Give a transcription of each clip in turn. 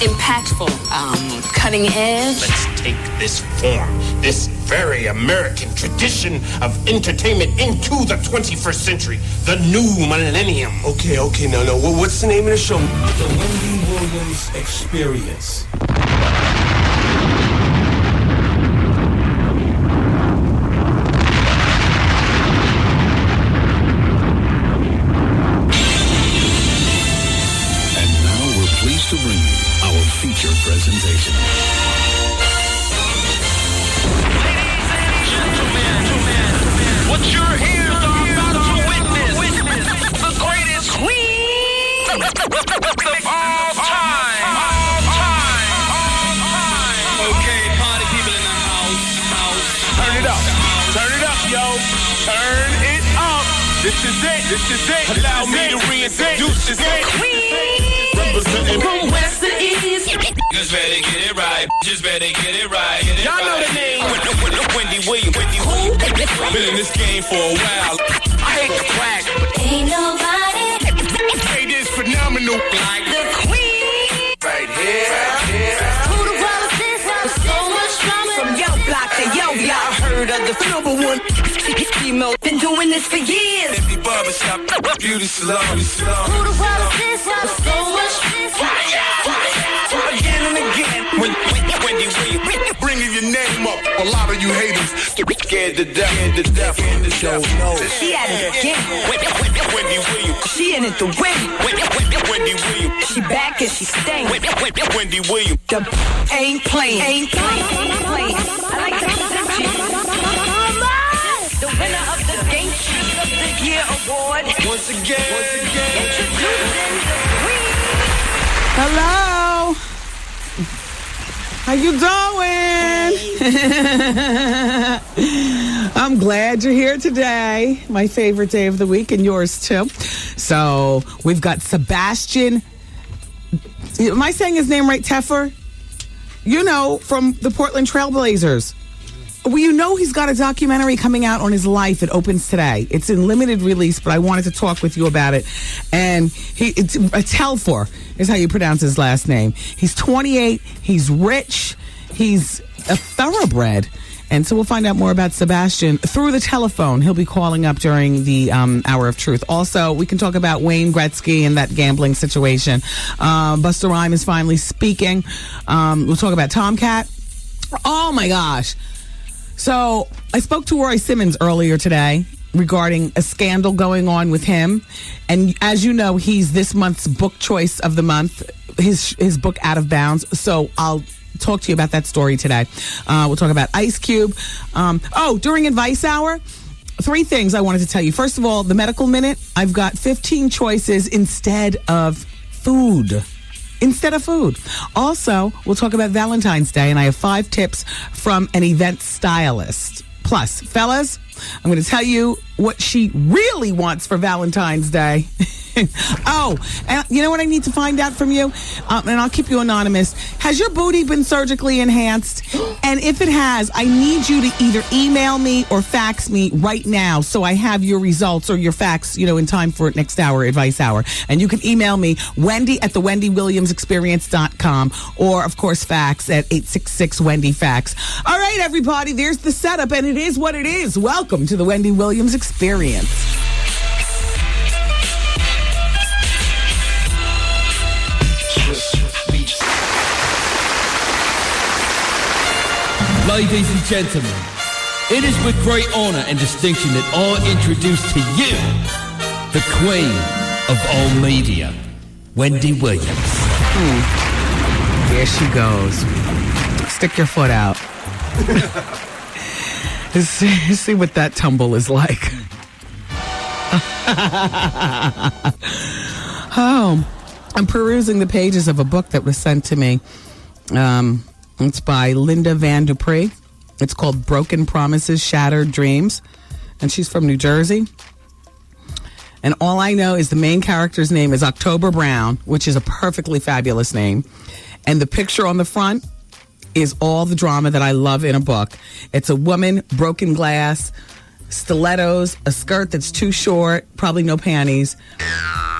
impactful, cutting edge. Let's take this form, this very American tradition of entertainment into the 21st century, the new millennium. Okay, now, what's the name of the show? The Wendy Williams Experience. To bring you our feature presentation. Ladies and gentlemen, what you're here are about to witness, the greatest queen of all time. Okay, party people in the house. Turn it up, yo. Turn it up. This is it. Allow me to reintroduce this queen. From west to east. Just better get it right. Y'all know the name. Wendy Williams. Been in this game for a while. I hate to brag, but ain't nobody. It is phenomenal. Like the queen. Right here. Who the world is this? With so much drama. From yo block to yo block. Heard of the number one female. Been doing this for years. Every barbershop, beauty salon. Who the world is this? With so much Again and again. Wendy Williams. Bringing your name up. A lot of you haters scared to death. She at it again. Wendy Williams. She in it to win. Wendy Williams. She back and she staying. Wendy Williams. The ain't playing. I like to present you. The winner of the Game Shoes of the Year award. Once again. Introducing the queen. Hello. How you doing? I'm glad you're here today. My favorite day of the week, and yours too. So we've got Sebastian. Am I saying his name right? Teffer? You know, from the Portland Trailblazers. Well, you know he's got a documentary coming out on his life. It opens today. It's in limited release, but I wanted to talk with you about it. And it's Telfer is how you pronounce his last name. He's 28. He's rich. He's a thoroughbred. And so we'll find out more about Sebastian through the telephone. He'll be calling up during the Hour of Truth. Also, we can talk about Wayne Gretzky and that gambling situation. Busta Rhymes is finally speaking. We'll talk about Tomcat. Oh, my gosh. So I spoke to Roy Simmons earlier today regarding a scandal going on with him. And as you know, he's this month's book choice of the month, his book Out of Bounds. So I'll talk to you about that story today. We'll talk about Ice Cube. During Advice Hour, 3 things I wanted to tell you. First of all, the Medical Minute. I've got 15 choices instead of food. Also, we'll talk about Valentine's Day, and I have 5 tips from an event stylist. Plus, fellas, I'm going to tell you what she really wants for Valentine's Day. And you know what I need to find out from you? And I'll keep you anonymous. Has your booty been surgically enhanced? And if it has, I need you to either email me or fax me right now so I have your results or your facts, in time for next hour, Advice Hour. And you can email me, Wendy at thewendywilliamsexperience.com, or, of course, fax at 866-WENDY-FAX. All right, everybody, there's the setup, and it is what it is. Welcome to the Wendy Williams Experience. Ladies and gentlemen, it is with great honor and distinction that I introduce to you the queen of all media, Wendy Williams. There she goes. Stick your foot out. See what that tumble is like. I'm perusing the pages of a book that was sent to me. It's by Linda Van Dupree. It's called Broken Promises, Shattered Dreams. And she's from New Jersey. And all I know is the main character's name is October Brown, which is a perfectly fabulous name. And the picture on the front is all the drama that I love in a book. It's a woman, broken glass, stilettos, a skirt that's too short, probably no panties,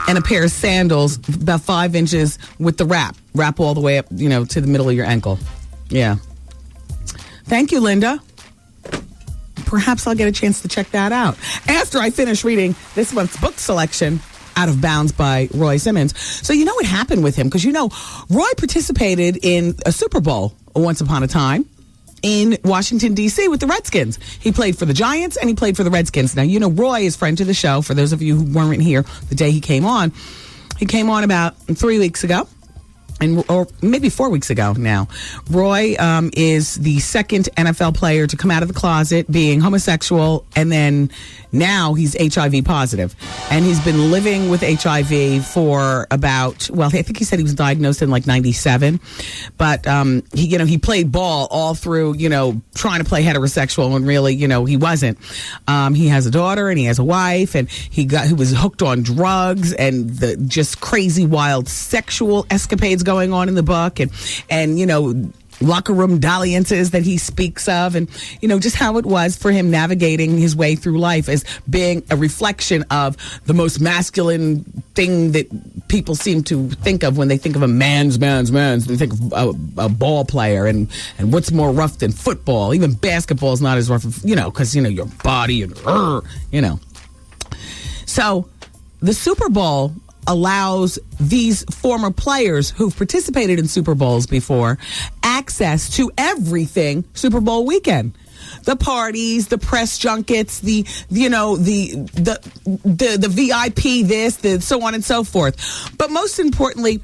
and a pair of sandals about 5 inches with the wrap. wrap all the way up, to the middle of your ankle. Yeah. Thank you, Linda. Perhaps I'll get a chance to check that out after I finish reading this month's book selection, Out of Bounds by Roy Simmons. So you know what happened with him? Because Roy participated in a Super Bowl once upon a time in Washington, D.C. with the Redskins. He played for the Giants and he played for the Redskins. Now, Roy is friend to the show. For those of you who weren't here the day he came on about 3 weeks ago. Or maybe 4 weeks ago now. Roy is the second NFL player to come out of the closet being homosexual, and then now he's HIV positive. And he's been living with HIV for about, I think he said he was diagnosed in like 97. But he played ball all through, trying to play heterosexual, and really, he wasn't. He has a daughter and he has a wife, and he was hooked on drugs and the just crazy wild sexual escapades going on in the book, and locker room dalliances that he speaks of, and just how it was for him navigating his way through life as being a reflection of the most masculine thing that people seem to think of when they think of a man's. They think of a ball player, and what's more rough than football? Even basketball is not as rough, because your body and So the Super Bowl allows these former players who've participated in Super Bowls before access to everything Super Bowl weekend. The parties, the press junkets, the VIP, the so on and so forth. But most importantly,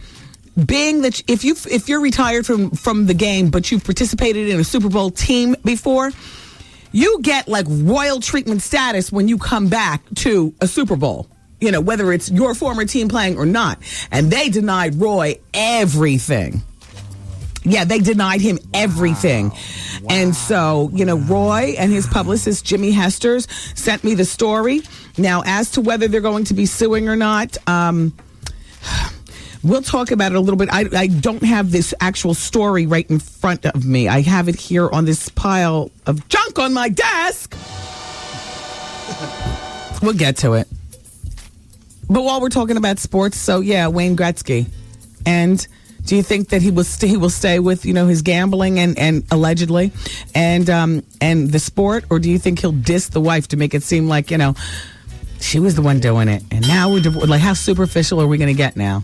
being that if you're retired from the game, but you've participated in a Super Bowl team before, you get like royal treatment status when you come back to a Super Bowl. Whether it's your former team playing or not. And they denied Roy everything. Yeah, they denied him everything. Wow. And so, Roy and his publicist, Jimmy Hesters, sent me the story. Now, as to whether they're going to be suing or not, we'll talk about it a little bit. I don't have this actual story right in front of me. I have it here on this pile of junk on my desk. We'll get to it. But while we're talking about sports, so yeah, Wayne Gretzky. And do you think that he will stay with, his gambling and allegedly and the sport? Or do you think he'll diss the wife to make it seem like, she was the one doing it? And now how superficial are we going to get now?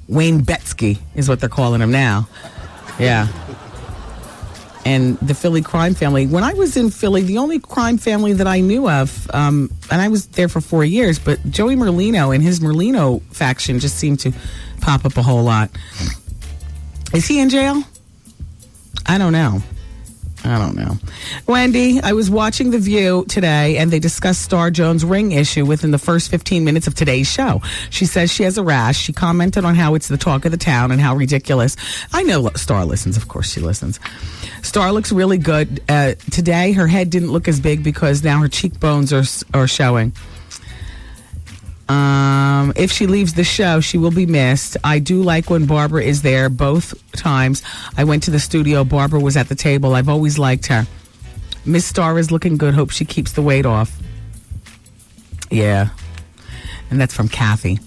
Wayne Betsky is what they're calling him now. Yeah. And the Philly crime family. When I was in Philly, the only crime family that I knew of, and I was there for 4 years, but Joey Merlino and his Merlino faction just seemed to pop up a whole lot. Is he in jail? I don't know. Wendy, I was watching The View today, and they discussed Star Jones' ring issue within the first 15 minutes of today's show. She says she has a rash. She commented on how it's the talk of the town and how ridiculous. I know Star listens. Of course she listens. Star looks really good. Today, her head didn't look as big because now her cheekbones are showing. If she leaves the show, she will be missed. I do like when Barbara is there. Both times I went to the studio, Barbara was at the table. I've always liked her. Miss Star is looking good. Hope she keeps the weight off. Yeah. And that's from Kathy.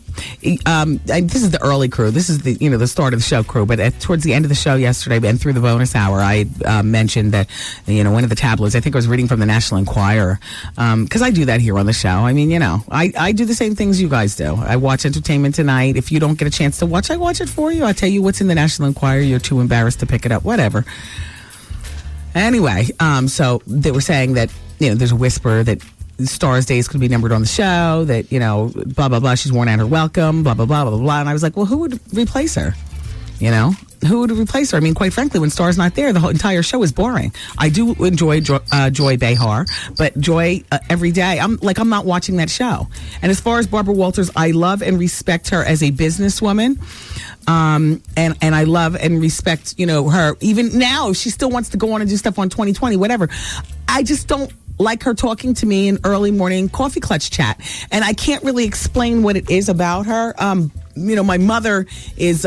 This is the early crew. This is the start of the show crew. But towards the end of the show yesterday and through the bonus hour, I mentioned that one of the tabloids. I think I was reading from the National Enquirer because I do that here on the show. I mean, I do the same things you guys do. I watch Entertainment Tonight. If you don't get a chance to watch, I watch it for you. I tell you what's in the National Enquirer. You're too embarrassed to pick it up. Whatever. Anyway, so they were saying that there's a whisper that Star's days could be numbered on the show, that, blah, blah, blah, she's worn out her welcome, blah, blah, blah, blah, blah. And I was like, well, who would replace her? Who would replace her? I mean, quite frankly, when Star's not there, the whole entire show is boring. I do enjoy Joy Behar, but Joy, every day, I'm not watching that show. And as far as Barbara Walters, I love and respect her as a businesswoman. And I love and respect, her. Even now, if she still wants to go on and do stuff on 2020, whatever. I just don't like her talking to me in early morning coffee clutch chat. And I can't really explain what it is about her. My mother is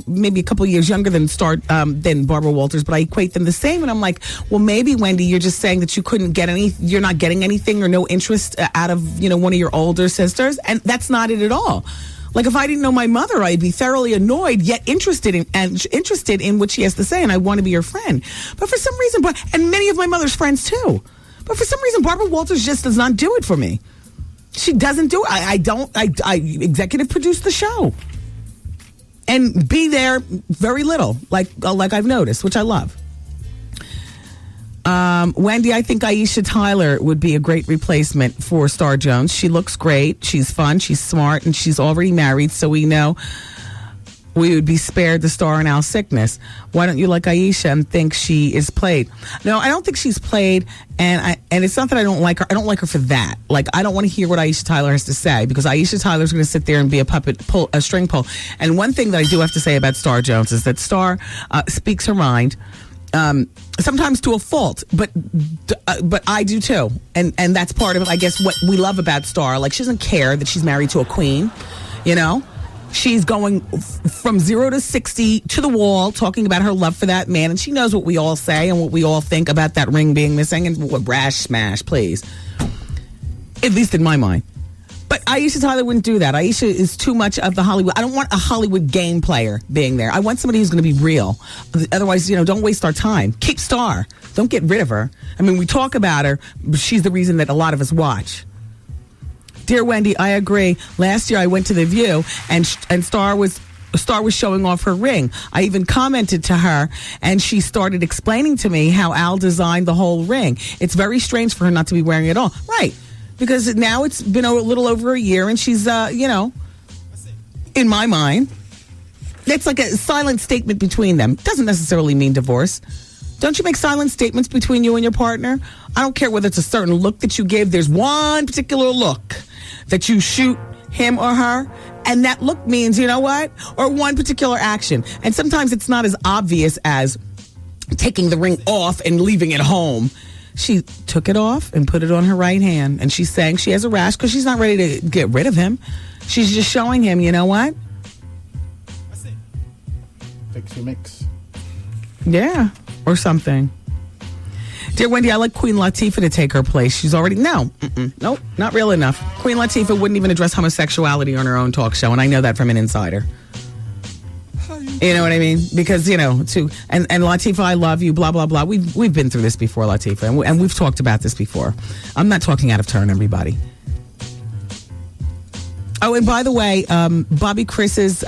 maybe a couple of years younger than Barbara Walters, but I equate them the same. And I'm like, well, maybe, Wendy, you're just saying that you're not getting anything or no interest out of, one of your older sisters. And that's not it at all. Like if I didn't know my mother, I'd be thoroughly annoyed yet interested in what she has to say, and I want to be her friend. But for some reason, and many of my mother's friends too. But for some reason, Barbara Walters just does not do it for me. She doesn't do it. I executive produce the show and be there very little, like I've noticed, which I love. Wendy, I think Aisha Tyler would be a great replacement for Star Jones. She looks great. She's fun. She's smart, and she's already married, so we know we would be spared the Star and Al sickness. Why don't you like Aisha and think she is played? No, I don't think she's played, and it's not that I don't like her. I don't like her for that. Like, I don't want to hear what Aisha Tyler has to say, because Aisha Tyler's going to sit there and be a string pull. And one thing that I do have to say about Star Jones is that Star speaks her mind. Sometimes to a fault, but I do too, and that's part of, I guess, what we love about Star. Like, she doesn't care that she's married to a queen, you know. She's going from 0 to 60 to the wall, talking about her love for that man, and she knows what we all say and what we all think about that ring being missing. And what brash smash, please, at least in my mind. But Aisha Tyler wouldn't do that. Aisha is too much of the Hollywood. I don't want a Hollywood game player being there. I want somebody who's going to be real. Otherwise, don't waste our time. Keep Star. Don't get rid of her. I mean, we talk about her, but she's the reason that a lot of us watch. Dear Wendy, I agree. Last year I went to The View, and Star was showing off her ring. I even commented to her, and she started explaining to me how Al designed the whole ring. It's very strange for her not to be wearing it all. Right. Because now it's been a little over a year, and she's, in my mind, it's like a silent statement between them. Doesn't necessarily mean divorce. Don't you make silent statements between you and your partner? I don't care whether it's a certain look that you give. There's one particular look that you shoot him or her, and that look means, you know what? Or one particular action. And sometimes it's not as obvious as taking the ring off and leaving it home. She took it off and put it on her right hand, and she's saying she has a rash because she's not ready to get rid of him. She's just showing him, you know what? Fix your mix. Yeah, or something. Dear Wendy, I like Queen Latifah to take her place. She's already... Nope, not real enough. Queen Latifah wouldn't even address homosexuality on her own talk show, and I know that from an insider. You know what I mean? Because, and Latifah, I love you, blah, blah, blah. We've been through this before, Latifah, and we've talked about this before. I'm not talking out of turn, everybody. Oh, and by the way, Bobby Chris's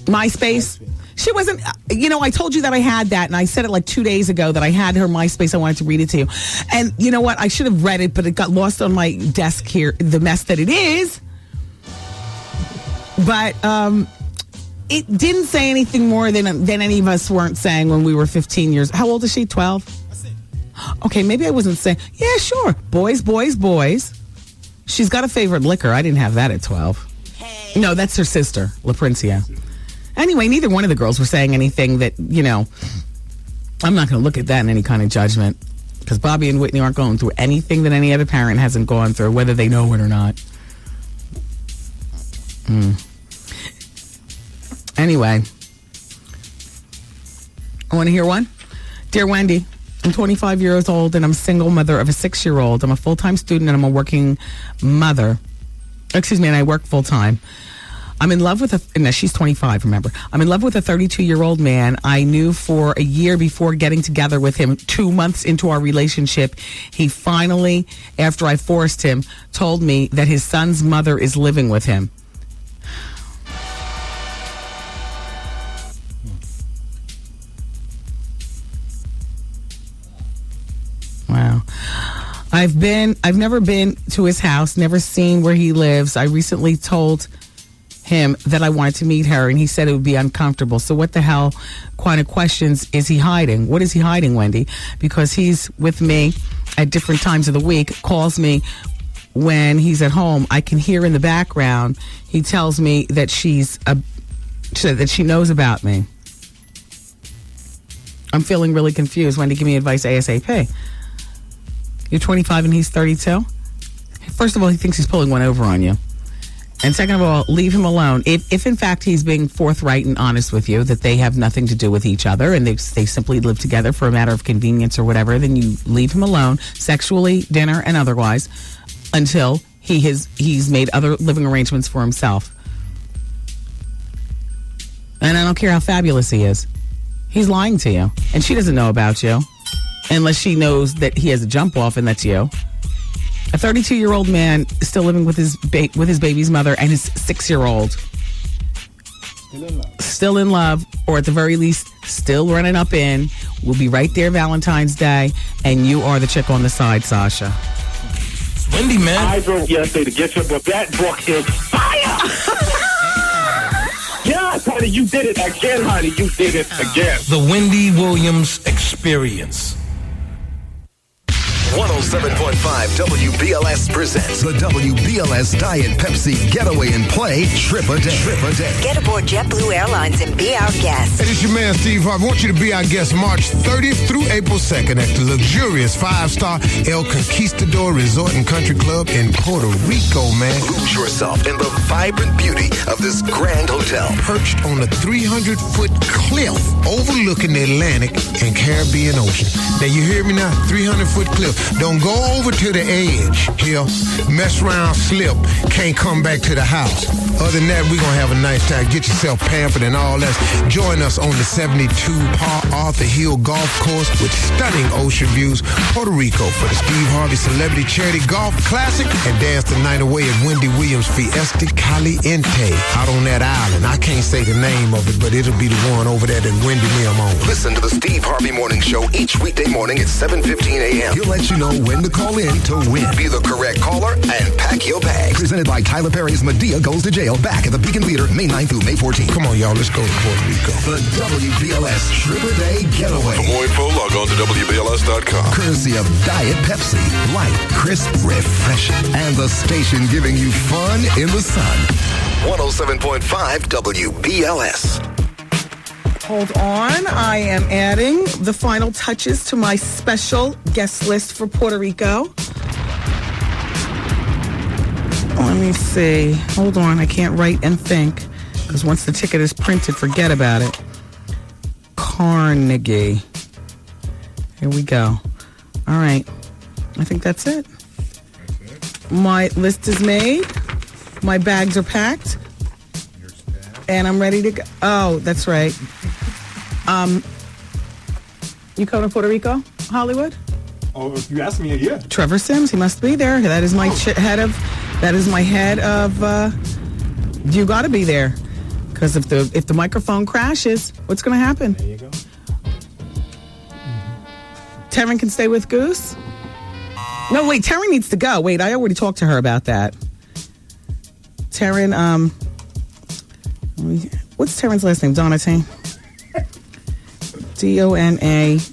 MySpace... She wasn't, I told you that I had that, and I said it like 2 days ago that I had her MySpace. I wanted to read it to you. And you know what? I should have read it, but it got lost on my desk here, the mess that it is. But it didn't say anything more than any of us weren't saying when we were 15 years. How old is she? 12? Okay, maybe I wasn't saying, yeah, sure. Boys, boys, boys. She's got a favorite liquor. I didn't have that at 12. Hey. No, that's her sister, La Princia. Anyway, neither one of the girls were saying anything that, I'm not going to look at that in any kind of judgment, because Bobby and Whitney aren't going through anything that any other parent hasn't gone through, whether they know it or not. Anyway, I want to hear one. Dear Wendy, I'm 25 years old, and I'm a single mother of a 6-year-old. I'm a full-time student, and I'm a working mother. And I work full-time. I'm in love with she's 25, remember. I'm in love with a 32-year-old man I knew for a year before getting together with him. 2 months into our relationship, he finally, after I forced him, told me that his son's mother is living with him. Wow. I've never been to his house, never seen where he lives. I recently told him that I wanted to meet her, and he said it would be uncomfortable. So what the hell kind of questions is he hiding? What is he hiding, Wendy? Because he's with me at different times of the week, calls me when he's at home. I can hear in the background, he tells me that that she knows about me. I'm feeling really confused. Wendy, give me advice ASAP. You're 25 and he's 32? First of all, he thinks he's pulling one over on you. And second of all, leave him alone. If in fact he's being forthright and honest with you that they have nothing to do with each other and they simply live together for a matter of convenience or whatever, then you leave him alone, sexually, dinner, and otherwise, until he's made other living arrangements for himself. And I don't care how fabulous he is. He's lying to you. And she doesn't know about you. Unless she knows that he has a jump off and that's you. A 32-year-old man is still living with his baby's mother and his 6-year-old. Still in love, or at the very least, still running up in. We'll be right there Valentine's Day, and you are the chick on the side, Sasha. It's Wendy, man. I wrote yesterday to get your book. That book is fire! Yes, honey, you did it again, honey. You did it again. The Wendy Williams Experience. 107.5 WBLS presents the WBLS Diet Pepsi Getaway and Play Trip a Day. Get aboard JetBlue Airlines and be our guest. Hey, this is your man Steve Harvey. I want you to be our guest March 30th through April 2nd at the luxurious 5-star El Conquistador Resort and Country Club in Puerto Rico, man. Lose yourself in the vibrant beauty of this grand hotel. Perched on a 300-foot cliff overlooking the Atlantic and Caribbean Ocean. Now, you hear me now? 300-foot cliff. Don't go over to the edge here. Mess around, slip. Can't come back to the house. Other than that, we're going to have a nice time. Get yourself pampered and all that. Join us on the 72 Par Arthur Hill Golf Course with stunning ocean views, Puerto Rico, for the Steve Harvey Celebrity Charity Golf Classic, and dance the night away at Wendy Williams Fiesta Caliente out on that island. I can't say the name of it, but it'll be the one over there that Wendy and them on. Listen to the Steve Harvey Morning Show each weekday morning at 7:15 a.m. He'll let you know when to call in to win. Be the correct caller and pack your bags. Presented by Tyler Perry's Medea Goes to Jail, back at the Beacon Theater May 9th through May 14th. Come on, y'all, let's go to Puerto Rico. The WBLS Trip a Day Getaway. For more info, log on to WBLS.com. Courtesy of Diet Pepsi, light, crisp, refreshing, and the station giving you fun in the sun. 107.5 WBLS. Hold on. I am adding the final touches to my special guest list for Puerto Rico. Let me see. Hold on. I can't write and think because once the ticket is printed, forget about it. Carnegie. Here we go. All right. I think that's it. My list is made. My bags are packed. And I'm ready to go. Oh, that's right. You coming to Puerto Rico, Hollywood? Oh, if you ask me, yeah. Trevor Sims, he must be there. That is my head of. You got to be there, because if the microphone crashes, what's going to happen? There you go. Taryn can stay with Goose. No, wait. Taryn needs to go. Wait, I already talked to her about that. Taryn, what's Taryn's last name? Donatien. Donatien.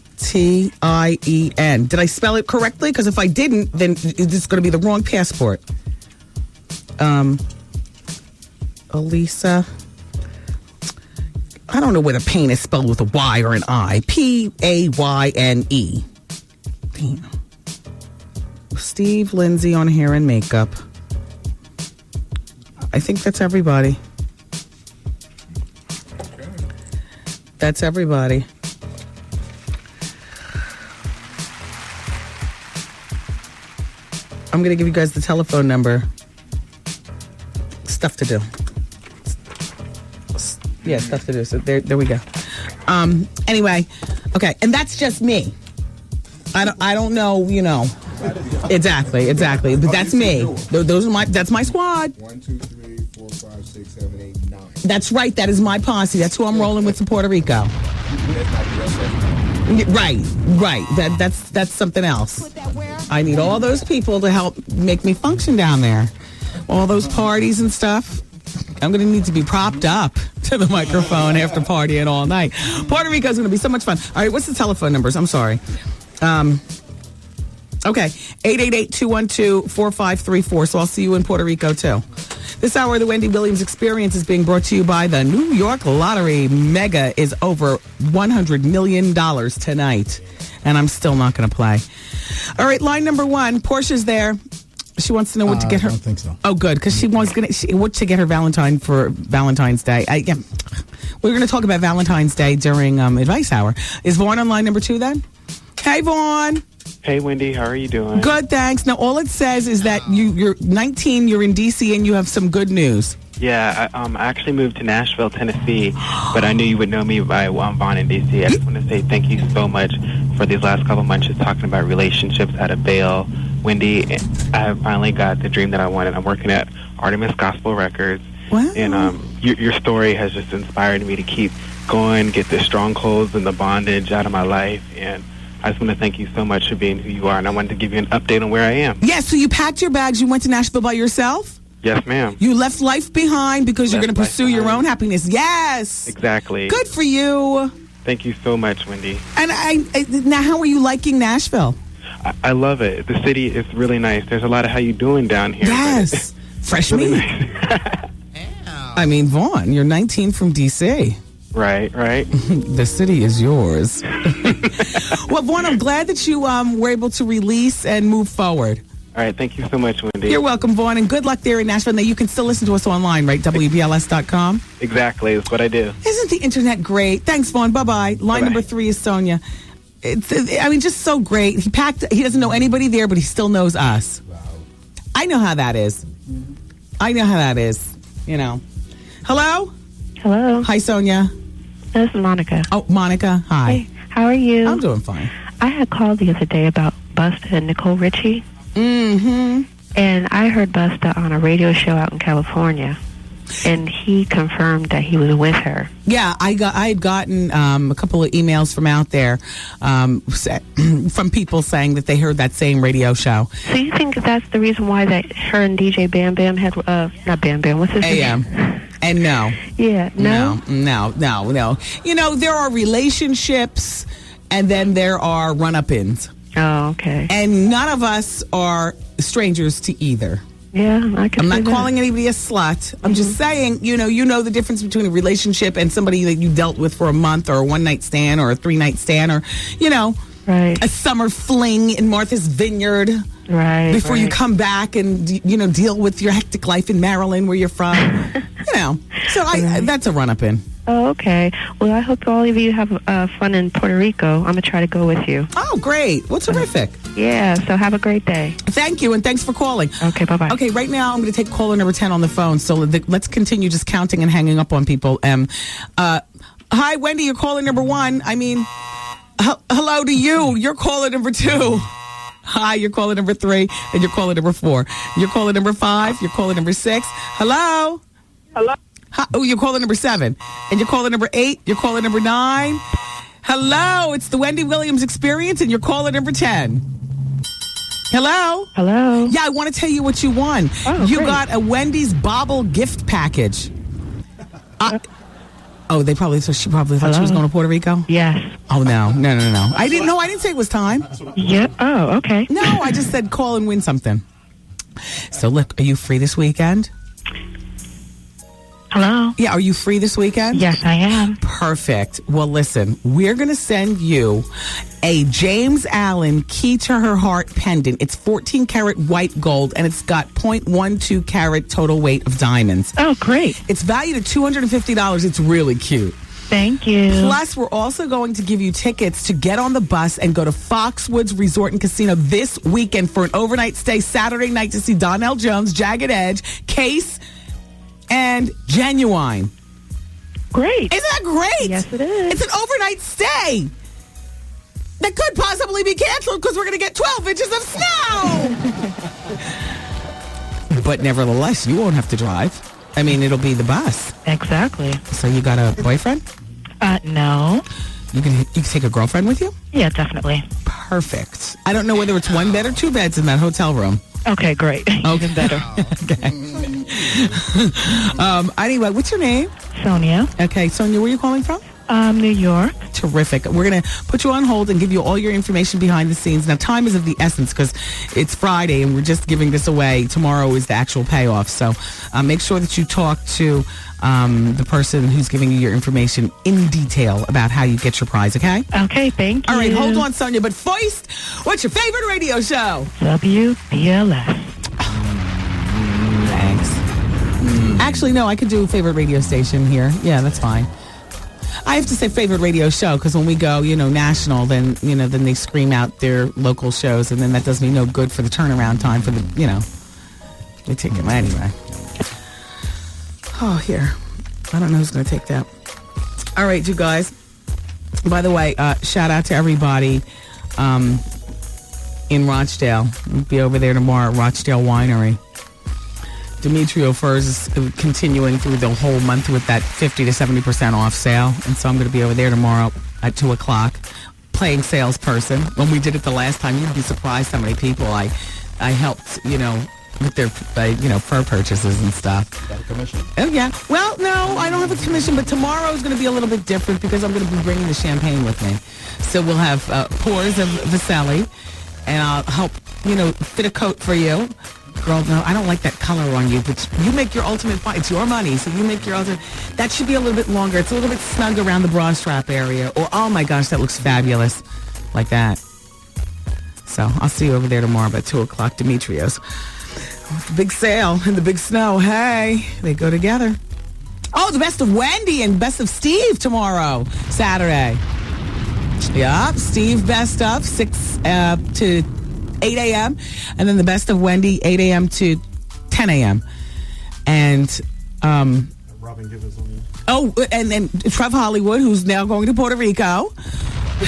Did I spell it correctly? Because if I didn't, then it's going to be the wrong passport. Elisa. I don't know whether pain is spelled with a Y or an I. Payne. Damn. Steve Lindsay on hair and makeup. I think that's everybody. That's everybody. I'm going to give you guys the telephone number. Stuff to do. Yeah, stuff to do. So there we go. Anyway, okay, and that's just me. I don't know, you know. Exactly. But that's me. That's my squad. 1, 2, 3, 4, 5, 6, 7, 8, 9. That's right. That is my posse. That's who I'm rolling with to Puerto Rico. Right. That's something else. I need all those people to help make me function down there. All those parties and stuff. I'm going to need to be propped up to the microphone after partying all night. Puerto Rico is going to be so much fun. All right, what's the telephone numbers? I'm sorry. Okay, 888-212-4534. So I'll see you in Puerto Rico, too. This hour of the Wendy Williams Experience is being brought to you by the New York Lottery. Mega is over $100 million tonight. And I'm still not going to play. All right, line number 1. Portia's there. She wants to know what to get her. I don't think so. Oh, good, because she wants what to get her Valentine for Valentine's Day. Yeah. We're going to talk about Valentine's Day during Advice Hour. Is Vaughn on line number 2 then? Hey, Vaughn. Hey, Wendy. How are you doing? Good, thanks. Now, all it says is that you're 19, you're in D.C., and you have some good news. Yeah, I actually moved to Nashville, Tennessee, but I knew you would know me by Vaughn in D.C. I just want to say thank you so much for these last couple months just talking about relationships out of bail. Wendy, I finally got the dream that I wanted. I'm working at Artemis Gospel Records. Wow. And your story has just inspired me to keep going, get the strongholds and the bondage out of my life. And I just want to thank you so much for being who you are. And I wanted to give you an update on where I am. Yeah, so you packed your bags, you went to Nashville by yourself? Yes, ma'am. You left life behind because you're going to pursue your own happiness. Yes. Exactly. Good for you. Thank you so much, Wendy. And now, how are you liking Nashville? I love it. The city is really nice. There's a lot of how you doing down here. Yes. Fresh really meat. Nice. I mean, Vaughn, you're 19 from D.C. Right. The city is yours. Well, Vaughn, I'm glad that you were able to release and move forward. All right, thank you so much, Wendy. You're welcome, Vaughn, and good luck there in Nashville. Now, you can still listen to us online, right? WBLS.com. Exactly, that's what I do. Isn't the internet great? Thanks, Vaughn. Bye-bye. Line number 3 is Sonia. Just so great. He doesn't know anybody there, but he still knows us. Wow. I know how that is. Hello? Hello. Hi, Sonia. This is Monica. Oh, Monica. Hi. Hey, how are you? I'm doing fine. I had called the other day about Busta and Nicole Richie. Mm-hmm. And I heard Busta on a radio show out in California. And he confirmed that he was with her. Yeah, I had gotten a couple of emails from out there from people saying that they heard that same radio show. So you think that's the reason why that her and DJ Bam Bam had, not Bam Bam, what's his name? And no. Yeah, no? No. You know, there are relationships and then there are run-up-ins. Oh, okay. And none of us are strangers to either. Yeah, I can I'm see not that. calling anybody a slut. I'm just saying, you know the difference between a relationship and somebody that you dealt with for a month or a one-night stand or a three-night stand or, right. a summer fling in Martha's Vineyard. Right. Before you come back and, deal with your hectic life in Maryland where you're from. So that's a run-up-in. Oh, okay. Well, I hope all of you have fun in Puerto Rico. I'm going to try to go with you. Oh, great. Well, terrific. Yeah, so have a great day. Thank you, and thanks for calling. Okay, bye-bye. Okay, right now I'm going to take caller number 10 on the phone, so let's continue just counting and hanging up on people. Hi, Wendy, you're caller number 1. Hello to you. You're caller number 2. Hi, you're caller number 3, and you're caller number 4. You're caller number 5, you're caller number 6. Hello? Hello? Hi, you're caller number 7, and you're caller number 8, you're caller number 9. Hello, it's the Wendy Williams Experience, and you're caller number 10. Hello? Hello? Yeah, I want to tell you what you won. Oh, you great. got a Wendy's Bobble gift package. She probably thought she was going to Puerto Rico? Yes. Oh, no. I didn't say it was time. Yeah. Oh, okay. No, I just said call and win something. So, look, are you free this weekend? Hello? Yeah, are you free this weekend? Yes, I am. Perfect. Well, listen, we're going to send you a James Allen Key to Her Heart pendant. It's 14 karat white gold, and it's got 0.12 carat total weight of diamonds. Oh, great. It's valued at $250. It's really cute. Thank you. Plus, we're also going to give you tickets to get on the bus and go to Foxwoods Resort and Casino this weekend for an overnight stay Saturday night to see Donnell Jones, Jagged Edge, Case, and Genuine. Great. Isn't that great? Yes, it is. It's an overnight stay that could possibly be canceled because we're going to get 12 inches of snow. But nevertheless, you won't have to drive. I mean, it'll be the bus. Exactly. So you got a boyfriend? No. You can take a girlfriend with you? Yeah, definitely. Perfect. I don't know whether it's 1 bed or 2 beds in that hotel room. Okay, great. Even better. Okay. Anyway, what's your name? Sonia. Okay, Sonia, where are you calling from? New York. Terrific. We're going to put you on hold and give you all your information behind the scenes. Now, time is of the essence because it's Friday and we're just giving this away. Tomorrow is the actual payoff. So make sure that you talk to the person who's giving you your information in detail about how you get your prize, okay? Okay, thank you. All right, hold on, Sonia. But first, what's your favorite radio show? WBLS. Thanks. Actually, no, I could do a favorite radio station here. Yeah, that's fine. I have to say favorite radio show because when we go, national, then then they scream out their local shows, and then that does me no good for the turnaround time for the, they take it anyway. Oh, here. I don't know who's going to take that. All right, you guys. By the way, shout out to everybody in Rochdale. We'll be over there tomorrow at Rochdale Winery. Demetrio Furs is continuing through the whole month with that 50 to 70% off sale. And so I'm going to be over there tomorrow at 2 o'clock playing salesperson. When we did it the last time, you'd be surprised how many people I helped, with their, fur purchases and stuff. Got a commission? Oh, yeah. Well, no, I don't have a commission, but tomorrow is going to be a little bit different because I'm going to be bringing the champagne with me. So we'll have pours of Vaselli, and I'll help, fit a coat for you. Girl, no, I don't like that color on you, but you make your ultimate fight. It's your money, so you make your ultimate. That should be a little bit longer. It's a little bit snug around the bra strap area. Or, oh my gosh, that looks fabulous. Like that. So I'll see you over there tomorrow by 2 o'clock, Demetrios. Big sale and the big snow. Hey, they go together. Oh, the best of Wendy and best of Steve tomorrow, Saturday. Yep, Steve best of 6 to 8 a.m. and then the best of Wendy 8 a.m. to 10 a.m. And Robin Givens on there. Oh, and then Trev Hollywood, who's now going to Puerto Rico,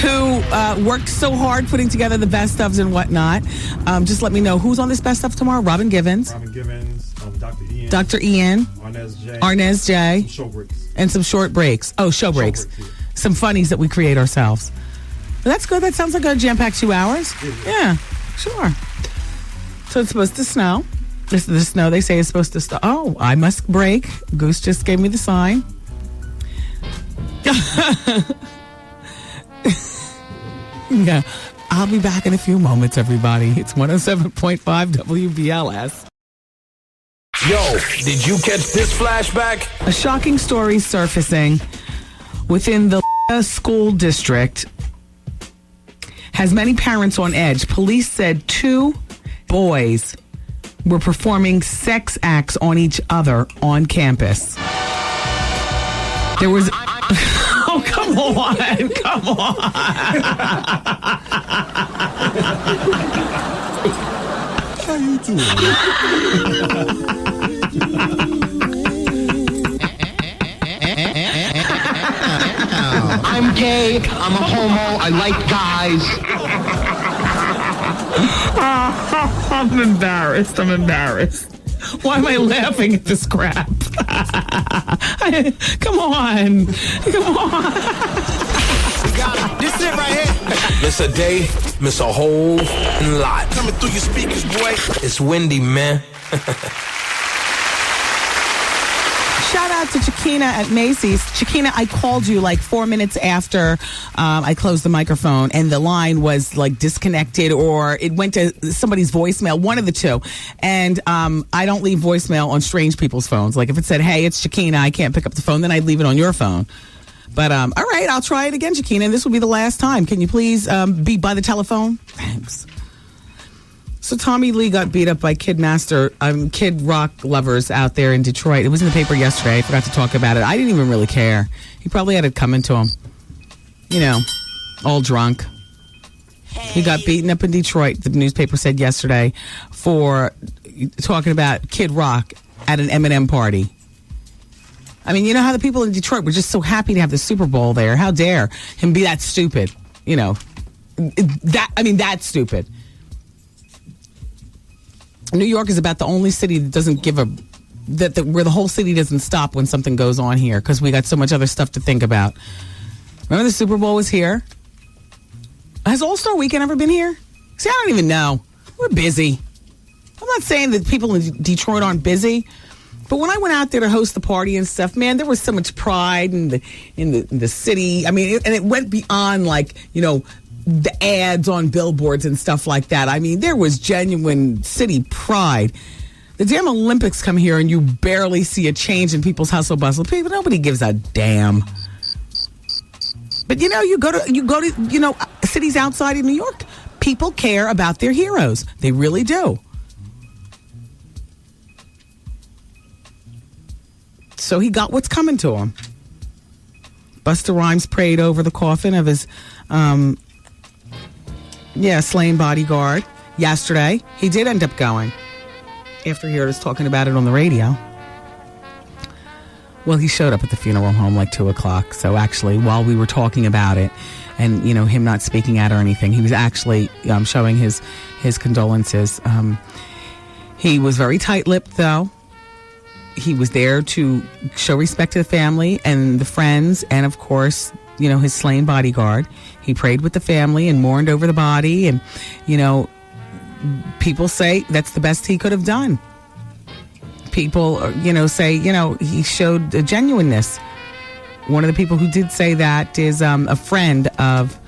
who worked so hard putting together the best ofs and whatnot. Just let me know who's on this best of tomorrow. Robin Givens, Dr. Ian. Dr. Ian. Arnez J. Some show breaks. And some short breaks. Oh, show breaks. Yeah. Some funnies that we create ourselves. But that's good. That sounds like a jam-packed 2 hours. Yeah, sure. So it's supposed to snow. The snow, they say, is supposed to stop. Oh, I must break. Goose just gave me the sign. Yeah, I'll be back in a few moments, everybody. It's 107.5 WBLS. Yo, did you catch this flashback? A shocking story surfacing within the school district has many parents on edge. Police said 2 boys were performing sex acts on each other on campus. There was... Oh, come on. Come on. How you doing? I'm gay. I'm a homo. I like guys. I'm embarrassed. Why am I laughing at this crap? Come on. This is it right here. Miss a day, miss a whole lot. Coming through your speakers, boy. It's Wendy, man. Shout out to Chiquina at Macy's. Chiquina, I called you like 4 minutes after I closed the microphone, and the line was like disconnected, or it went to somebody's voicemail, one of the two. And I don't leave voicemail on strange people's phones. Like if it said, "Hey, it's Chiquina," I can't pick up the phone, then I'd leave it on your phone. But all right, I'll try it again, Chiquina, and this will be the last time. Can you please be by the telephone? Thanks. So Tommy Lee got beat up by Kid Rock lovers out there in Detroit. It was in the paper yesterday. I forgot to talk about it. I didn't even really care. He probably had it coming to him. All drunk. He got beaten up in Detroit, the newspaper said yesterday, for talking about Kid Rock at an M&M party. I mean, you know how the people in Detroit were just so happy to have the Super Bowl there. How dare him be that stupid? That's stupid. New York is about the only city that doesn't give where the whole city doesn't stop when something goes on here, because we got so much other stuff to think about. Remember the Super Bowl was here? Has All-Star Weekend ever been here? See, I don't even know. We're busy. I'm not saying that people in Detroit aren't busy, but when I went out there to host the party and stuff, man, there was so much pride in the city. I mean, and it went beyond the ads on billboards and stuff like that. I mean, there was genuine city pride. The damn Olympics come here and you barely see a change in people's hustle bustle. People, nobody gives a damn. But you go to cities outside of New York, people care about their heroes. They really do. So he got what's coming to him. Busta Rhymes prayed over the coffin of his, slain bodyguard yesterday. He did end up going after he heard us talking about it on the radio. Well, he showed up at the funeral home like 2 o'clock. So actually, while we were talking about it and, him not speaking out or anything, he was actually showing his condolences. He was very tight-lipped, though. He was there to show respect to the family and the friends and, of course, his slain bodyguard. He prayed with the family and mourned over the body. And, people say that's the best he could have done. People, say, he showed a genuineness. One of the people who did say that is a friend of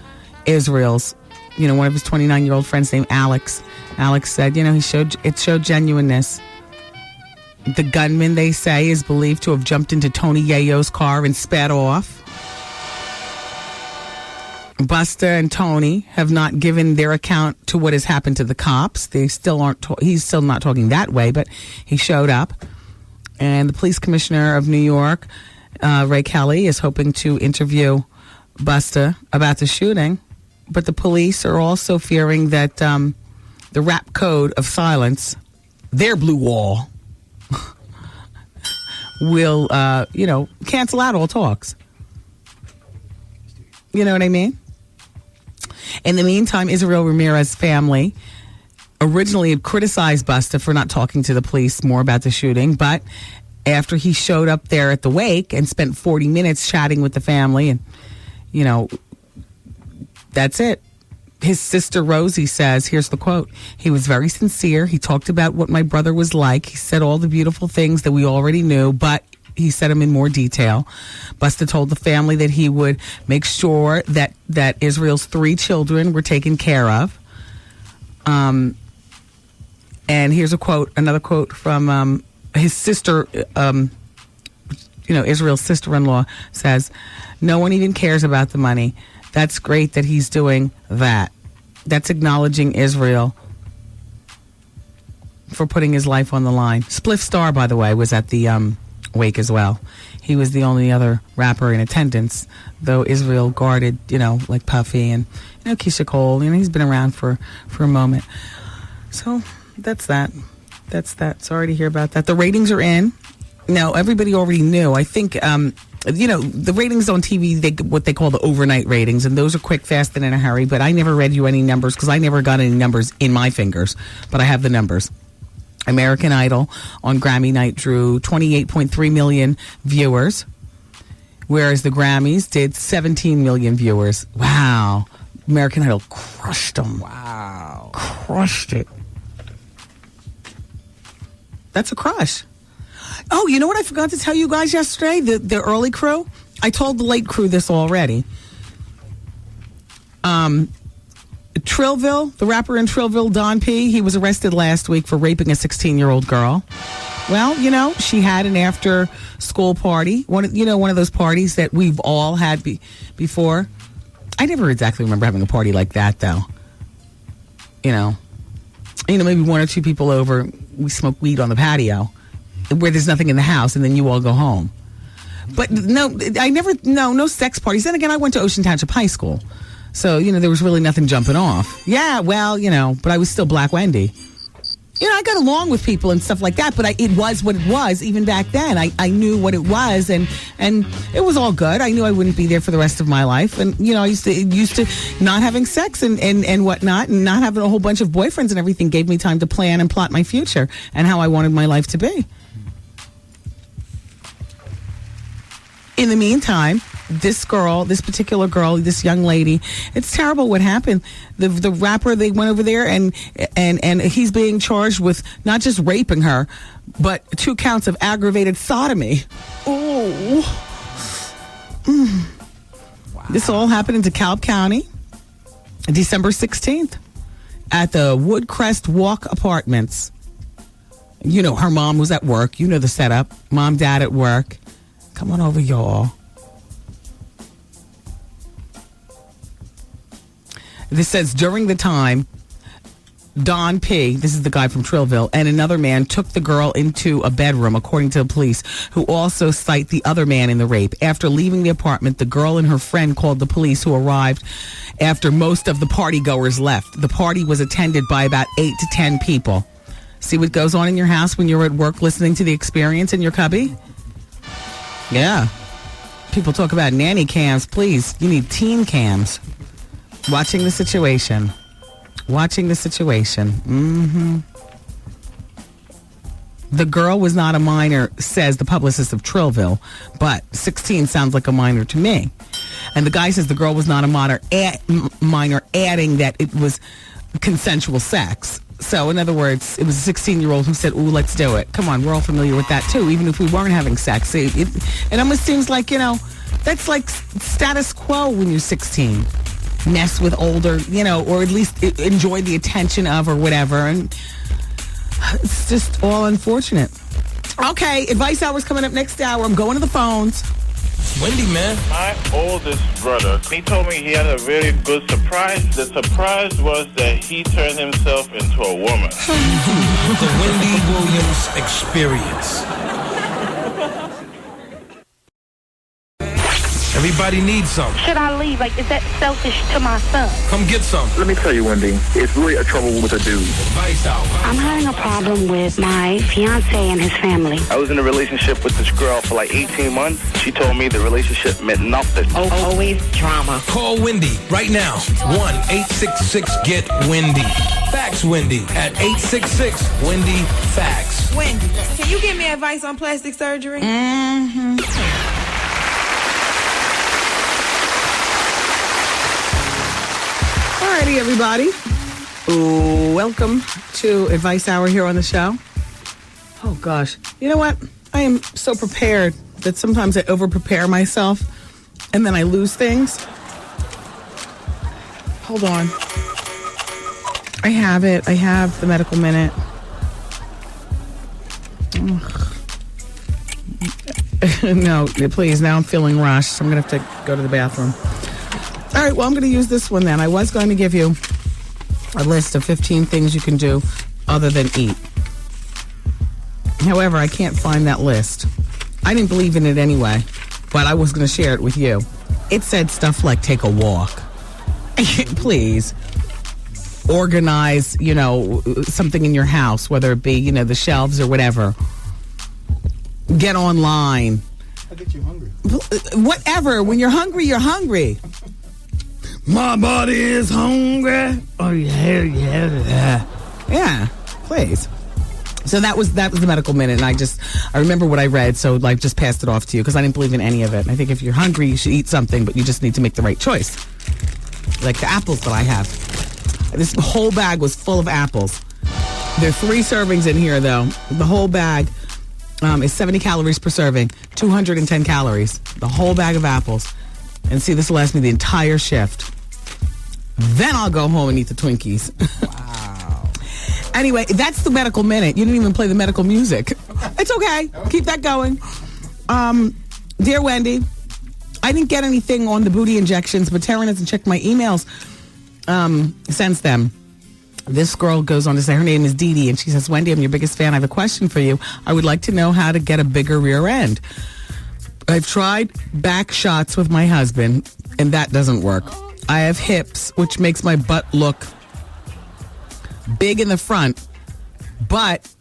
Israel's, one of his 29-year-old friends named Alex. Alex said, it showed genuineness. The gunman, they say, is believed to have jumped into Tony Yayo's car and sped off. Busta and Tony have not given their account to what has happened to the cops. They still aren't. He's still not talking that way, but he showed up. And the police commissioner of New York, Ray Kelly, is hoping to interview Busta about the shooting. But the police are also fearing that the rap code of silence, their blue wall, will, cancel out all talks. You know what I mean? In the meantime, Israel Ramirez's family originally had criticized Busta for not talking to the police more about the shooting, but after he showed up there at the wake and spent 40 minutes chatting with the family, and, that's it. His sister Rosie says, here's the quote, "He was very sincere. He talked about what my brother was like. He said all the beautiful things that we already knew, but he said them in more detail. Busta told the family that he would make sure that Israel's 3 children were taken care of." And here's another quote from his sister, Israel's sister-in-law says, "No one even cares about the money. That's great that he's doing that. That's acknowledging Israel for putting his life on the line." Spliff Star, by the way, was at the wake as well. He was the only other rapper in attendance, though Israel guarded, like Puffy and, Keisha Cole. He's been around for a moment. So that's that. Sorry to hear about that. The ratings are in. Now, everybody already knew. I think, the ratings on TV, what they call the overnight ratings, and those are quick, fast, and in a hurry. But I never read you any numbers because I never got any numbers in my fingers. But I have the numbers. American Idol on Grammy night drew 28.3 million viewers, whereas the Grammys did 17 million viewers. Wow. American Idol crushed them. Wow. Crushed it. That's a crush. Oh, you know what I forgot to tell you guys yesterday? The early crew? I told the late crew this already. Trillville, the rapper in Trillville, Don P., he was arrested last week for raping a 16-year-old girl. Well, she had an after-school party. One of those parties that we've all had before. I never exactly remember having a party like that, though. Maybe 1 or 2 people over. We smoke weed on the patio where there's nothing in the house, and then you all go home. But no sex parties. Then again, I went to Ocean Township High School. So, there was really nothing jumping off. Yeah, well, but I was still Black Wendy. I got along with people and stuff like that, but it was what it was even back then. I knew what it was, and it was all good. I knew I wouldn't be there for the rest of my life. And, I used to not having sex and whatnot, and not having a whole bunch of boyfriends and everything gave me time to plan and plot my future and how I wanted my life to be. In the meantime, this particular girl, this young lady, it's terrible what happened. The rapper, they went over there and he's being charged with not just raping her, but 2 counts of aggravated sodomy. Oh. Wow. This all happened in DeKalb County, December 16th, at the Woodcrest Walk Apartments. Her mom was at work. The setup. Mom, dad at work. Come on over, y'all. This says during the time Don P., this is the guy from Trillville, and another man took the girl into a bedroom, according to the police, who also cite the other man in the rape. After leaving the apartment, the girl and her friend called the police, who arrived after most of the partygoers left. The party was attended by about 8 to 10 people. See what goes on in your house when you're at work listening to The Experience in your cubby? Yeah. People talk about nanny cams. Please, you need teen cams. Watching the situation. Mm-hmm. The girl was not a minor, says the publicist of Trillville, but 16 sounds like a minor to me. And the guy says the girl was not a minor, adding that it was consensual sex. So, in other words, it was a 16-year-old who said, ooh, let's do it. Come on, we're all familiar with that, too, even if we weren't having sex. It almost seems like, that's like status quo when you're 16. Mess with older, or at least enjoy the attention of or whatever. And it's just all unfortunate. Okay, Advice Hour's coming up next hour. I'm going to the phones. Wendy, man. My oldest brother, he told me he had a very good surprise. The surprise was that he turned himself into a woman. The Wendy Williams Experience. Everybody needs some. Should I leave? Like, is that selfish to my son? Come get some. Let me tell you, Wendy, it's really a trouble with a dude. Advice Hour. I'm having a problem with my fiance and his family. I was in a relationship with this girl for like 18 months. She told me the relationship meant nothing. Always drama. Call Wendy right now. 1-866-GET-WENDY. Fax Wendy at 866-WENDY-FAX. Wendy, can you give me advice on plastic surgery? Mm-hmm. Alrighty, everybody. Welcome to Advice Hour here on the show. Oh, gosh. You know what? I am so prepared that sometimes I over-prepare myself and then I lose things. Hold on. I have it. I have the medical minute. No, please. Now I'm feeling rushed, so I'm going to have to go to the bathroom. All right, well, I'm going to use this one then. I was going to give you a list of 15 things you can do other than eat. However, I can't find that list. I didn't believe in it anyway, but I was going to share it with you. It said stuff like take a walk. Please. Organize, something in your house, whether it be, the shelves or whatever. Get online. I get you hungry. Whatever. When you're hungry, you're hungry. My body is hungry. Oh, yeah. Yeah, please. So that was the medical minute, and I remember what I read, so just passed it off to you because I didn't believe in any of it. And I think if you're hungry, you should eat something, but you just need to make the right choice. Like the apples that I have. This whole bag was full of apples. There are 3 servings in here, though. The whole bag is 70 calories per serving, 210 calories. The whole bag of apples. And see, this will last me the entire shift. Then I'll go home and eat the Twinkies. Wow. Anyway, that's the medical minute. You didn't even play the medical music. It's okay. Keep that going. Dear Wendy, I didn't get anything on the booty injections, but Taryn hasn't checked my emails since then. This girl goes on to say her name is Dee Dee, and she says, Wendy, I'm your biggest fan. I have a question for you. I would like to know how to get a bigger rear end. I've tried back shots with my husband, and that doesn't work. I have hips, which makes my butt look big in the front, but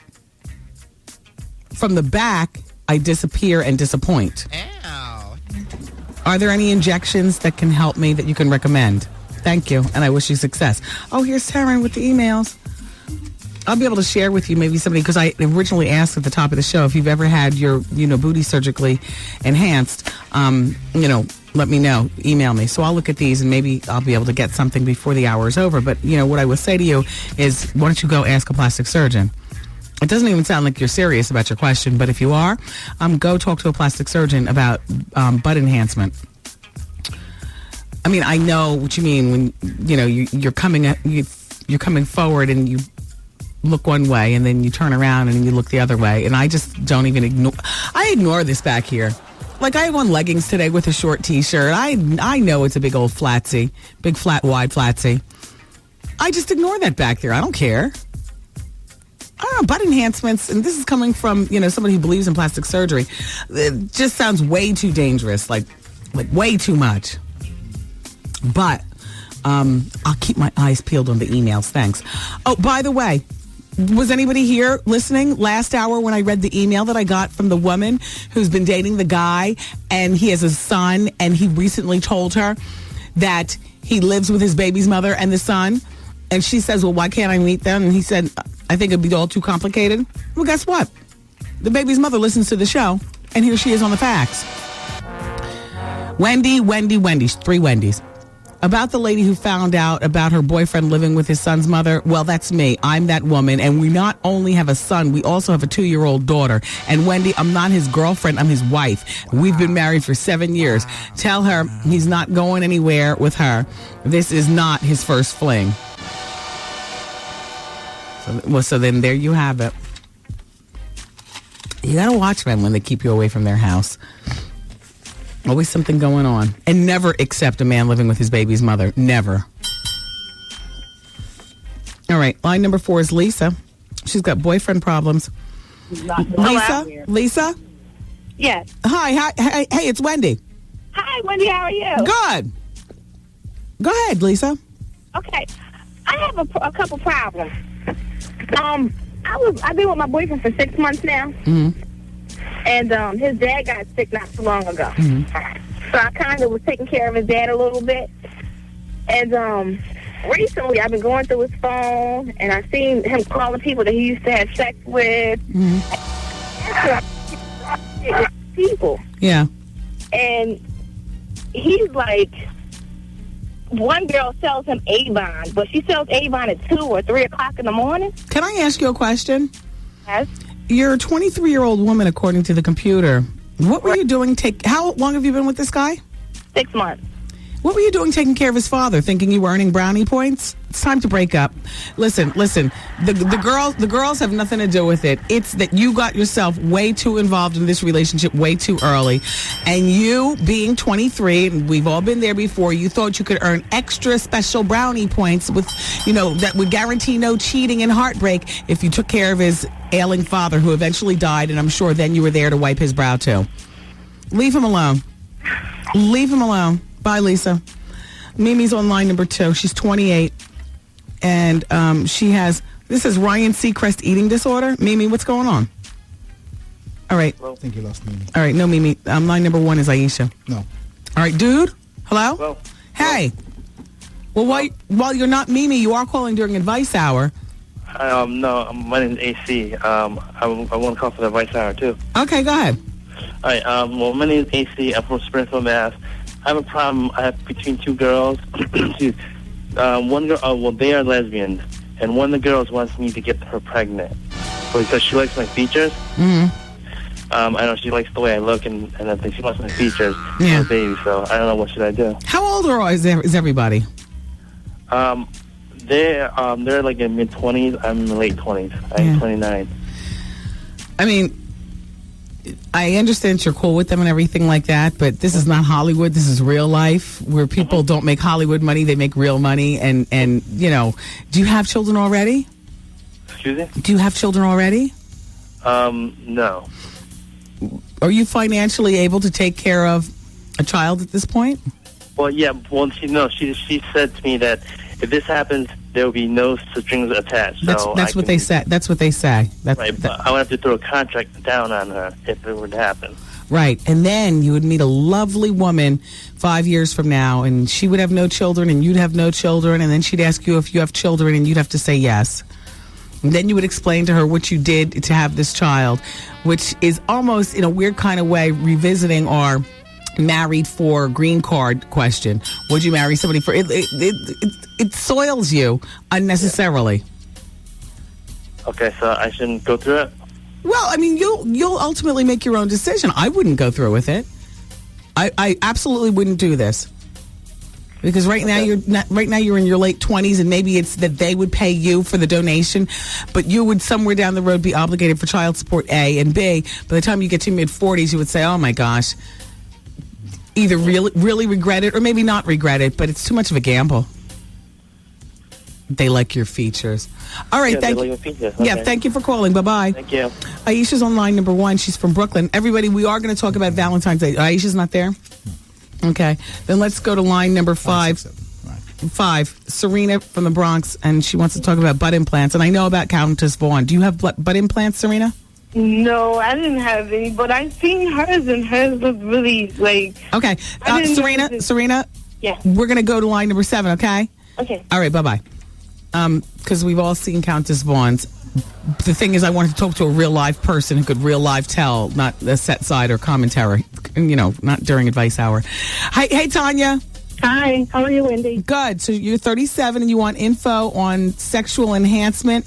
from the back, I disappear and disappoint. Ow. Are there any injections that can help me that you can recommend? Thank you, and I wish you success. Oh, here's Taryn with the emails. I'll be able to share with you maybe somebody, because I originally asked at the top of the show if you've ever had your, booty surgically enhanced, let me know. Email me. So I'll look at these and maybe I'll be able to get something before the hour is over. But, what I would say to you is, why don't you go ask a plastic surgeon? It doesn't even sound like you're serious about your question, but if you are, go talk to a plastic surgeon about butt enhancement. I mean, I know what you mean when, you're coming forward and you look one way and then you turn around and you look the other way. And I just don't even ignore this back here. Like, I have on leggings today with a short T-shirt. I know it's a big old flatsy, big flat, wide flatsy. I just ignore that back there. I don't care. I don't know, butt enhancements, and this is coming from, somebody who believes in plastic surgery. It just sounds way too dangerous, like way too much. But I'll keep my eyes peeled on the emails. Thanks. Oh, by the way, was anybody here listening last hour when I read the email that I got from the woman who's been dating the guy, and he has a son, and he recently told her that he lives with his baby's mother and the son? And she says, well, why can't I meet them? And he said, I think it'd be all too complicated. Well, guess what? The baby's mother listens to the show, and here she is on the facts. Wendy, 3 Wendys. About the lady who found out about her boyfriend living with his son's mother, well, that's me. I'm that woman, and we not only have a son, we also have a 2-year-old daughter. And Wendy, I'm not his girlfriend, I'm his wife. We've been married for 7 years. Tell her he's not going anywhere with her. This is not his first fling. So then there you have it. You gotta watch men when they keep you away from their house. Always something going on. And never accept a man living with his baby's mother. Never. All right, line number 4 is Lisa. She's got boyfriend problems. Lisa? Yes. Hi, hey, it's Wendy. Hi, Wendy, how are you? Good. Go ahead, Lisa. Okay. I have a couple problems. I've been with my boyfriend for 6 months now. Mm-hmm. And his dad got sick not too long ago. Mm-hmm. So I kind of was taking care of his dad a little bit. And recently I've been going through his phone, and I've seen him calling people that he used to have sex with. Mm-hmm. People. Yeah. And he's like, one girl sells him Avon, but she sells Avon at 2 or 3 o'clock in the morning. Can I ask you a question? Yes. You're a 23-year-old woman, according to the computer. What were you doing? How long have you been with this guy? 6 months. What were you doing taking care of his father, thinking you were earning brownie points? It's time to break up. Listen. The girls have nothing to do with it. It's that you got yourself way too involved in this relationship way too early. And you, being 23, and we've all been there before, you thought you could earn extra special brownie points with, that would guarantee no cheating and heartbreak if you took care of his ailing father, who eventually died, and I'm sure then you were there to wipe his brow too. Leave him alone. Leave him alone. Bye, Lisa. Mimi's on line number 2. She's 28. And this is Ryan Seacrest eating disorder. Mimi, what's going on? All right. I think you lost Mimi. All right, no, Mimi. Line number 1 is Aisha. No. All right, dude. Hello? Hello. Hey. Well, while you're not Mimi, you are calling during advice hour. No, my name's AC. I want to call for the advice hour, too. Okay, go ahead. All right, well, my name is AC. I'm from Springfield, Mass. I have a problem. I have between 2 girls. One girl, they are lesbians, and one of the girls wants me to get her pregnant because she likes my features. Mm-hmm. I know she likes the way I look, and I think she wants my features. Yeah. For a baby, so I don't know what should I do. How old is everybody? They're like in mid-20s. I'm in the late 20s. I'm 29. I mean, I understand you're cool with them and everything like that, but this is not Hollywood. This is real life, where people don't make Hollywood money; they make real money. And do you have children already? Excuse me? Do you have children already? No. Are you financially able to take care of a child at this point? Well, yeah. Well, she said to me that if this happens, there will be no strings attached. That's what they say. That's what they say. Right, but I would have to throw a contract down on her if it were to happen. Right, and then you would meet a lovely woman 5 years from now, and she would have no children, and you'd have no children, and then she'd ask you if you have children, and you'd have to say yes. And then you would explain to her what you did to have this child, which is almost, in a weird kind of way, revisiting our married for green card question. Would you marry somebody for it soils you unnecessarily. Okay, so I shouldn't go through it? Well, I mean, you'll ultimately make your own decision. I wouldn't go through with it. I absolutely wouldn't do this. Because right now you're in your late 20s, and maybe it's that they would pay you for the donation, but you would somewhere down the road be obligated for child support, A, and B, by the time you get to mid 40s, you would say, oh my gosh, either really regret it or maybe not regret it, but it's too much of a gamble. They like your features. All right, Yeah, thank they you. like your features. Yeah, Okay. thank you for calling. Bye-bye. Thank you. Aisha's on line number 1. She's from Brooklyn. Everybody, we are going to talk about Valentine's Day. Aisha's not there? Okay. Then let's go to line number 5. 5. Serena from the Bronx, and she wants to talk about butt implants. And I know about Countess Vaughn. Do you have butt implants, Serena? No, I didn't have any, but I've seen hers, and hers look really, like... Okay. I didn't know Serena, Yeah. we're going to go to line number 7, okay? Okay. All right, bye-bye. Because we've all seen Countess Vaughn's. The thing is, I wanted to talk to a real live person who could real live tell, not a set side or commentary, not during advice hour. Hey, Tanya. Hi, how are you, Wendy? Good. So you're 37 and you want info on sexual enhancement?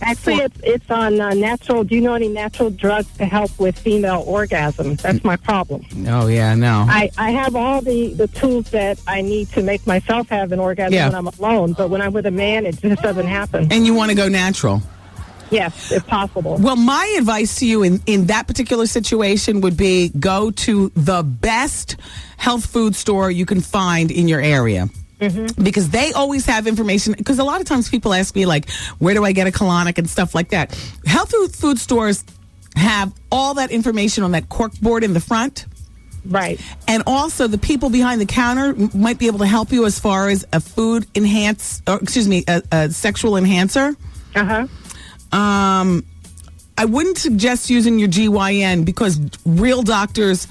Actually, it's on natural. Do you know any natural drugs to help with female orgasm? That's my problem. Oh, yeah, no. I have all the tools that I need to make myself have an orgasm when I'm alone, but when I'm with a man, it just doesn't happen. And you want to go natural? Yes, if possible. Well, my advice to you in that particular situation would be go to the best health food store you can find in your area. Mm-hmm. Because they always have information. Because a lot of times people ask me, like, where do I get a colonic and stuff like that. Health food stores have all that information on that cork board in the front. Right. And also the people behind the counter might be able to help you as far as a sexual enhancer. Uh-huh. I wouldn't suggest using your GYN because real doctors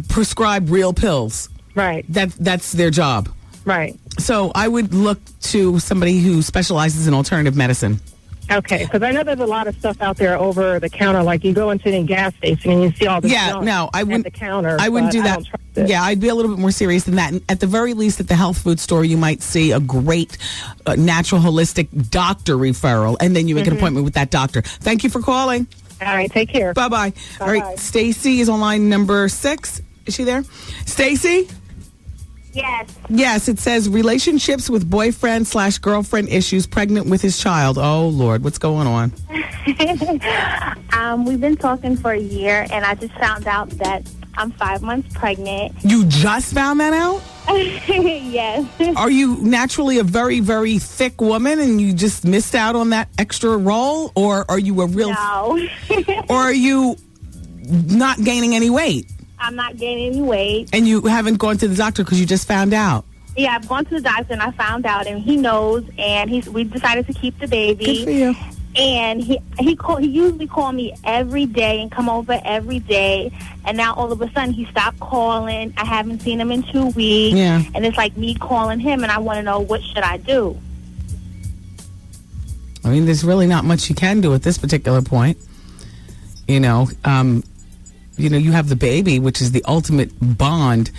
prescribe real pills. Right. That's their job. Right. So I would look to somebody who specializes in alternative medicine. Okay, because I know there's a lot of stuff out there over the counter. Like you go into any gas station and you see all this junk I wouldn't, at the counter. I wouldn't do I that. don't trust it. Yeah, I'd be a little bit more serious than that. And at the very least, at the health food store, you might see a great natural holistic doctor referral, and then you make an appointment with that doctor. Thank you for calling. All right, take care. Bye-bye. All right, Stacy is on line number 6. Is she there? Stacy? Yes. Yes, it says relationships with boyfriend/girlfriend issues, pregnant with his child. Oh, Lord, what's going on? We've been talking for a year, and I just found out that I'm 5 months pregnant. You just found that out? Yes. Are you naturally a very, very thick woman and you just missed out on that extra roll? Or are you a real... No. Or are you not gaining any weight? I'm not gaining any weight. And you haven't gone to the doctor because you just found out? Yeah, I've gone to the doctor and I found out, and he knows, and we decided to keep the baby. Good for you. And he usually call me every day and come over every day, and now all of a sudden he stopped calling. I haven't seen him in 2 weeks. Yeah. And it's like me calling him, and I want to know, what should I do? I mean, there's really not much you can do at this particular point. You have the baby, which is the ultimate bond,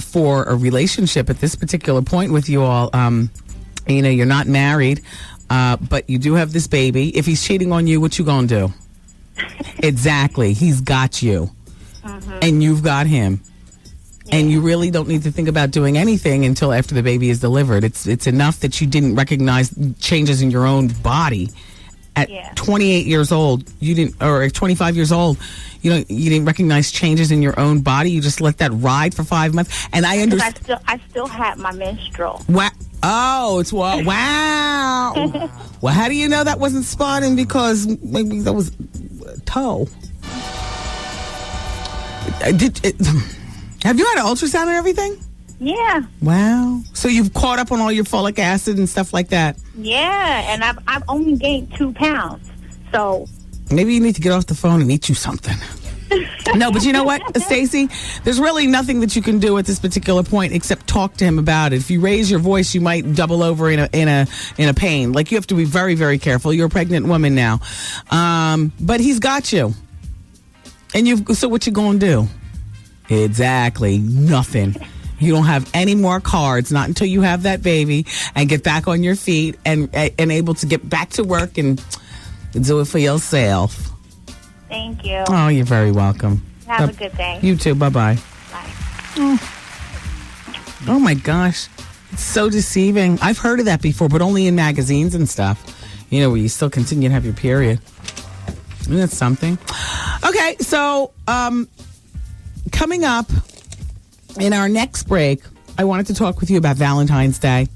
for a relationship at this particular point with you all. You're not married, but you do have this baby. If he's cheating on you, what you gonna do? Exactly. He's got you. And you've got him. Yeah. And you really don't need to think about doing anything until after the baby is delivered. It's enough that you didn't recognize changes in your own body. At 28 years old, or 25 years old, you didn't recognize changes in your own body. You just let that ride for 5 months. And I understand. I still had my menstrual. Wow. Oh, it's wow. Well, how do you know that wasn't spotting? Because maybe that was a toe. Have you had an ultrasound and everything? Yeah. Wow. So you've caught up on all your folic acid and stuff like that? Yeah, and I've only gained 2 pounds. So maybe you need to get off the phone and eat you something. No, but you know what, Stacey? There's really nothing that you can do at this particular point except talk to him about it. If you raise your voice, you might double over in a pain. Like, you have to be very, very careful. You're a pregnant woman now, but he's got you. And so what you gonna do? Exactly nothing. You don't have any more cards, not until you have that baby and get back on your feet and able to get back to work and do it for yourself. Thank you. Oh, you're very welcome. Have a good day. You too. Bye-bye. Bye. Oh, my gosh. It's so deceiving. I've heard of that before, but only in magazines and stuff. Where you still continue to have your period. Isn't that something? Okay, so coming up in our next break, I wanted to talk with you about Valentine's Day.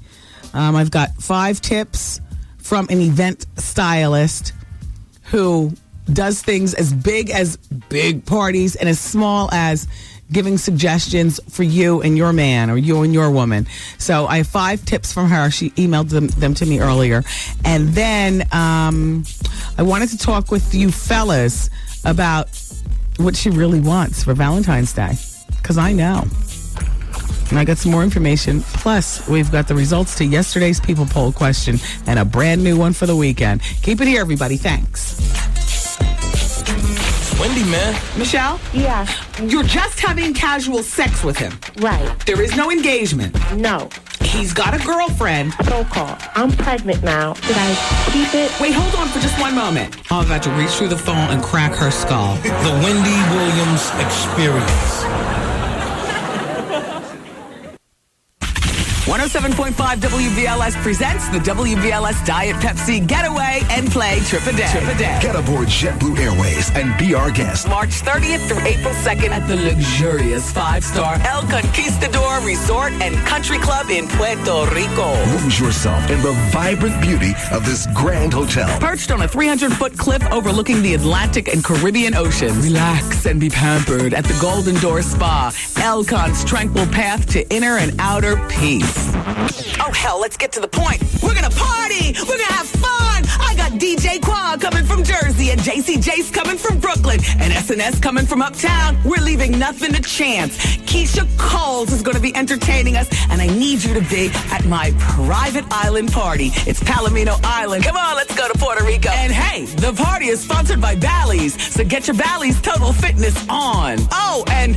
I've got 5 tips from an event stylist who does things as big parties and as small as giving suggestions for you and your man or you and your woman. So I have 5 tips from her. She emailed them to me earlier. And then I wanted to talk with you fellas about what she really wants for Valentine's Day, because I know. And I got some more information. Plus, we've got the results to yesterday's People Poll question and a brand new one for the weekend. Keep it here, everybody. Thanks. Wendy, man. Michelle? Yeah. You're just having casual sex with him. Right. There is no engagement. No. He's got a girlfriend. So-called. I'm pregnant now. Should I keep it? Wait, hold on for just one moment. I'm about to reach through the phone and crack her skull. The Wendy Williams Experience. 107.5 WBLS presents the WBLS Diet Pepsi Getaway and Play Trip a Day. Get aboard JetBlue Airways and be our guest. March 30th through April 2nd at the luxurious 5-star El Conquistador Resort and Country Club in Puerto Rico. Lose yourself in the vibrant beauty of this grand hotel. Perched on a 300-foot cliff overlooking the Atlantic and Caribbean Oceans. Relax and be pampered at the Golden Door Spa, El Con's tranquil path to inner and outer peace. Oh, hell, let's get to the point. We're gonna party! We're gonna have fun! I got DJ Quad coming from Jersey and JC Jace coming from Brooklyn and SNS coming from Uptown. We're leaving nothing to chance. Keisha Coles is gonna be entertaining us, and I need you to be at my private island party. It's Palomino Island. Come on, let's go to Puerto Rico. And hey, the party is sponsored by Bally's, so get your Bally's Total Fitness on. Oh, and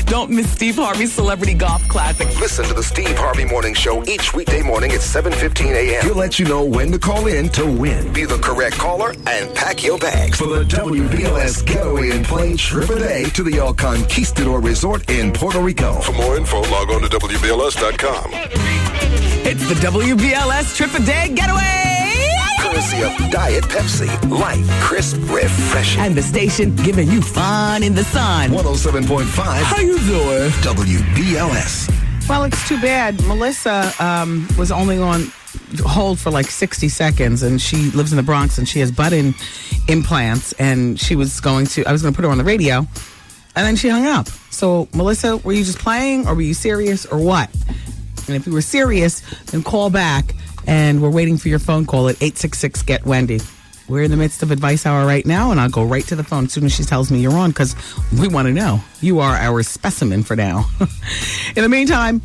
don't miss Steve Harvey's Celebrity Golf Classic. Listen to the Steve Harvey Morning Show each weekday morning at 7:15 a.m. He'll let you know when to call in to win. Be the correct caller and pack your bags for the WBLS Getaway and Play Trip a Day to the El Conquistador Resort in Puerto Rico. For more info, log on to WBLS.com. It's the WBLS Trip a Day Getaway. Courtesy of Diet Pepsi. Light, crisp, refreshing. And the station giving you fun in the sun. 107.5. How you doing? WBLS. Well, it's too bad. Melissa was only on hold for like 60 seconds, and she lives in the Bronx, and she has butt implants, and I was going to put her on the radio, and then she hung up. So, Melissa, were you just playing, or were you serious, or what? And if you were serious, then call back, and we're waiting for your phone call at 866-GET-WENDY. We're in the midst of Advice Hour right now, and I'll go right to the phone as soon as she tells me you're on, because we want to know. You are our specimen for now. In the meantime,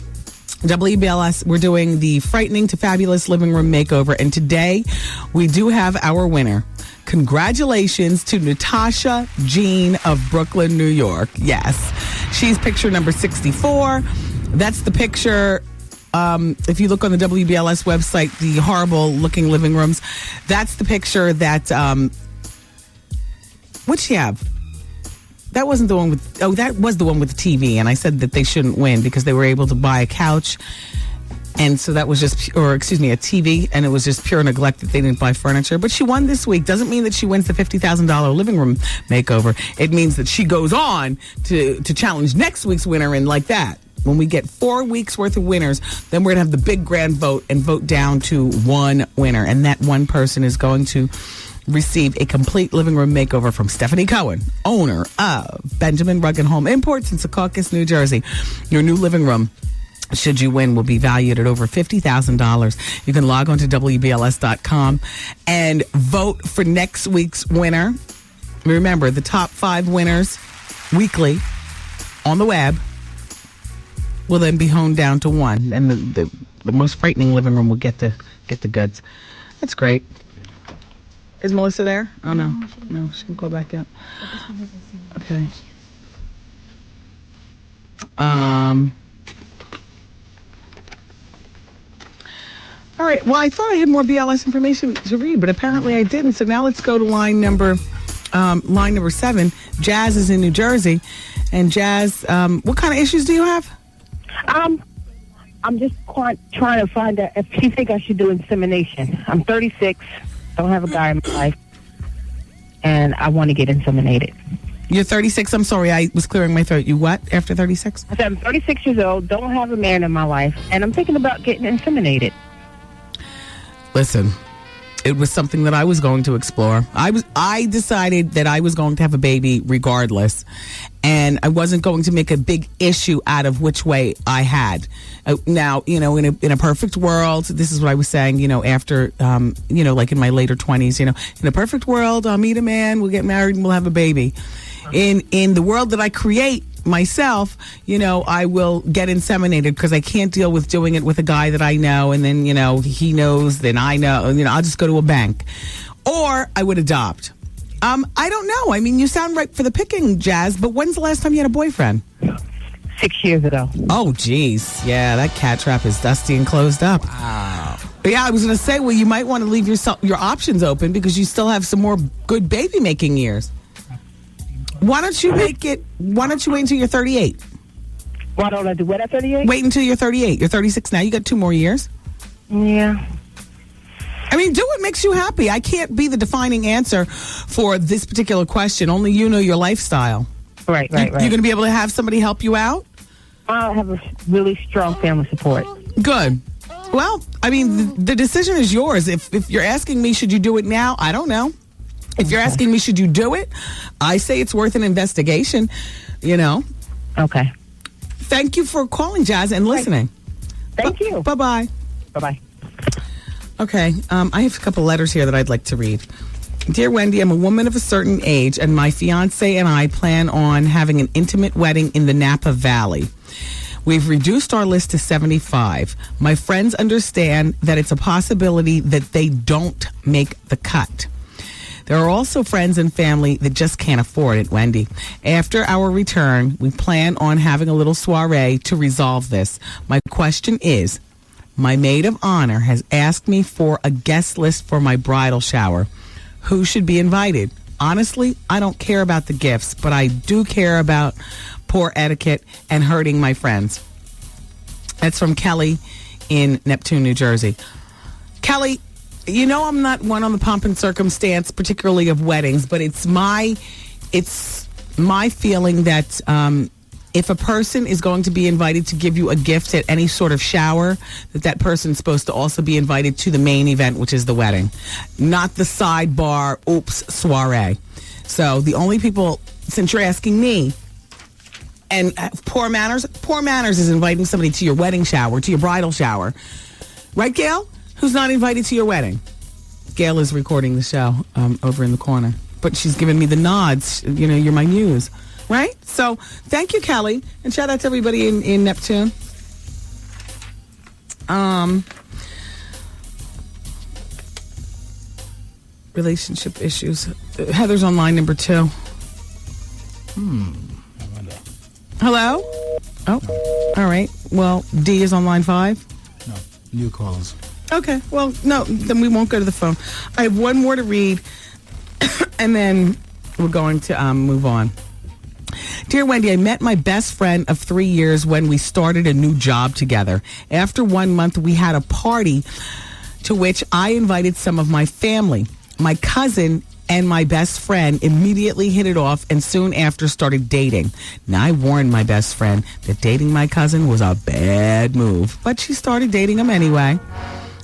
WBLS, we're doing the Frightening to Fabulous Living Room Makeover, and today we do have our winner. Congratulations to Natasha Jean of Brooklyn, New York. Yes, she's picture number 64. That's the picture. If you look on the WBLS website, the horrible looking living rooms, that's the picture that, what'd she have? That wasn't the one with, that was the one with the TV. And I said that they shouldn't win because they were able to buy a couch. And so that was just, a TV. And it was just pure neglect that they didn't buy furniture. But she won this week. Doesn't mean that she wins the $50,000 living room makeover. It means that she goes on to challenge next week's winner, and like that. When we get 4 weeks worth of winners, then we're going to have the big grand vote and vote down to one winner. And that one person is going to receive a complete living room makeover from Stephanie Cohen, owner of Benjamin Rug and Home Imports in Secaucus, New Jersey. Your new living room, should you win, will be valued at over $50,000. You can log on to WBLS.com and vote for next week's winner. Remember, the top 5 winners weekly on the web will then be honed down to one, and the most frightening living room will get the goods. That's great. Is Melissa there? Oh no, she can go back up. Okay. All right. Well, I thought I had more BLS information to read, but apparently I didn't. So now let's go to line number 7. Jazz is in New Jersey, and Jazz, what kind of issues do you have? I'm just trying to find out if you think I should do insemination. I'm 36, don't have a guy in my life, and I want to get inseminated. You're 36? I'm sorry, I was clearing my throat. You what after 36? I said I'm 36 years old, don't have a man in my life, and I'm thinking about getting inseminated. Listen, it was something that I was going to explore. I decided that I was going to have a baby regardless, and I wasn't going to make a big issue out of which way I had. Now, in a perfect world, this is what I was saying, after, like in my later 20s, in a perfect world, I'll meet a man, we'll get married, and we'll have a baby. In the world that I create myself, I will get inseminated because I can't deal with doing it with a guy that I know, and then, he knows, then I know, I'll just go to a bank. Or I would adopt. I don't know. I mean, you sound right for the picking, Jazz, but when's the last time you had a boyfriend? 6 years ago. Oh, geez. Yeah, that cat trap is dusty and closed up. Wow. Yeah, I was going to say, well, you might want to leave your options open because you still have some more good baby-making years. Why don't you wait until you're 38? Why don't I do what at 38? Wait until you're 38. You're 36 now. You got 2 more years. Yeah. I mean, do what makes you happy. I can't be the defining answer for this particular question. Only you know your lifestyle. Right. You're going to be able to have somebody help you out? I have a really strong family support. Good. Well, I mean, the decision is yours. If you're asking me, should you do it now? I don't know. If you're asking me, should you do it? I say it's worth an investigation, Okay. Thank you for calling, Jazz, and listening. Thank you. Bye-bye. Bye-bye. Okay, I have a couple letters here that I'd like to read. Dear Wendy, I'm a woman of a certain age, and my fiance and I plan on having an intimate wedding in the Napa Valley. We've reduced our list to 75. My friends understand that it's a possibility that they don't make the cut. There are also friends and family that just can't afford it, Wendy. After our return, we plan on having a little soiree to resolve this. My question is, my maid of honor has asked me for a guest list for my bridal shower. Who should be invited? Honestly, I don't care about the gifts, but I do care about poor etiquette and hurting my friends. That's from Kelly in Neptune, New Jersey. Kelly, I'm not one on the pomp and circumstance, particularly of weddings, but it's my feeling that if a person is going to be invited to give you a gift at any sort of shower, that person's supposed to also be invited to the main event, which is the wedding, not the sidebar, soiree. So the only people, since you're asking me, and poor manners is inviting somebody to your wedding shower, to your bridal shower. Right, Gail? Who's not invited to your wedding? Gail is recording the show over in the corner. But she's giving me the nods. You're my muse. Right? So, thank you, Kelly. And shout out to everybody in Neptune. Relationship issues. Heather's on line number 2. Hello? Oh, all right. Well, D is on line 5. No, new calls. Okay. Well, no, then we won't go to the phone. I have one more to read, and then we're going to move on. Dear Wendy, I met my best friend of 3 years when we started a new job together. After 1 month, we had a party to which I invited some of my family. My cousin and my best friend immediately hit it off and soon after started dating. Now, I warned my best friend that dating my cousin was a bad move, but she started dating him anyway.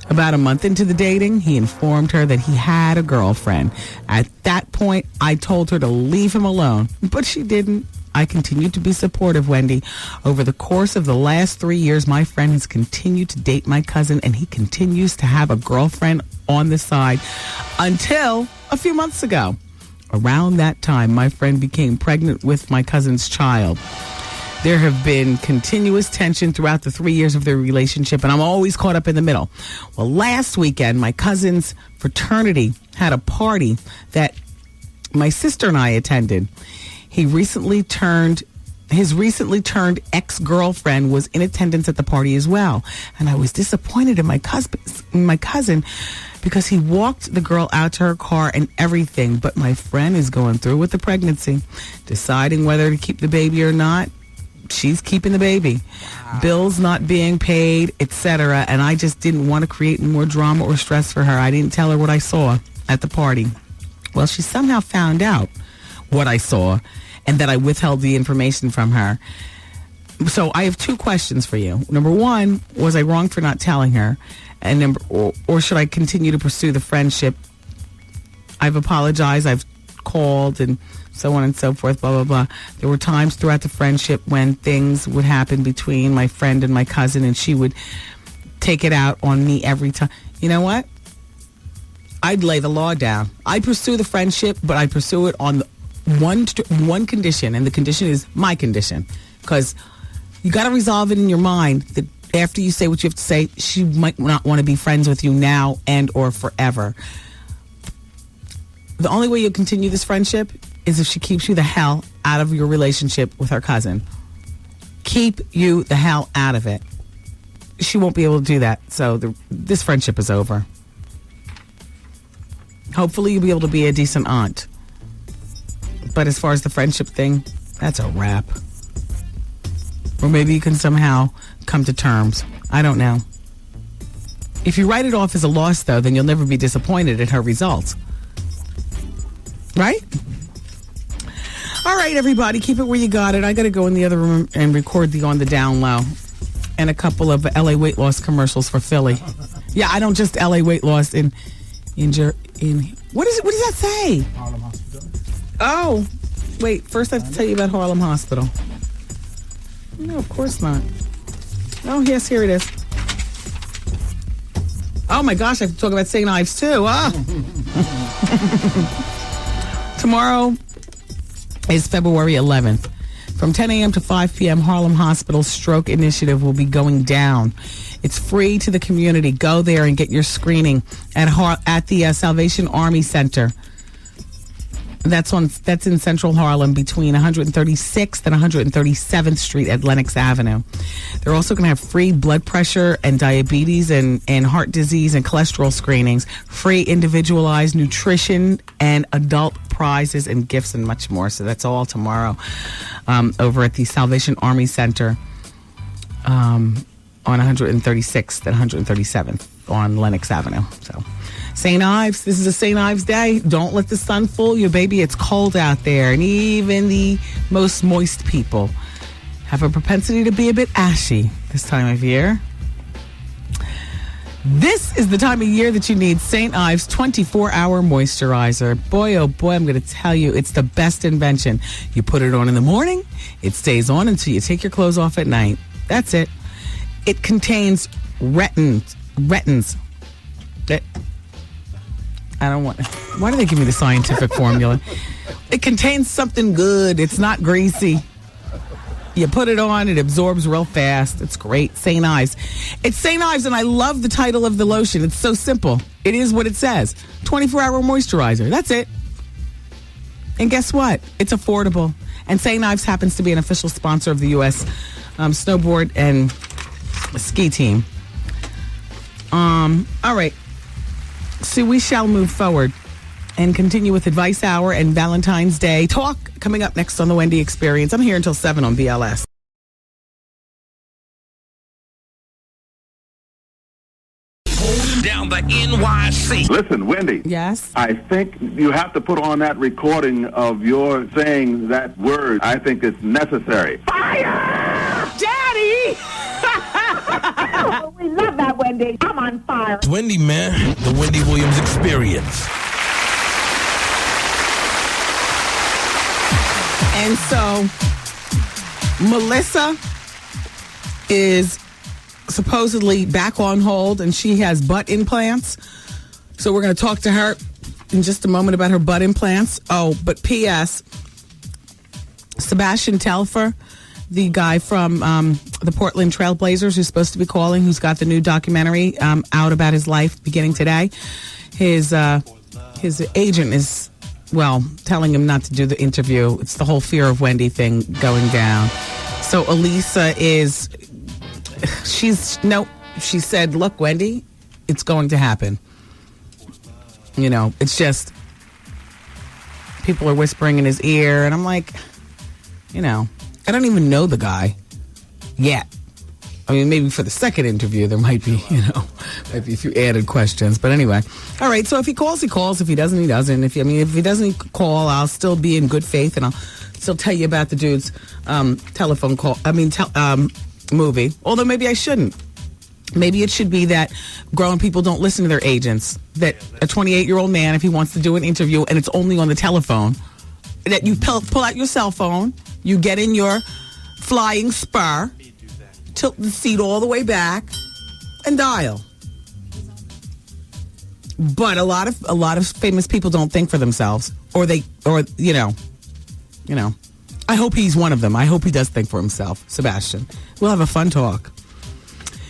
About a month into the dating, he informed her that he had a girlfriend. At that point, I told her to leave him alone, but she didn't. I continued to be supportive, Wendy. Over the course of the last 3 years, my friend has continued to date my cousin, and he continues to have a girlfriend on the side until a few months ago. Around that time, my friend became pregnant with my cousin's child. There have been continuous tension throughout the 3 years of their relationship, and I'm always caught up in the middle. Well, last weekend, my cousin's fraternity had a party that my sister and I attended. His recently turned ex-girlfriend was in attendance at the party as well. And I was disappointed in my cousin because he walked the girl out to her car and everything. But my friend is going through with the pregnancy, deciding whether to keep the baby or not. She's keeping the baby. Wow. Bills not being paid, etc. And I just didn't want to create more drama or stress for her. I didn't tell her what I saw at the party. Well, she somehow found out what I saw and that I withheld the information from her. So I have two questions for you. Number one, was I wrong for not telling her? And or should I continue to pursue the friendship? I've apologized. I've called and so on and so forth, blah, blah, blah. There were times throughout the friendship when things would happen between my friend and my cousin, and she would take it out on me every time. You know what? I'd lay the law down. I pursue the friendship, but I pursue it on one condition, and the condition is my condition. Because you got to resolve it in your mind that after you say what you have to say, she might not want to be friends with you now and or forever. The only way you'll continue this friendship is if she keeps you the hell out of your relationship with her cousin. Keep you the hell out of it. She won't be able to do that. So this friendship is over. Hopefully you'll be able to be a decent aunt. But as far as the friendship thing, that's a wrap. Or maybe you can somehow come to terms. I don't know. If you write it off as a loss, though, then you'll never be disappointed at her results. Right? All right, everybody, keep it where you got it. I got to go in the other room and record the On the Down Low and a couple of LA weight loss commercials for Philly. Yeah, I don't just LA weight loss in what does that say? Harlem Hospital. Oh, wait. First, I have to tell you about Harlem Hospital. No, of course not. Oh, yes, here it is. Oh my gosh, I have to talk about St. Ives too. Tomorrow is February 11th. From 10 a.m. to 5 p.m., Harlem Hospital Stroke Initiative will be going down. It's free to the community. Go there and get your screening at the Salvation Army Center. That's in Central Harlem between 136th and 137th Street at Lenox Avenue. They're also going to have free blood pressure and diabetes and heart disease and cholesterol screenings, free individualized nutrition and adult prizes and gifts and much more. So that's all tomorrow over at the Salvation Army Center on 136th and 137th on Lenox Avenue. So St. Ives, this is a St. Ives day. Don't let the sun fool you, baby. It's cold out there. And even the most moist people have a propensity to be a bit ashy this time of year. This is the time of year that you need St. Ives 24-hour moisturizer. Boy, oh boy, I'm going to tell you, it's the best invention. You put it on in the morning, it stays on until you take your clothes off at night. That's it. It contains retins. I don't want. Why do they give me the scientific formula? It contains something good. It's not greasy. You put it on, it absorbs real fast. It's great. St. Ives. It's St. Ives, and I love the title of the lotion. It's so simple. It is what it says. 24-hour moisturizer. That's it. And guess what? It's affordable. And St. Ives happens to be an official sponsor of the U.S. Snowboard and ski team. All right. So we shall move forward and continue with Advice Hour and Valentine's Day talk coming up next on the Wendy Experience. I'm here until 7 on BLS. Holding down the NYC. Listen, Wendy. Yes? I think you have to put on that recording of your saying that word. I think it's necessary. Fire! Daddy! We love that, Wendy. I'm on fire. It's Wendy, man. The Wendy Williams Experience. And so, Melissa is supposedly back on hold, and she has butt implants. So we're going to talk to her in just a moment about her butt implants. Oh, but P.S., Sebastian Telfer, the guy from the Portland Trailblazers who's supposed to be calling, who's got the new documentary out about his life beginning today. His agent is, well, telling him not to do the interview. It's the whole Fear of Wendy thing going down. So Elisa she said, look, Wendy, it's going to happen. You know, it's just people are whispering in his ear, and I'm like, you know, I don't even know the guy yet. I mean, maybe for the second interview, there might be, might be a few added questions. But anyway. All right. So if he calls, he calls. If he doesn't, he doesn't. If he doesn't call, I'll still be in good faith and I'll still tell you about the dude's telephone call. Movie. Although maybe I shouldn't. Maybe it should be that grown people don't listen to their agents. That a 28-year-old man, if he wants to do an interview and it's only on the telephone, that you pull out your cell phone, you get in your flying spur, tilt the seat all the way back, and dial. But a lot of famous people don't think for themselves, or I hope he's one of them. I hope he does think for himself, Sebastian. We'll have a fun talk.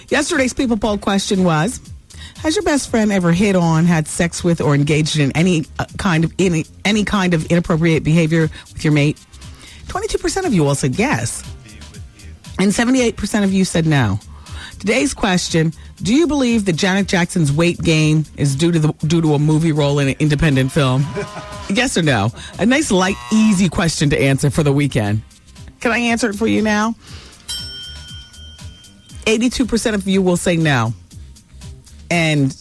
Yesterday's People Poll question was, has your best friend ever hit on, had sex with, or engaged in any kind of inappropriate behavior with your mate? 22% of you all said yes. And 78% of you said no. Today's question, do you believe that Janet Jackson's weight gain is due to a movie role in an independent film? Yes or no? A nice, light, easy question to answer for the weekend. Can I answer it for you now? 82% of you will say no. And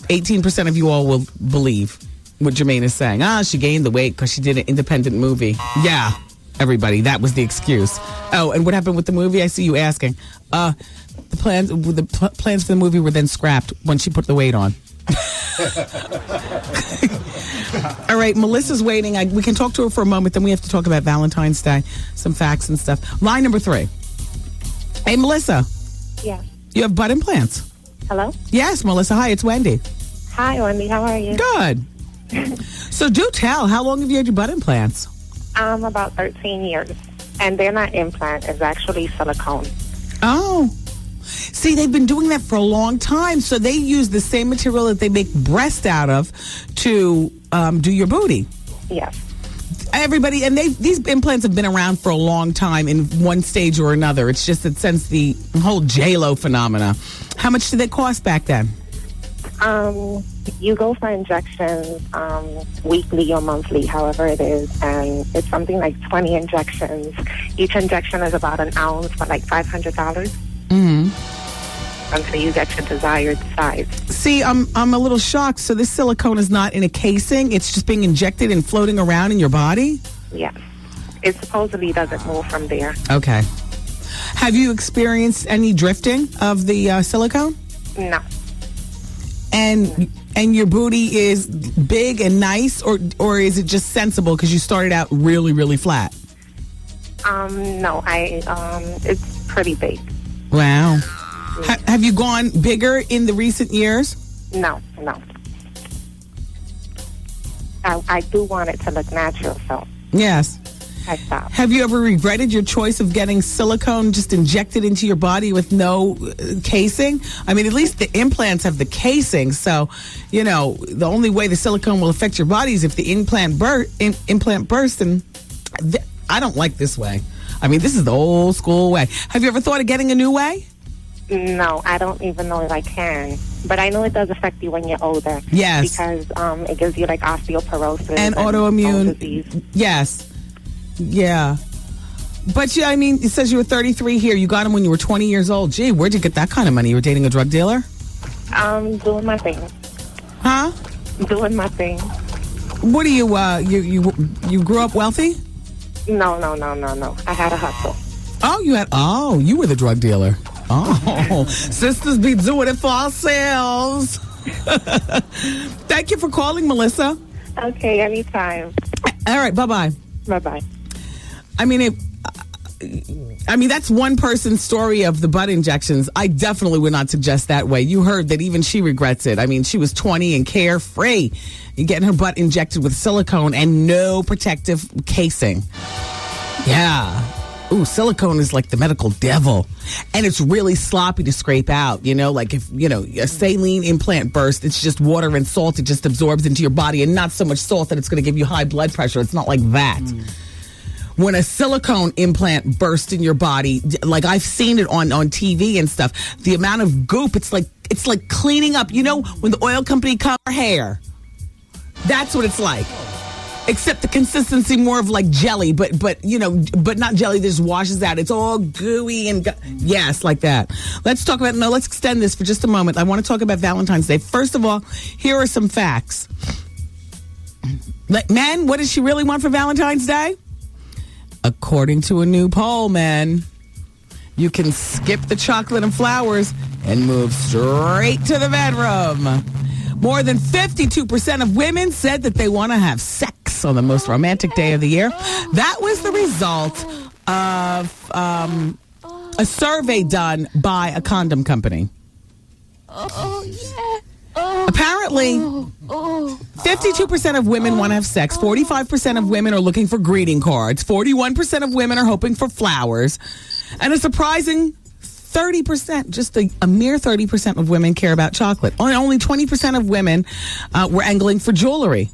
18% of you all will believe what Jermaine is saying. She gained the weight because she did an independent movie. Yeah, everybody, that was the excuse. Oh, and what happened with the movie? I see you asking. The plans for the movie were then scrapped when she put the weight on. All right, Melissa's waiting. We can talk to her for a moment, then we have to talk about Valentine's Day, some facts and stuff. Line number 3. Hey, Melissa. Yes. You have butt implants. Hello? Yes, Melissa. Hi, it's Wendy. Hi, Wendy. How are you? Good. So do tell, how long have you had your butt implants? About 13 years. And they're not implant. It's actually silicone. Oh. See, they've been doing that for a long time. So they use the same material that they make breast out of to do your booty. Yes. Everybody, and these implants have been around for a long time in one stage or another. It's just that since the whole J-Lo phenomena. How much did they cost back then? You go for injections weekly or monthly, however it is, and it's something like 20 injections. Each injection is about an ounce for like $500. Mm-hmm. Until you get your desired size. See, I'm a little shocked. So this silicone is not in a casing; it's just being injected and floating around in your body. Yes, it supposedly doesn't move from there. Okay. Have you experienced any drifting of the silicone? No. And your booty is big and nice, or is it just sensible because you started out really, really flat? No, it's pretty big. Wow. Have you gone bigger in the recent years? No. I do want it to look natural, so. Yes. I stopped. Have you ever regretted your choice of getting silicone just injected into your body with no casing? I mean, at least the implants have the casing, so, the only way the silicone will affect your body is if the implant bursts, and I don't like this way. I mean, this is the old school way. Have you ever thought of getting a new way? No, I don't even know if I can. But I know it does affect you when you're older. Yes. Because it gives you like osteoporosis. And autoimmune. Disease. Yes. Yeah. But yeah, I mean, it says you were 33 here. You got them when you were 20 years old. Gee, where'd you get that kind of money? You were dating a drug dealer? Doing my thing. Huh? Doing my thing. What are you grew up wealthy? No. I had a hustle. You were the drug dealer. Oh, sisters be doing it for ourselves. Thank you for calling, Melissa. Okay, anytime. All right, bye-bye. Bye-bye. I mean, that's one person's story of the butt injections. I definitely would not suggest that way. You heard that even she regrets it. I mean, she was 20 and carefree. You're getting her butt injected with silicone and no protective casing. Yeah. Ooh, silicone is like the medical devil. And it's really sloppy to scrape out. Like if, a saline implant burst, it's just water and salt. It just absorbs into your body, and not so much salt that it's going to give you high blood pressure. It's not like that. When a silicone implant bursts in your body, like I've seen it on TV and stuff, the amount of goop, it's like cleaning up. When the oil company comes hair, that's what it's like. Except the consistency more of like jelly, but not jelly that just washes out. It's all gooey and yes, like that. Let's extend this for just a moment. I want to talk about Valentine's Day. First of all, here are some facts. Men, what does she really want for Valentine's Day? According to a new poll, men, you can skip the chocolate and flowers and move straight to the bedroom. More than 52% of women said that they want to have sex on the most romantic day of the year. That was the result of a survey done by a condom company. Apparently, 52% of women want to have sex. 45% of women are looking for greeting cards. 41% of women are hoping for flowers. And a surprising 30%, just a mere 30% of women care about chocolate. Only 20% of women were angling for jewelry.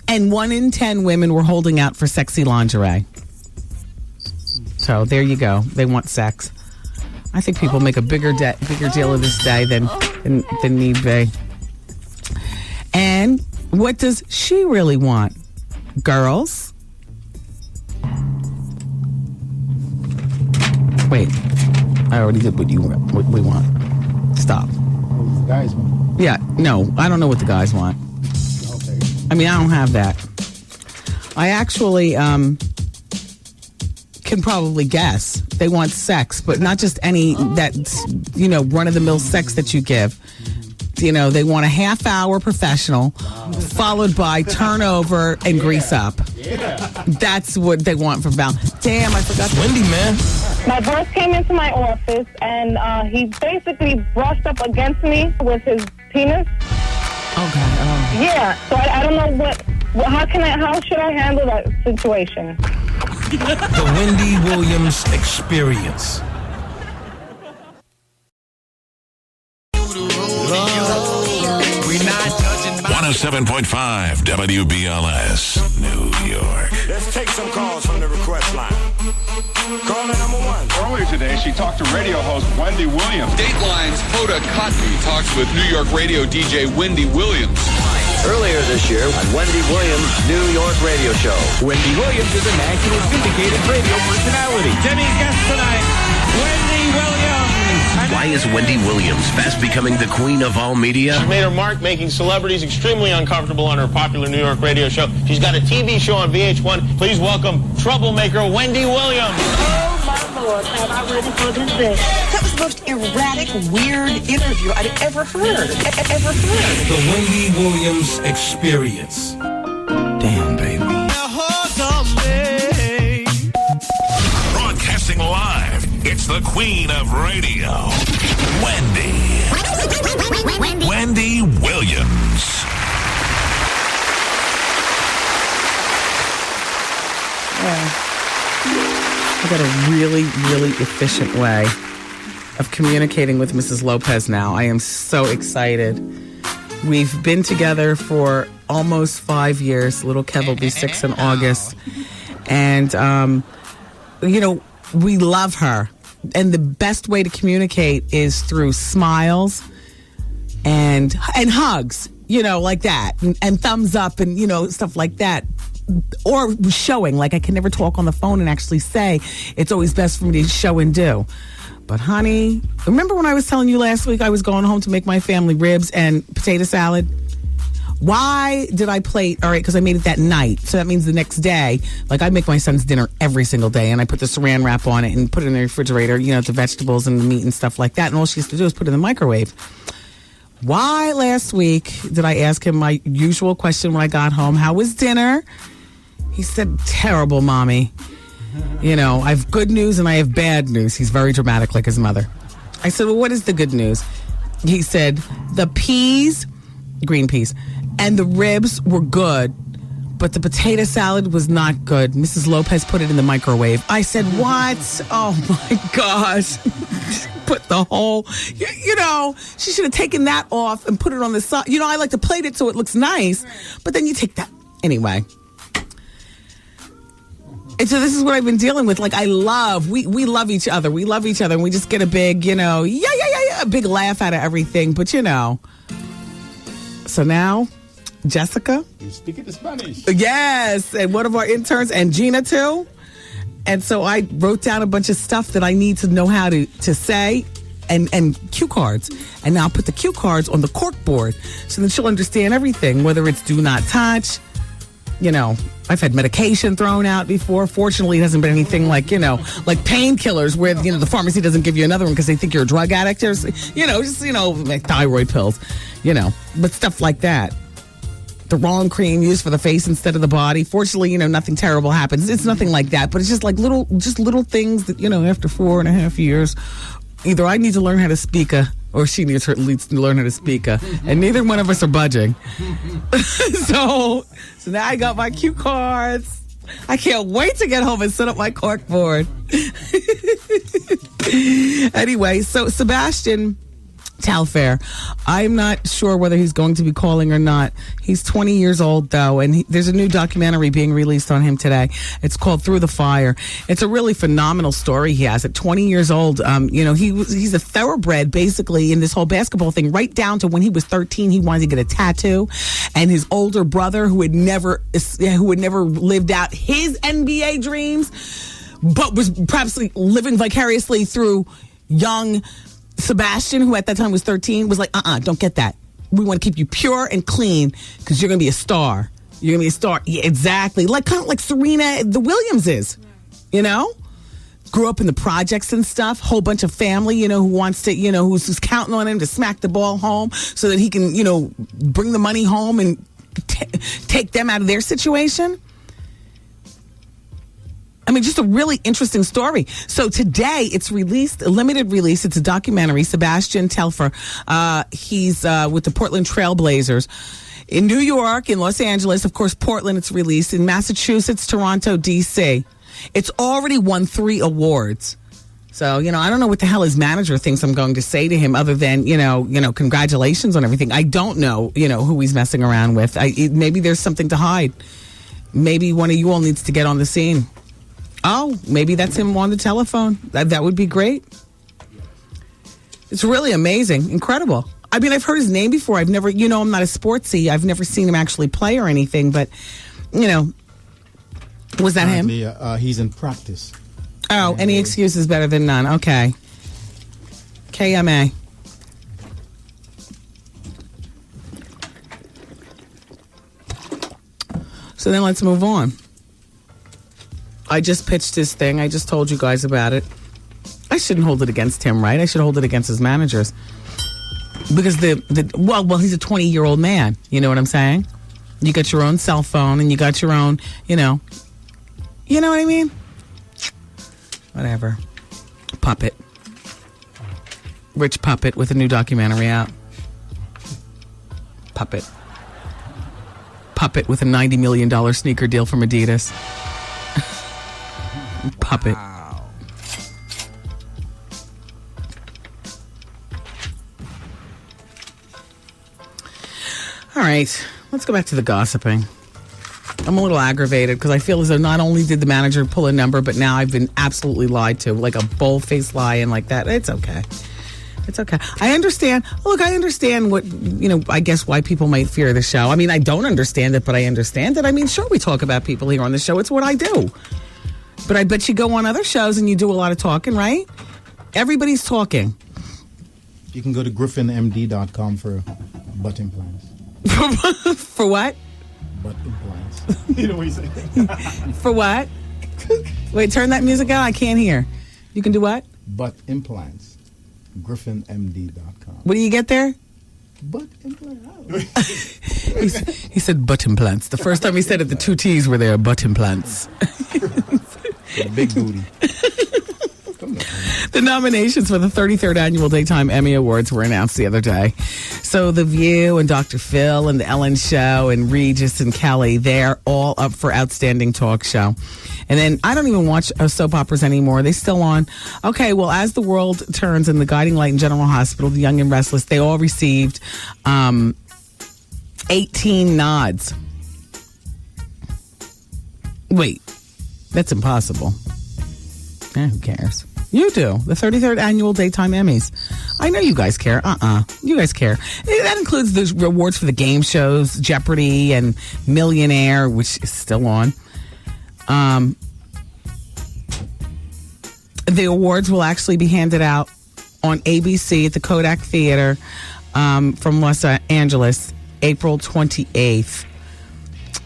And 1 in 10 women were holding out for sexy lingerie. So there you go. They want sex. I think people make a bigger deal of this day than need be. And what does she really want? Girls? Wait, I already did what we want. Stop. What the guys want? Yeah, no, I don't know what the guys want. Okay. I mean, I don't have that. I actually can probably guess. They want sex, but not just any run-of-the-mill sex that you give. They want a half-hour professional, followed by turnover and grease up. Yeah. That's what they want from Val. Damn, I forgot. Wendy, man. My boss came into my office, and he basically brushed up against me with his penis. Okay. Oh. Yeah, so I don't know how should I handle that situation? The Wendy Williams Experience. 107.5 WBLS, New York. Let's take some calls from the request line. Caller number 1. Earlier today, she talked to radio host Wendy Williams. Dateline's Hoda Kotb talks with New York radio DJ Wendy Williams. Earlier this year on Wendy Williams' New York radio show. Wendy Williams is a national syndicated radio personality. Jimmy's guest tonight, Wendy Williams. Why is Wendy Williams fast becoming the queen of all media? She's made her mark making celebrities extremely uncomfortable on her popular New York radio show. She's got a TV show on VH1. Please welcome troublemaker Wendy Williams. Oh, my Lord, am I ready for this day? That was the most erratic, weird interview I'd ever heard. The Wendy Williams Experience. Damn, baby. Broadcasting live, it's the queen of radio, Wendy Williams. I got a really, really efficient way of communicating with Mrs. Lopez now. I am so excited. We've been together for almost 5 years. Little Kev will be 6 in August. And, we love her. And the best way to communicate is through smiles and hugs, like that. And thumbs up and, stuff like that. Or showing, like I can never talk on the phone and actually say. It's always best for me to show and do. But honey, remember when I was telling you last week I was going home to make my family ribs and potato salad? Why did I plate? All right, because I made it that night. So that means the next day, like I make my son's dinner every single day and I put the saran wrap on it and put it in the refrigerator, the vegetables and the meat and stuff like that. And all she has to do is put it in the microwave. Why last week did I ask him my usual question when I got home? How was dinner? He said, terrible, Mommy. I have good news and I have bad news. He's very dramatic like his mother. I said, well, what is the good news? He said, the green peas, and the ribs were good, but the potato salad was not good. Mrs. Lopez put it in the microwave. I said, what? Oh, my gosh. Put the whole, she should have taken that off and put it on the side. I like to plate it so it looks nice, but then you take that. Anyway. And so this is what I've been dealing with. Like, we love each other. We love each other. And we just get a big, a big laugh out of everything. But, So now Jessica. You speaking Spanish? Yes, and one of our interns, and Gina too. And so I wrote down a bunch of stuff that I need to know how to say, and cue cards. And now I'll put the cue cards on the cork board, so that she'll understand everything, whether it's do not touch. I've had medication thrown out before. Fortunately, it hasn't been anything like painkillers where, the pharmacy doesn't give you another one because they think you're a drug addict. Or, like thyroid pills, but stuff like that. The wrong cream used for the face instead of the body. Fortunately, nothing terrible happens. It's nothing like that, but it's just like little things that, after 4.5 years, either I need to learn how to speak or she needs to learn how to speak and neither one of us are budging. So now I got my cue cards. I can't wait to get home and set up my cork board. Anyway, so Sebastian Telfair, I'm not sure whether he's going to be calling or not. He's 20 years old, though, and there's a new documentary being released on him today. It's called Through the Fire. It's a really phenomenal story he has. At 20 years old, he's a thoroughbred, basically, in this whole basketball thing, right down to when he was 13, he wanted to get a tattoo, and his older brother, who had never lived out his NBA dreams, but was perhaps living vicariously through young Sebastian, who at that time was 13, was like, don't get that. We want to keep you pure and clean because you're going to be a star. You're going to be a star. Yeah, exactly. Kind of like Serena the Williams is, Grew up in the projects and stuff. Whole bunch of family, who wants to, who's counting on him to smack the ball home so that he can, bring the money home and take them out of their situation. I mean, just a really interesting story. So today it's released, a limited release. It's a documentary. Sebastian Telfair, he's with the Portland Trail Blazers. In New York, in Los Angeles, of course, Portland, it's released. In Massachusetts, Toronto, D.C. It's already won 3 awards. So, I don't know what the hell his manager thinks I'm going to say to him other than, congratulations on everything. I don't know, who he's messing around with. Maybe there's something to hide. Maybe one of you all needs to get on the scene. Oh, maybe that's him on the telephone. That would be great. It's really amazing. Incredible. I mean, I've heard his name before. I've never, I'm not a sportsy. I've never seen him actually play or anything, but, was that him? He's in practice. Oh, any excuse is better than none. Okay. KMA. So then let's move on. I just pitched his thing. I just told you guys about it. I shouldn't hold it against him, right? I should hold it against his managers. Because well, he's a 20-year-old man. You know what I'm saying? You got your own cell phone and you got your own, you know what I mean? Whatever. Puppet. Rich Puppet with a new documentary out. Puppet. Puppet with a $90 million sneaker deal from Adidas. Puppet. Wow. All right, let's go back to the gossiping. I'm a little aggravated because I feel as though not only did the manager pull a number, but now I've been absolutely lied to, like a bold-faced lie and like that. It's okay. It's okay. I understand. Look, I understand what, I guess why people might fear the show. I mean, I don't understand it, but I understand it. I mean, sure, we talk about people here on the show. It's what I do. But I bet you go on other shows and you do a lot of talking, right? Everybody's talking. You can go to griffinmd.com for butt implants. For what? Butt implants. You know what he's saying? For what? Wait, turn that music out. I can't hear. You can do what? Butt implants. griffinmd.com. What do you get there? Butt implants. He said butt implants. The first time he said it, the 2 T's were there. Butt implants. Big booty. The nominations for the 33rd Annual Daytime Emmy Awards were announced the other day. So The View and Dr. Phil and The Ellen Show and Regis and Kelly, they're all up for Outstanding Talk Show. And then I don't even watch soap operas anymore. Are they still on? Okay, well, As the World Turns and The Guiding Light in General Hospital, The Young and Restless, they all received 18 nods. Wait, that's impossible. Who cares? You do. The 33rd Annual Daytime Emmys. I know you guys care. You guys care. That includes the rewards for the game shows, Jeopardy and Millionaire, which is still on. The awards will actually be handed out on ABC at the Kodak Theater from Los Angeles, April 28th.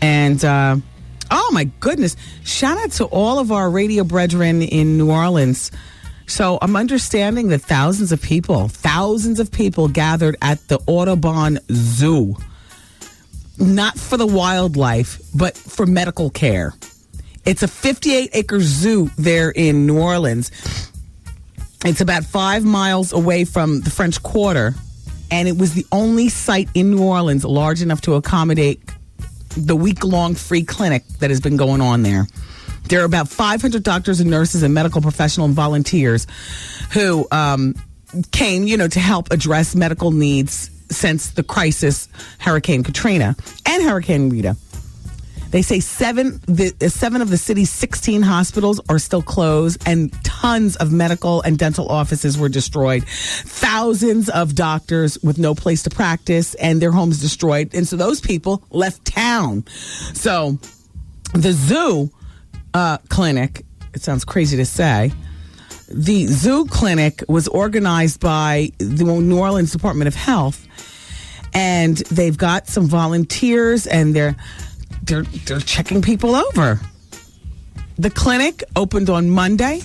And, oh my goodness, shout out to all of our radio brethren in New Orleans. So I'm understanding that thousands of people gathered at the Audubon Zoo, not for the wildlife, but for medical care. It's a 58-acre zoo there in New Orleans. It's about 5 miles away from the French Quarter, and it was the only site in New Orleans large enough to accommodate the week-long free clinic that has been going on there. There are about 500 doctors and nurses and medical professionals and volunteers who came, to help address medical needs since the crisis, Hurricane Katrina and Hurricane Rita. They say seven of the city's 16 hospitals are still closed, and tons of medical and dental offices were destroyed. Thousands of doctors with no place to practice and their homes destroyed. And so those people left town. So the zoo clinic, it sounds crazy to say, the zoo clinic was organized by the New Orleans Department of Health, and they've got some volunteers, and they're checking people over. The clinic opened on Monday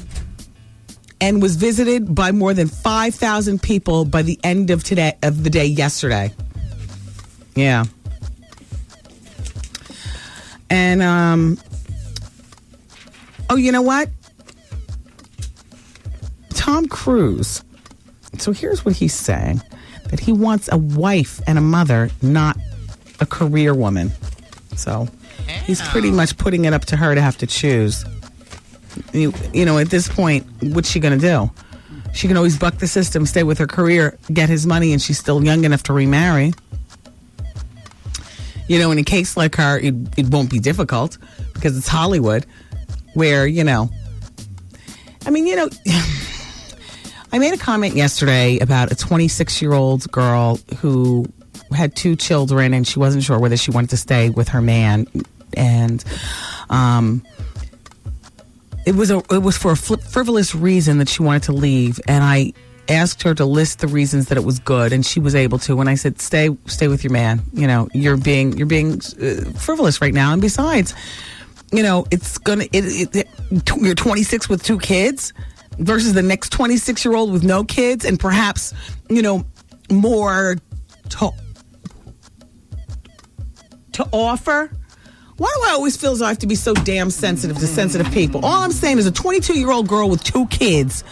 and was visited by more than 5,000 people by the end of the day yesterday. Yeah. And oh, you know what? Tom Cruise. So here's what he's saying. That he wants a wife and a mother, not a career woman. So he's pretty much putting it up to her to have to choose. You know, at this point, what's she going to do? She can always buck the system, stay with her career, get his money, and she's still young enough to remarry. You know, in a case like her, it won't be difficult because it's Hollywood where, I made a comment yesterday about a 26-year-old girl who had 2 children, and she wasn't sure whether she wanted to stay with her man, and it was for a frivolous reason that she wanted to leave, and I asked her to list the reasons that it was good, and she was able to. And I said, "Stay with your man. You're being frivolous right now, and besides, it's gonna. You're 26 with 2 kids." Versus the next 26-year-old with no kids and perhaps, more to offer. Why do I always feel as though I have to be so damn sensitive to sensitive people? All I'm saying is a 22-year-old girl with 2 kids.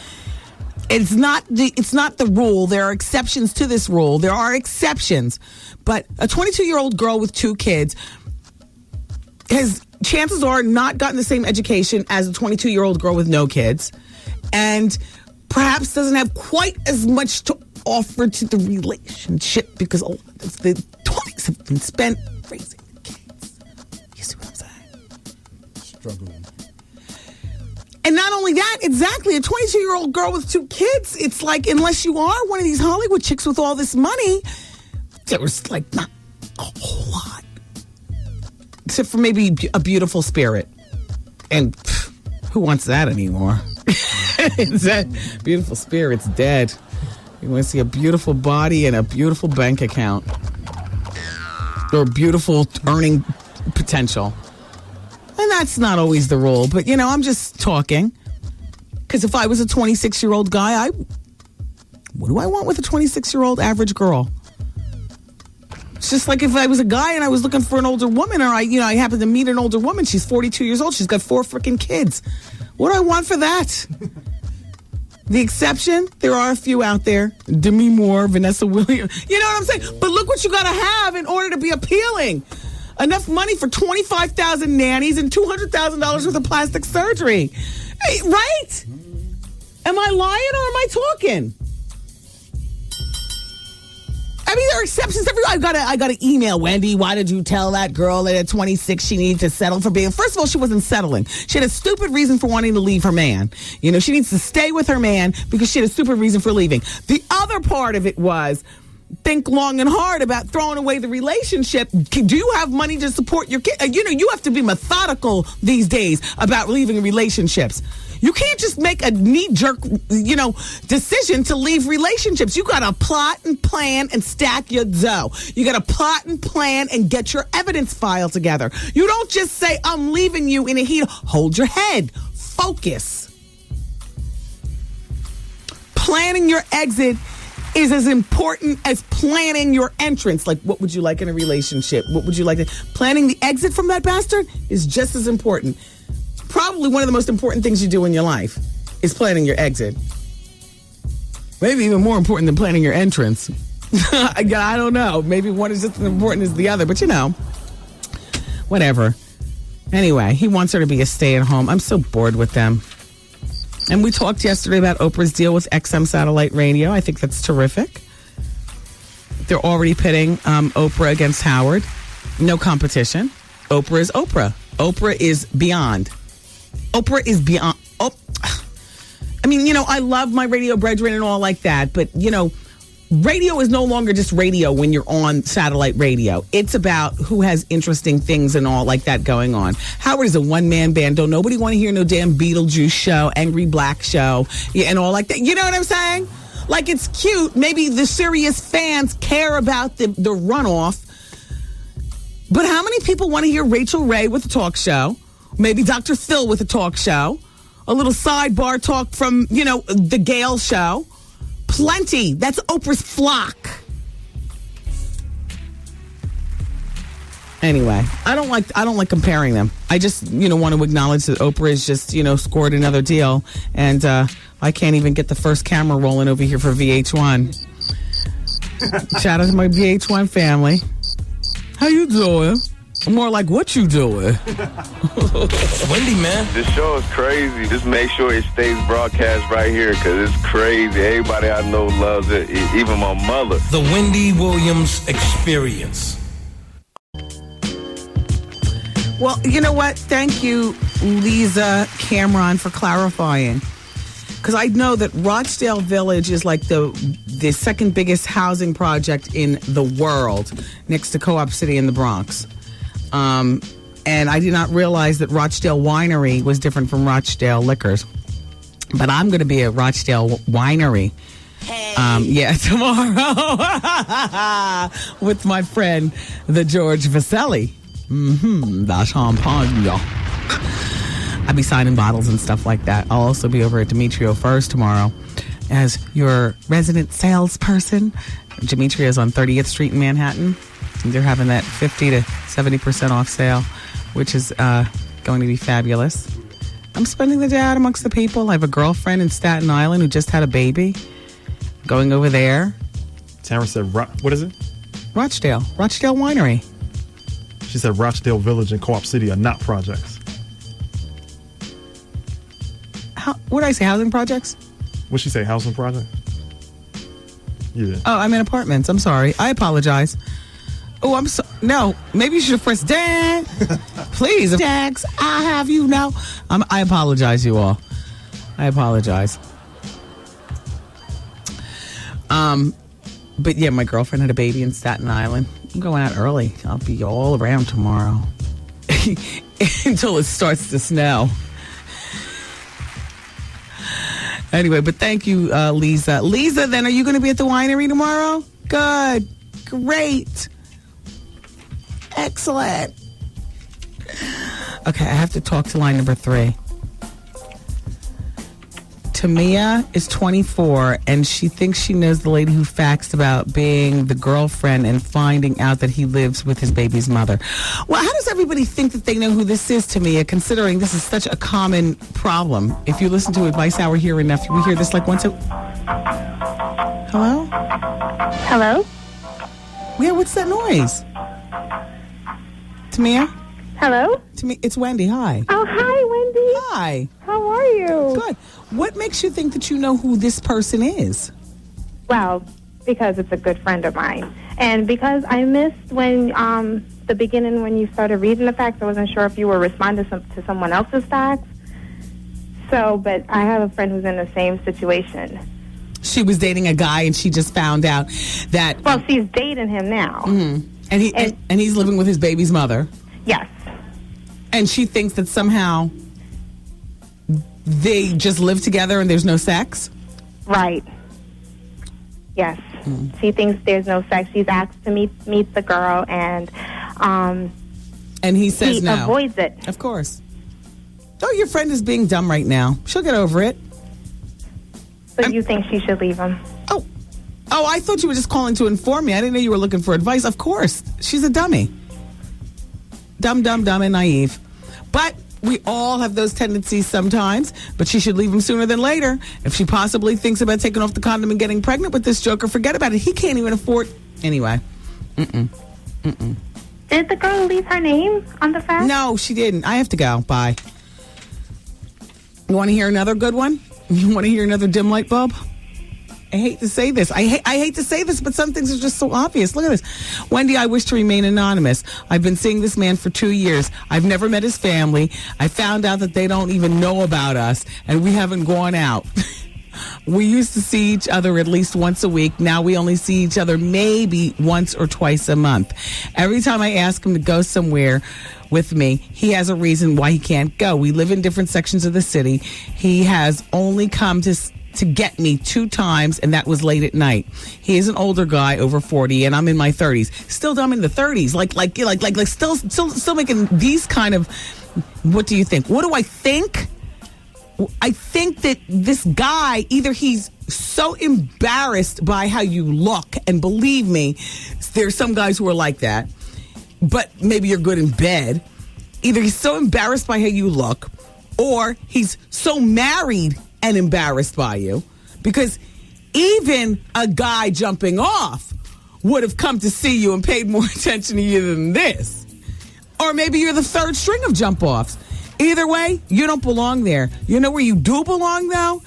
It's not the rule. There are exceptions to this rule. There are exceptions. But a 22-year-old girl with 2 kids has, chances are, not gotten the same education as a 22-year-old girl with no kids. And perhaps doesn't have quite as much to offer to the relationship because the 20s have been spent raising the kids. You see what I'm saying? Struggling. And not only that, exactly, a 22-year-old girl with 2 kids, it's like, unless you are one of these Hollywood chicks with all this money, there was like not a whole lot. Except for maybe a beautiful spirit. And who wants that anymore? It's that beautiful spirit's dead. You want to see a beautiful body and a beautiful bank account. Or beautiful earning potential. And that's not always the rule. But, I'm just talking. Because if I was a 26-year-old guy, what do I want with a 26-year-old average girl? It's just like if I was a guy and I was looking for an older woman, or I happen to meet an older woman. She's 42 years old. She's got 4 freaking kids. What do I want for that? The exception, there are a few out there. Demi Moore, Vanessa Williams. You know what I'm saying? But look what you got to have in order to be appealing. Enough money for 25,000 nannies and $200,000 worth of plastic surgery. Hey, right? Am I lying or am I talking? I mean, there are exceptions. I got to email Wendy. Why did you tell that girl that at 26 she needed to settle for being? First of all, she wasn't settling. She had a stupid reason for wanting to leave her man. You know, she needs to stay with her man because she had a stupid reason for leaving. The other part of it was think long and hard about throwing away the relationship. Do you have money to support your kid? You know, you have to be methodical these days about leaving relationships. You can't just make a knee-jerk, decision to leave relationships. You got to plot and plan and stack your dough. You got to plot and plan and get your evidence file together. You don't just say, I'm leaving you in a heat. Hold your head. Focus. Planning your exit is as important as planning your entrance. Like, what would you like in a relationship? What would you like? Planning the exit from that bastard is just as important. Probably one of the most important things you do in your life is planning your exit. Maybe even more important than planning your entrance. I don't know. Maybe one is just as important as the other, but whatever. Anyway, he wants her to be a stay-at-home. I'm so bored with them. And we talked yesterday about Oprah's deal with XM Satellite Radio. I think that's terrific. They're already pitting Oprah against Howard. No competition. Oprah is Oprah. Oprah is beyond. Oprah is beyond. Oh, I mean, I love my radio brethren and all like that, but, radio is no longer just radio when you're on satellite radio. It's about who has interesting things and all like that going on. Howard is a one-man band. Don't nobody want to hear no damn Beetlejuice show, Angry Black show, and all like that. You know what I'm saying? Like, it's cute. Maybe the serious fans care about the runoff. But how many people want to hear Rachel Ray with a talk show? Maybe Dr. Phil with a talk show. A little sidebar talk from, the Gale show. Plenty. That's Oprah's flock. Anyway, I don't like comparing them. I just, want to acknowledge that Oprah has just, scored another deal. And I can't even get the first camera rolling over here for VH1. Shout out to my VH1 family. How you doing? More like, what you doing? Wendy, man. This show is crazy. Just make sure it stays broadcast right here because it's crazy. Everybody I know loves it, even my mother. The Wendy Williams Experience. Well, you know what? Thank you, Lisa Cameron, for clarifying. Because I know that Rochdale Village is like the second biggest housing project in the world next to Co-op City in the Bronx. And I did not realize that Rochdale Winery was different from Rochdale Liquors. But I'm going to be at Rochdale Winery. Hey. Tomorrow with my friend, the George Vaselli. The champagne. I'll be signing bottles and stuff like that. I'll also be over at Demetrio First tomorrow as your resident salesperson. Demetrio's on 30th Street in Manhattan. They're having that 50 to 70% off sale, which is going to be fabulous. I'm spending the day out amongst the people. I have a girlfriend in Staten Island who just had a baby. Going over there. Tara said, what is it? Rochdale Winery. She said Rochdale Village and Co-op City are not projects. What did I say, housing projects? What'd she say, housing project? Yeah. Oh, I'm in apartments. I'm sorry. I apologize. Oh, I'm so... No, maybe you should have pressed Dan. Please. Dax, I have you now. I apologize, you all. I apologize. But yeah, my girlfriend had a baby in Staten Island. I'm going out early. I'll be all around tomorrow. Until it starts to snow. Anyway, but thank you, Lisa. Lisa, then, are you going to be at the winery tomorrow? Good. Great. Excellent. Okay, I have to talk to line number 3. Tamia is 24, and she thinks she knows the lady who faxed about being the girlfriend and finding out that he lives with his baby's mother. Well, how does everybody think that they know who this is, Tamia, considering this is such a common problem? If you listen to Advice Hour here enough, we hear this like once a... Hello? Hello? Yeah, what's that noise? Tamia? Hello? It's Wendy. Hi. Oh, hi, Wendy. Hi. How are you? Good. What makes you think that you know who this person is? Well, because it's a good friend of mine. And because I missed when the beginning when you started reading the facts, I wasn't sure if you were responding to someone else's facts. So, but I have a friend who's in the same situation. She was dating a guy, and she just found out that. Well, she's dating him now. Mm-hmm. And he's living with his baby's mother. Yes. And she thinks that somehow they just live together and there's no sex? Right. Yes. She thinks there's no sex. She's asked to meet the girl, and he says no. He avoids it. Of course. Oh, your friend is being dumb right now. She'll get over it. So you think she should leave him? Oh, I thought you were just calling to inform me. I didn't know you were looking for advice. Of course. She's a dummy. Dumb, and naive. But we all have those tendencies sometimes. But she should leave him sooner than later. If she possibly thinks about taking off the condom and getting pregnant with this joker, forget about it. He can't even afford... Anyway. Did the girl leave her name on the fax? No, she didn't. I have to go. Bye. You want to hear another good one? You want to hear another dim light bulb? I hate to say this. I hate to say this, but some things are just so obvious. Look at this. Wendy, I wish to remain anonymous. I've been seeing this man for 2 years. I've never met his family. I found out that they don't even know about us, and we haven't gone out. We used to see each other at least once a week. Now we only see each other maybe once or twice a month. Every time I ask him to go somewhere with me, he has a reason why he can't go. We live in different sections of the city. He has only come to get me 2 times, and that was late at night. He is an older guy, over 40, and I'm in my 30s. Still dumb in the 30s, like still making these kind of. What do you think? What do I think? I think that this guy, either he's so embarrassed by how you look, and believe me, there's some guys who are like that, but maybe you're good in bed. Either he's so embarrassed by how you look, or he's so married and embarrassed by you, because even a guy jumping off would have come to see you and paid more attention to you than this. Or maybe you're the third string of jump offs. Either way, you don't belong there. You know where you do belong, though?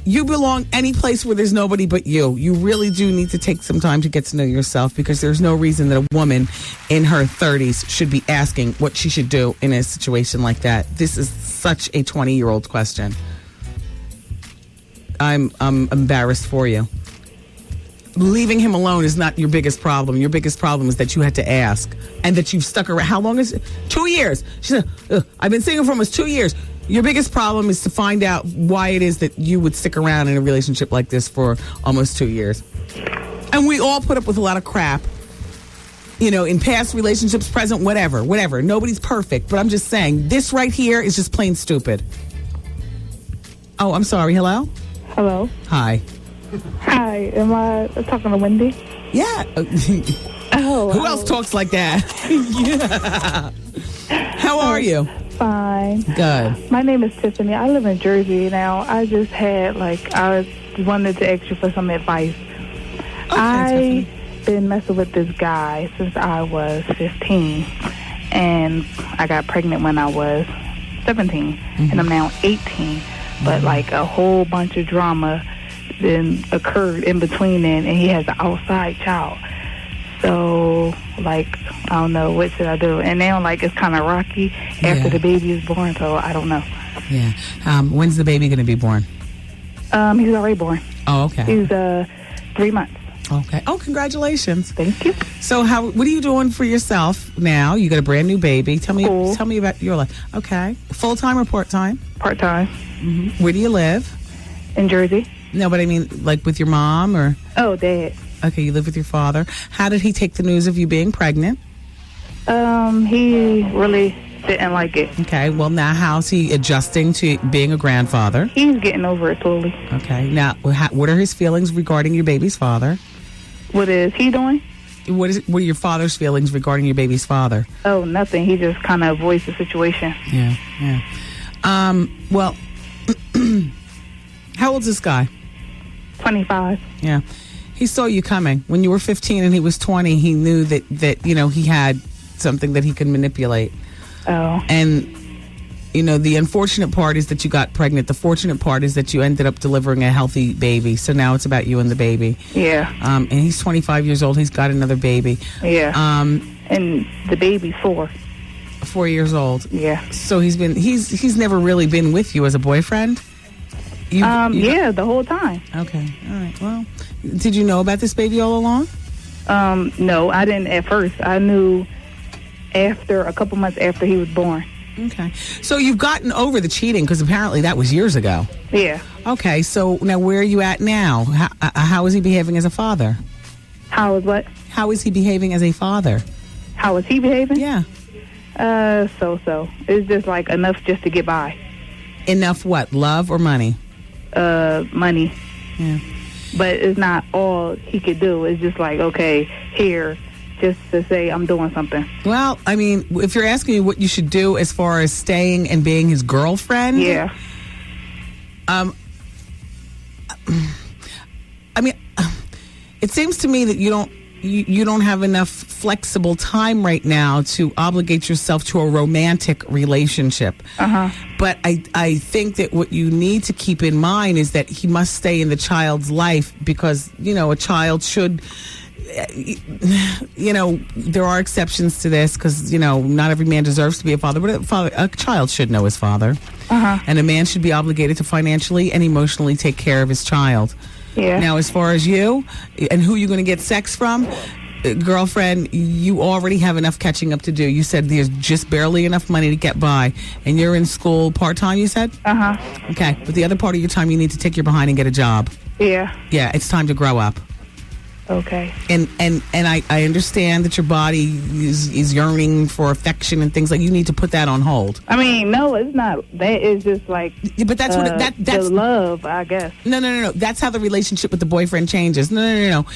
You belong any place where there's nobody but you. You really do need to take some time to get to know yourself, because there's no reason that a woman in her 30s should be asking what she should do in a situation like that. This is such a 20-year-old question. I'm embarrassed for you. Leaving him alone is not your biggest problem. Your biggest problem is that you had to ask, and that you've stuck around. How long is it? 2 years. She said, I've been single for almost 2 years. Your biggest problem is to find out why it is that you would stick around in a relationship like this for almost 2 years. And we all put up with a lot of crap, in past relationships, present, whatever. Nobody's perfect, but I'm just saying, this right here is just plain stupid. Oh, I'm sorry. Hello? Hello. Hi. Hi. Am I talking to Wendy? Yeah. Who else talks like that? Yeah. How are you? Fine. Good. My name is Tiffany. I live in Jersey now. I just had, I wanted to ask you for some advice. Okay, I've been messing with this guy since I was 15. And I got pregnant when I was 17. Mm-hmm. And I'm now 18. But, a whole bunch of drama then occurred in between then, and he has an outside child. So, I don't know, what should I do? And now, it's kind of rocky after the baby is born, so I don't know. Yeah. When's the baby going to be born? He's already born. Oh, okay. He's 3 months. Okay. Oh, congratulations. Thank you. So, what are you doing for yourself now? You got a brand new baby. Tell me about your life. Okay. Full-time or part-time? Part-time. Mm-hmm. Where do you live? In Jersey. No, but I mean, with your mom or? Oh, Dad. Okay, you live with your father. How did he take the news of you being pregnant? He really didn't like it. Okay, well, now how's he adjusting to being a grandfather? He's getting over it slowly. Okay, now what are his feelings regarding your baby's father? What is he doing? What are your father's feelings regarding your baby's father? Oh, nothing. He just kind of avoids the situation. Yeah. Well, how old's this guy? 25. Yeah. He saw you coming. When you were 15 and he was 20, he knew that he had something that he could manipulate. Oh. And the unfortunate part is that you got pregnant. The fortunate part is that you ended up delivering a healthy baby. So now it's about you and the baby. Yeah. And he's 25 years old. He's got another baby. Yeah. And the baby's 4. 4 years old. Yeah. So he's never really been with you as a boyfriend? Yeah, the whole time. Okay. All right. Well, did you know about this baby all along? No, I didn't at first. I knew a couple months after he was born. Okay. So you've gotten over the cheating because apparently that was years ago. Yeah. Okay. So now where are you at now? How is he behaving as a father? How is what? How is he behaving as a father? How is he behaving? Yeah. So. It's just like enough just to get by. Enough what? Love or money? Money. Yeah. But it's not all he could do. It's just like, okay, here, just to say I'm doing something. Well, I mean, if you're asking me what you should do as far as staying and being his girlfriend, yeah. I mean, it seems to me that you don't have enough flexible time right now to obligate yourself to a romantic relationship. But I think that what you need to keep in mind is that he must stay in the child's life because, a child should, there are exceptions to this because, not every man deserves to be a father, but a child should know his father. And a man should be obligated to financially and emotionally take care of his child. Yeah. Now, as far as you and who you're going to get sex from, girlfriend, you already have enough catching up to do. You said there's just barely enough money to get by, and you're in school part-time, you said? Okay, but the other part of your time, you need to take your behind and get a job. Yeah. Yeah, it's time to grow up. Okay. And I understand that your body is yearning for affection and things like. You need to put that on hold. I mean, no, it's not. That is just like. But that's what that's the love, I guess. No. That's how the relationship with the boyfriend changes. No.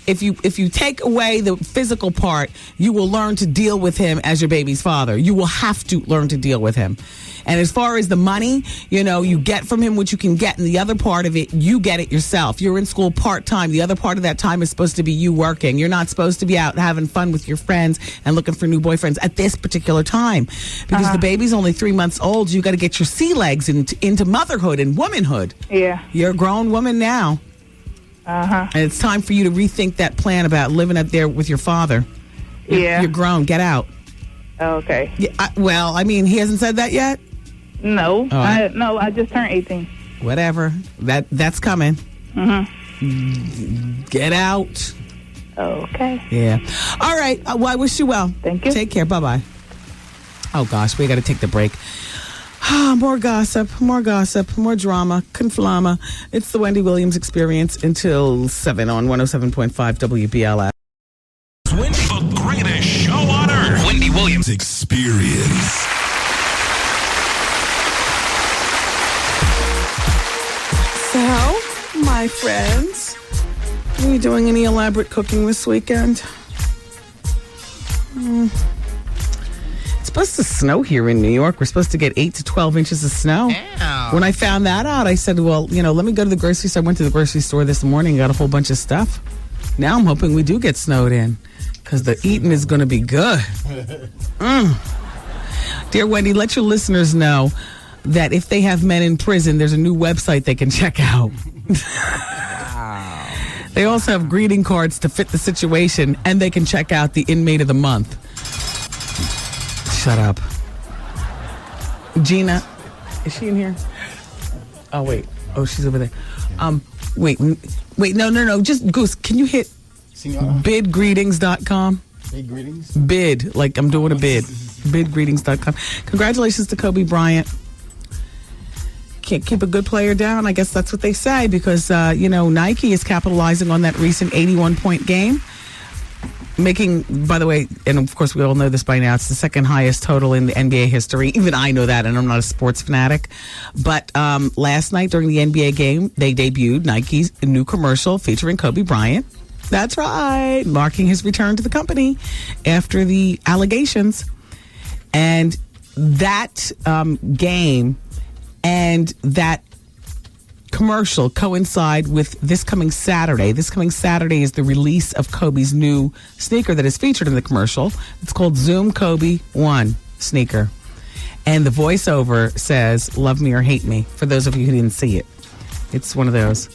If you take away the physical part, you will learn to deal with him as your baby's father. You will have to learn to deal with him. And as far as the money, you get from him what you can get, and the other part of it, you get it yourself. You're in school part-time. The other part of that time is supposed to be you working. You're not supposed to be out having fun with your friends and looking for new boyfriends at this particular time. Because the baby's only 3 months old. You got to get your sea legs into motherhood and womanhood. Yeah. You're a grown woman now. And it's time for you to rethink that plan about living up there with your father. You're grown. Get out. Okay. Yeah, he hasn't said that yet? No. I just turned 18. Whatever. That's coming. Get out. Okay. Yeah. All right. Well, I wish you well. Thank you. Take care. Bye-bye. Oh, gosh. We got to take the break. More gossip, more drama, conflama. It's the Wendy Williams Experience until 7 on 107.5 WBLS. Wendy, the greatest show on earth. Wendy Williams Experience. So, my friends, are you doing any elaborate cooking this weekend? It's supposed to snow here in New York. We're supposed to get 8 to 12 inches of snow. Ow. When I found that out, I said, well, let me go to the grocery store. I went to the grocery store this morning, got a whole bunch of stuff. Now I'm hoping we do get snowed in because the eating is going to be good. Dear Wendy, let your listeners know that if they have men in prison, there's a new website they can check out. They also have greeting cards to fit the situation, and they can check out the inmate of the month. Shut up. Gina, is she in here? Oh, wait. Oh, she's over there. Wait, no. Just, Goose, can you hit bidgreetings.com? Bid greetings? Bid, like I'm doing a bid. Bidgreetings.com. Congratulations to Kobe Bryant. Can't keep a good player down. I guess that's what they say because, Nike is capitalizing on that recent 81-point game. Making, by the way, and of course we all know this by now, it's the second highest total in the NBA history. Even I know that, and I'm not a sports fanatic. But last night during the NBA game, they debuted Nike's new commercial featuring Kobe Bryant. That's right. Marking his return to the company after the allegations. And that game and that commercial coincide with this coming Saturday. This coming Saturday is the release of Kobe's new sneaker that is featured in the commercial. It's called Zoom Kobe 1 sneaker. And the voiceover says, "Love me or hate me," for those of you who didn't see it. It's one of those.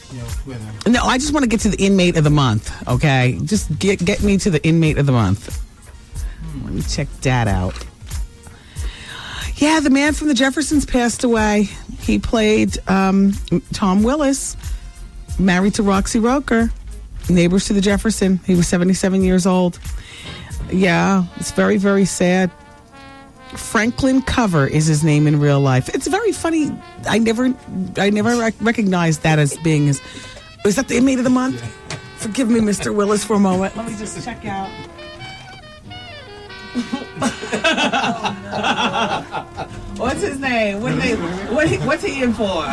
No, I just want to get to the inmate of the month, okay? Just get me to the inmate of the month. Let me check that out. Yeah, the man from the Jeffersons passed away. He played Tom Willis, married to Roxy Roker, neighbors to the Jefferson. He was 77 years old. Yeah, it's very, very sad. Franklin Cover is his name in real life. It's very funny. I never recognized that as being his. Is that the inmate of the month? Forgive me, Mr. Willis, for a moment. Let me just check out. What's his name? What's he in for?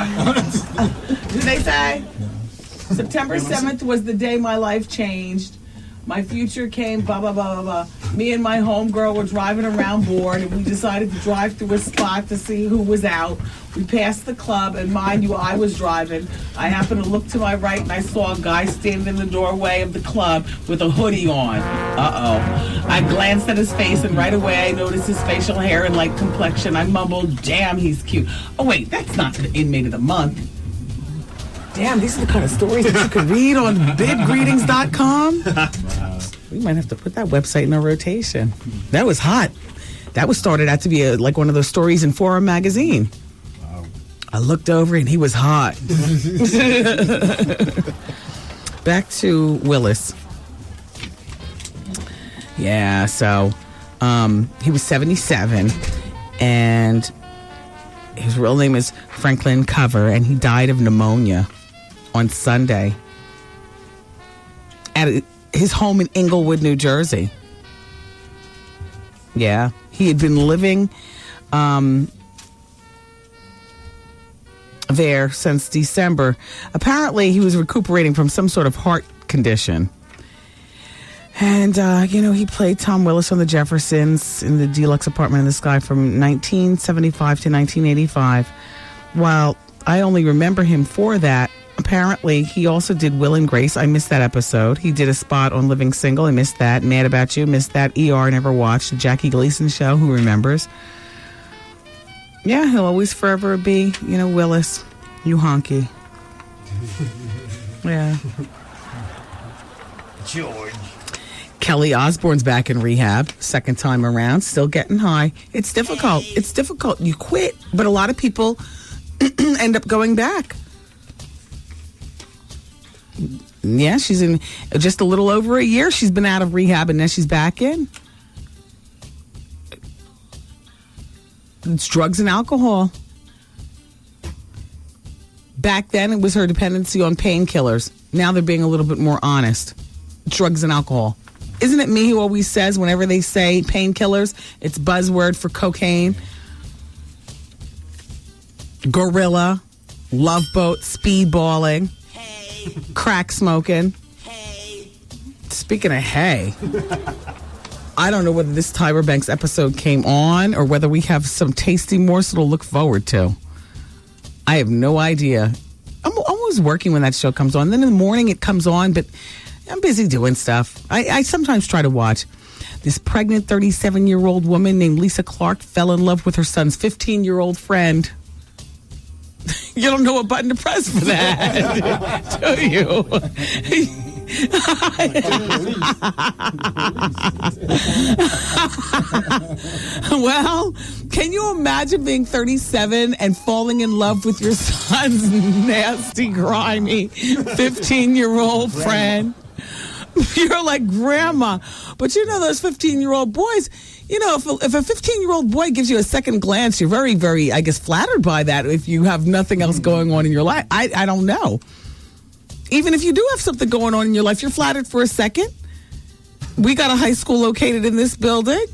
Did they say? September 7th was the day my life changed. My future came, blah, blah, blah, blah, blah. Me and my homegirl were driving around bored, and we decided to drive through a spot to see who was out. We passed the club, and mind you, I was driving. I happened to look to my right, and I saw a guy standing in the doorway of the club with a hoodie on. Uh-oh. I glanced at his face, and right away I noticed his facial hair and light complexion. I mumbled, "Damn, he's cute." Oh, wait, that's not the inmate of the month. Damn, these are the kind of stories that you could read on bidgreetings.com. We might have to put that website in a rotation. That was hot. That was started out to be like one of those stories in Forum magazine. Wow. I looked over and he was hot. Back to Willis. Yeah, so he was 77 and his real name is Franklin Cover, and he died of pneumonia on Sunday at his home in Englewood, New Jersey. Yeah, he had been living there since December. Apparently, he was recuperating from some sort of heart condition. And, he played Tom Willis on the Jeffersons in the Deluxe Apartment in the Sky from 1975 to 1985. While I only remember him for that, apparently he also did Will and Grace. I missed that episode. He did a spot on Living Single. I missed that. Mad About You. Missed that. ER. Never watched. The Jackie Gleason Show. Who remembers? Yeah, he'll always forever be, Willis. You honky. Yeah. George. Kelly Osbourne's back in rehab, second time around, still getting high. It's difficult. It's difficult. You quit, but a lot of people end up going back. Yeah, she's in just a little over a year. She's been out of rehab, and now she's back in. It's drugs and alcohol. Back then, it was her dependency on painkillers. Now they're being a little bit more honest. Drugs and alcohol. Isn't it me who always says whenever they say painkillers, it's buzzword for cocaine, gorilla, love boat, speedballing, crack smoking. Speaking of hay, I don't know whether this Tyra Banks episode came on or whether we have some tasty morsel to look forward to. I have no idea. I'm always working when that show comes on. Then in the morning it comes on, but I'm busy doing stuff. I sometimes try to watch. This pregnant 37-year-old woman named Lisa Clark fell in love with her son's 15-year-old friend. You don't know what button to press for that, do you? Well, can you imagine being 37 and falling in love with your son's nasty, grimy 15-year-old friend? You're like, Grandma. But those 15-year-old boys, if a 15-year-old boy gives you a second glance, you're very, very, I guess, flattered by that if you have nothing else going on in your life. I don't know. Even if you do have something going on in your life, you're flattered for a second. We got a high school located in this building.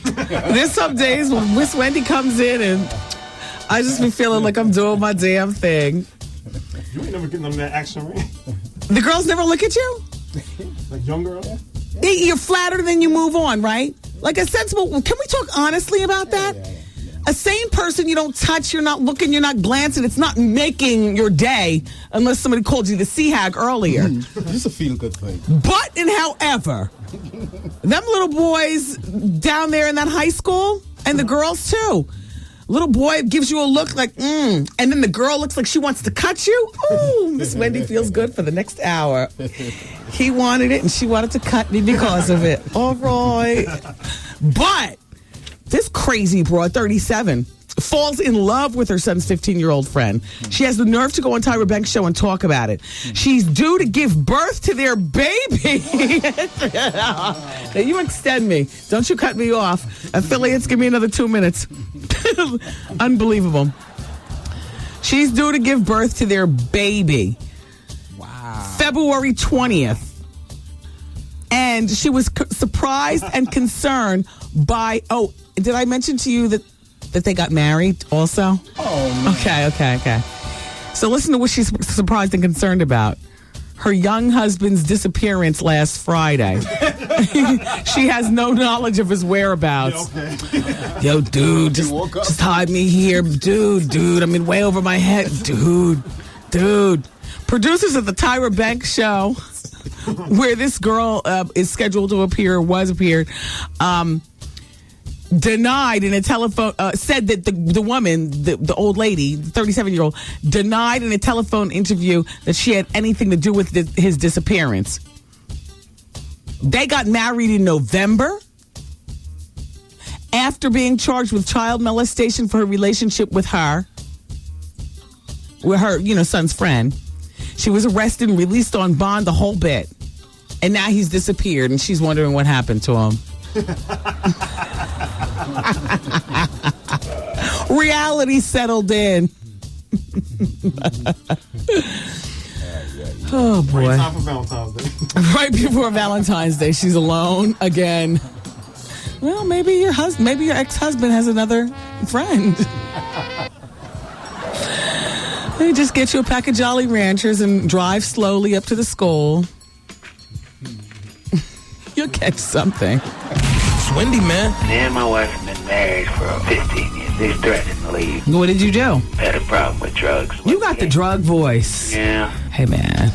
There's some days when Miss Wendy comes in and I just be feeling like I'm doing my damn thing. You ain't never getting them that action, right? The girls never look at you? Like young girls? You're flattered and then you move on, right? Like a sensible, can we talk honestly about that? Yeah. A sane person you don't touch, you're not looking, you're not glancing, it's not making your day unless somebody called you the sea hag earlier. Just a feel-good thing. But and however, them little boys down there in that high school, and the girls too, Little boy gives you a look like, and then the girl looks like she wants to cut you. Ooh, Miss Wendy feels good for the next hour. He wanted it, and she wanted to cut me because of it. All right. But this crazy broad, 37, falls in love with her son's 15-year-old friend. She has the nerve to go on Tyra Banks' show and talk about it. She's due to give birth to their baby. Now, you extend me. Don't you cut me off. Affiliates, give me another 2 minutes. Unbelievable. She's due to give birth to their baby. Wow. February 20th. And she was surprised and concerned by, did I mention to you that they got married also? Oh, no. Okay. So listen to what she's surprised and concerned about. Her young husband's disappearance last Friday. She has no knowledge of his whereabouts. Yeah, okay. Yo, dude, just hide me here. Dude, I'm in way over my head. Dude. Producers at the Tyra Banks show, where this girl is scheduled to appear, denied in a telephone, said that the woman, the old lady, the 37-year-old, denied in a telephone interview that she had anything to do with his disappearance. They got married in November after being charged with child molestation for her relationship with her son's friend. She was arrested and released on bond, the whole bit. And now he's disappeared, and she's wondering what happened to him. Reality settled in. Oh boy! Right time for Valentine's Day. Right before Valentine's Day, she's alone again. Well, maybe your ex-husband has another friend. They just get you a pack of Jolly Ranchers and drive slowly up to the school. You'll catch something. It's Wendy, man. Me and my wife have been married for 15 years. They threatened to leave. What did you do? Had a problem with drugs. You got the drug voice. Yeah. Hey, man.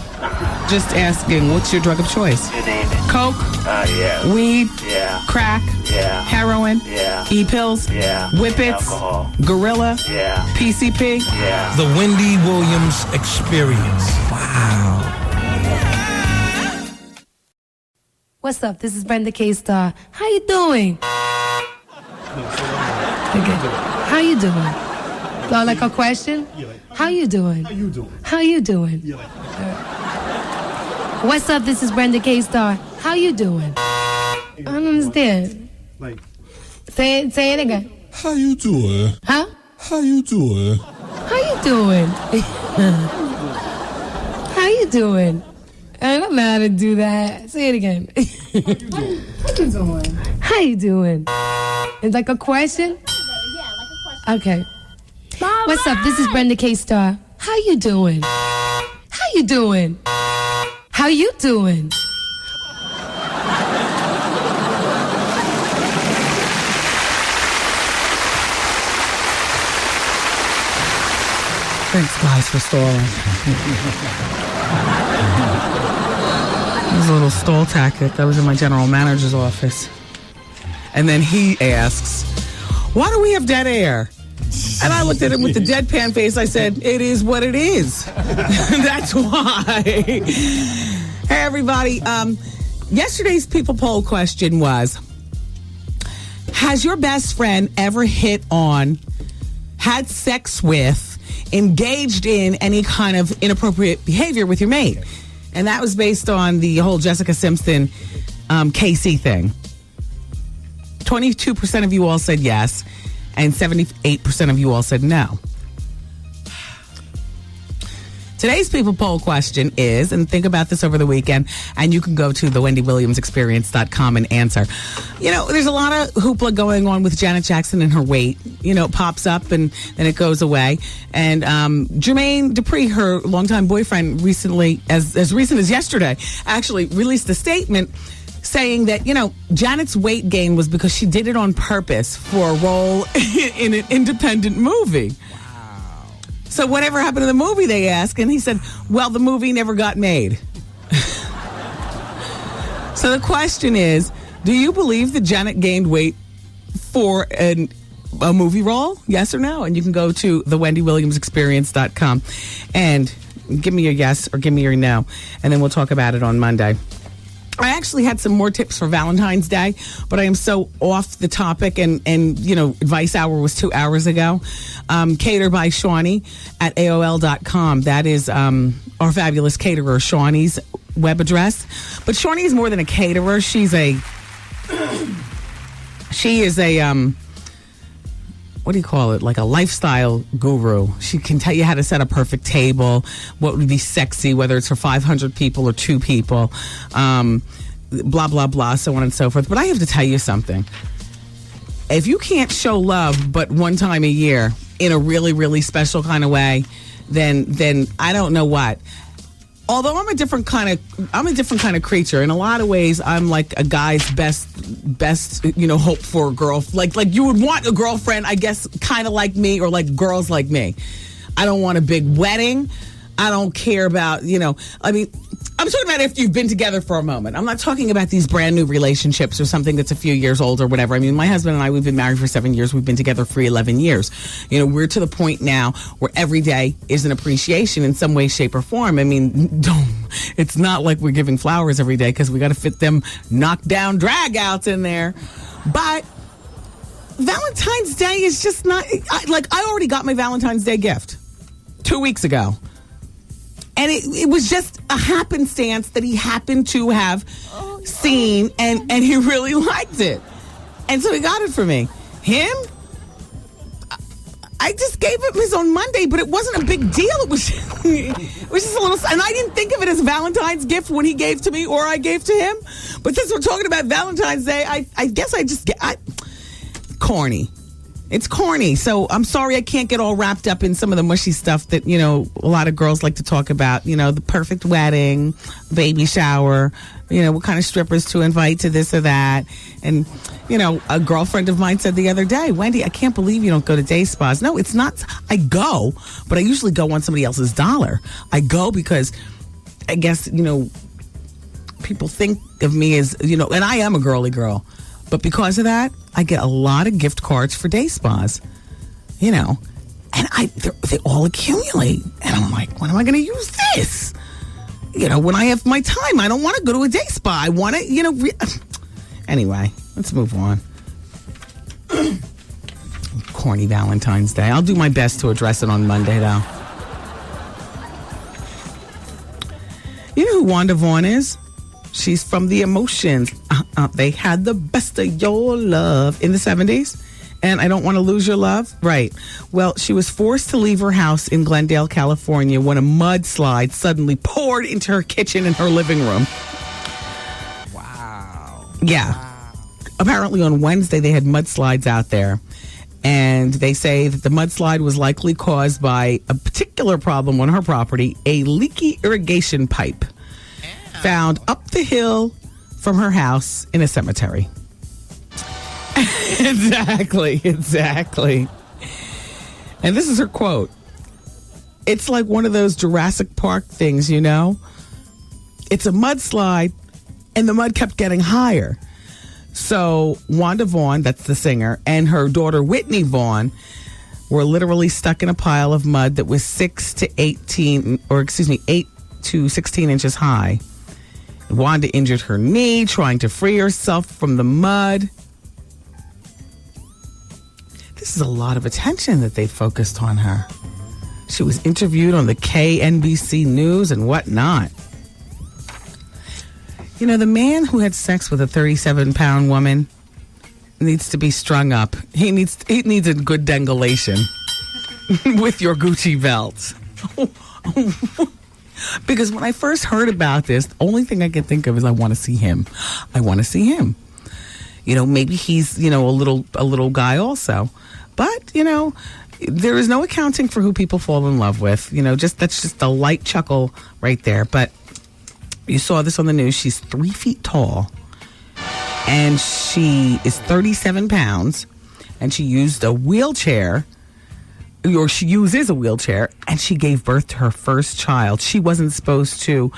Just asking, what's your drug of choice? You name it. Coke? Yeah. Weed? Yeah. Crack? Yeah. Heroin? Yeah. E-pills? Yeah. Whippets? Alcohol. Gorilla? Yeah. PCP? Yeah. The Wendy Williams Experience. Wow. What's up? This is Brenda K-Star. How you doing? Okay. How you doing? Oh, like a question? How you doing? How you doing? How you doing? What's up? This is Brenda K-Star. How you doing? I don't understand. Like, say it again. How you doing? Huh? How you doing? How you doing? How you doing? I don't know how to do that. Say it again. How you doing? How you doing? How you doing? It's like a question? Yeah, like a question. Okay. Mama! What's up? This is Brenda K-Star. How you doing? How you doing? How you doing? Thanks, guys, for stalling. It was a little stall tactic. I was in my general manager's office. And then he asks, why do we have dead air? And I looked at him with the deadpan face. I said, it is what it is. That's why. Hey, everybody. Yesterday's People Poll question was, has your best friend ever hit on, had sex with, engaged in any kind of inappropriate behavior with your mate? And that was based on the whole Jessica Simpson KC thing. 22% of you all said yes, and 78% of you all said no. Today's People Poll question is, and think about this over the weekend, and you can go to the WendyWilliamsExperience.com and answer. You know, there's a lot of hoopla going on with Janet Jackson and her weight. You know, it pops up and then it goes away. And Jermaine Dupri, her longtime boyfriend, recently, as recent as yesterday, actually released a statement saying that, you know, Janet's weight gain was because she did it on purpose for a role in an independent movie. So whatever happened to the movie, they asked, and he said, well, the movie never got made. So the question is, do you believe that Janet gained weight for an a movie role? Yes or no? And you can go to thewendywilliamsexperience.com and give me your yes or give me your no, and then we'll talk about it on Monday. I actually had some more tips for Valentine's Day, but I am so off the topic, and Advice Hour was 2 hours ago. Cater by Shawnee at AOL.com. That is our fabulous caterer, Shawnee's web address. But Shawnee is more than a caterer. She is a what do you call it? Like a lifestyle guru. She can tell you how to set a perfect table, what would be sexy, whether it's for 500 people or 2 people, blah, blah, blah, so on and so forth. But I have to tell you something. If you can't show love but one time a year in a really, really special kind of way, then I don't know what. Although I'm a different kind of creature. In a lot of ways, I'm like a guy's best, hope for a girl. Like you would want a girlfriend, I guess, kind of like me, or like girls like me. I don't want a big wedding. I don't care about, I'm talking about after you've been together for a moment. I'm not talking about these brand new relationships or something that's a few years old or whatever. I mean, my husband and I, we've been married for 7 years. We've been together for 11 years. We're to the point now where every day is an appreciation in some way, shape, or form. I mean, it's not like we're giving flowers every day because we got to fit them knockdown drag-outs in there. But Valentine's Day is just not... I already got my Valentine's Day gift 2 weeks ago. And it was just a happenstance that he happened to have seen, and he really liked it. And so he got it for me. Him? I just gave him his on Monday, but it wasn't a big deal. It was just a little... And I didn't think of it as a Valentine's gift when he gave to me or I gave to him. But since we're talking about Valentine's Day, I guess I just get... corny. It's corny, so I'm sorry I can't get all wrapped up in some of the mushy stuff that, a lot of girls like to talk about. The perfect wedding, baby shower, what kind of strippers to invite to this or that. And, a girlfriend of mine said the other day, Wendy, I can't believe you don't go to day spas. No, it's not. I go, but I usually go on somebody else's dollar. I go because I guess, people think of me as, and I am a girly girl. But because of that, I get a lot of gift cards for day spas, and they all accumulate. And I'm like, when am I going to use this? When I have my time, I don't want to go to a day spa. I want to, Anyway, let's move on. Corny Valentine's Day. I'll do my best to address it on Monday, though. You know who Wanda Vaughn is? She's from The Emotions. They had the best of your love in the 70s. And I Don't Want to Lose Your Love. Right. Well, she was forced to leave her house in Glendale, California when a mudslide suddenly poured into her kitchen and her living room. Wow. Yeah. Wow. Apparently on Wednesday they had mudslides out there. And they say that the mudslide was likely caused by a particular problem on her property, a leaky irrigation pipe found up the hill from her house in a cemetery. Exactly. And this is her quote. It's like one of those Jurassic Park things, It's a mudslide, and the mud kept getting higher. So Wanda Vaughn, that's the singer, and her daughter Whitney Vaughn were literally stuck in a pile of mud that was 8 to 16 inches high. Wanda injured her knee trying to free herself from the mud. This is a lot of attention that they focused on her. She was interviewed on the KNBC News and whatnot. The man who had sex with a 37-pound woman needs to be strung up. He needs a good dangulation with your Gucci belt. Because when I first heard about this, the only thing I could think of is I want to see him. Maybe he's, a little guy also. But, there is no accounting for who people fall in love with. That's just a light chuckle right there. But you saw this on the news. She's 3 feet tall. And she is 37 pounds. And she used a wheelchair. Or she uses a wheelchair, and she gave birth to her first child. She wasn't supposed to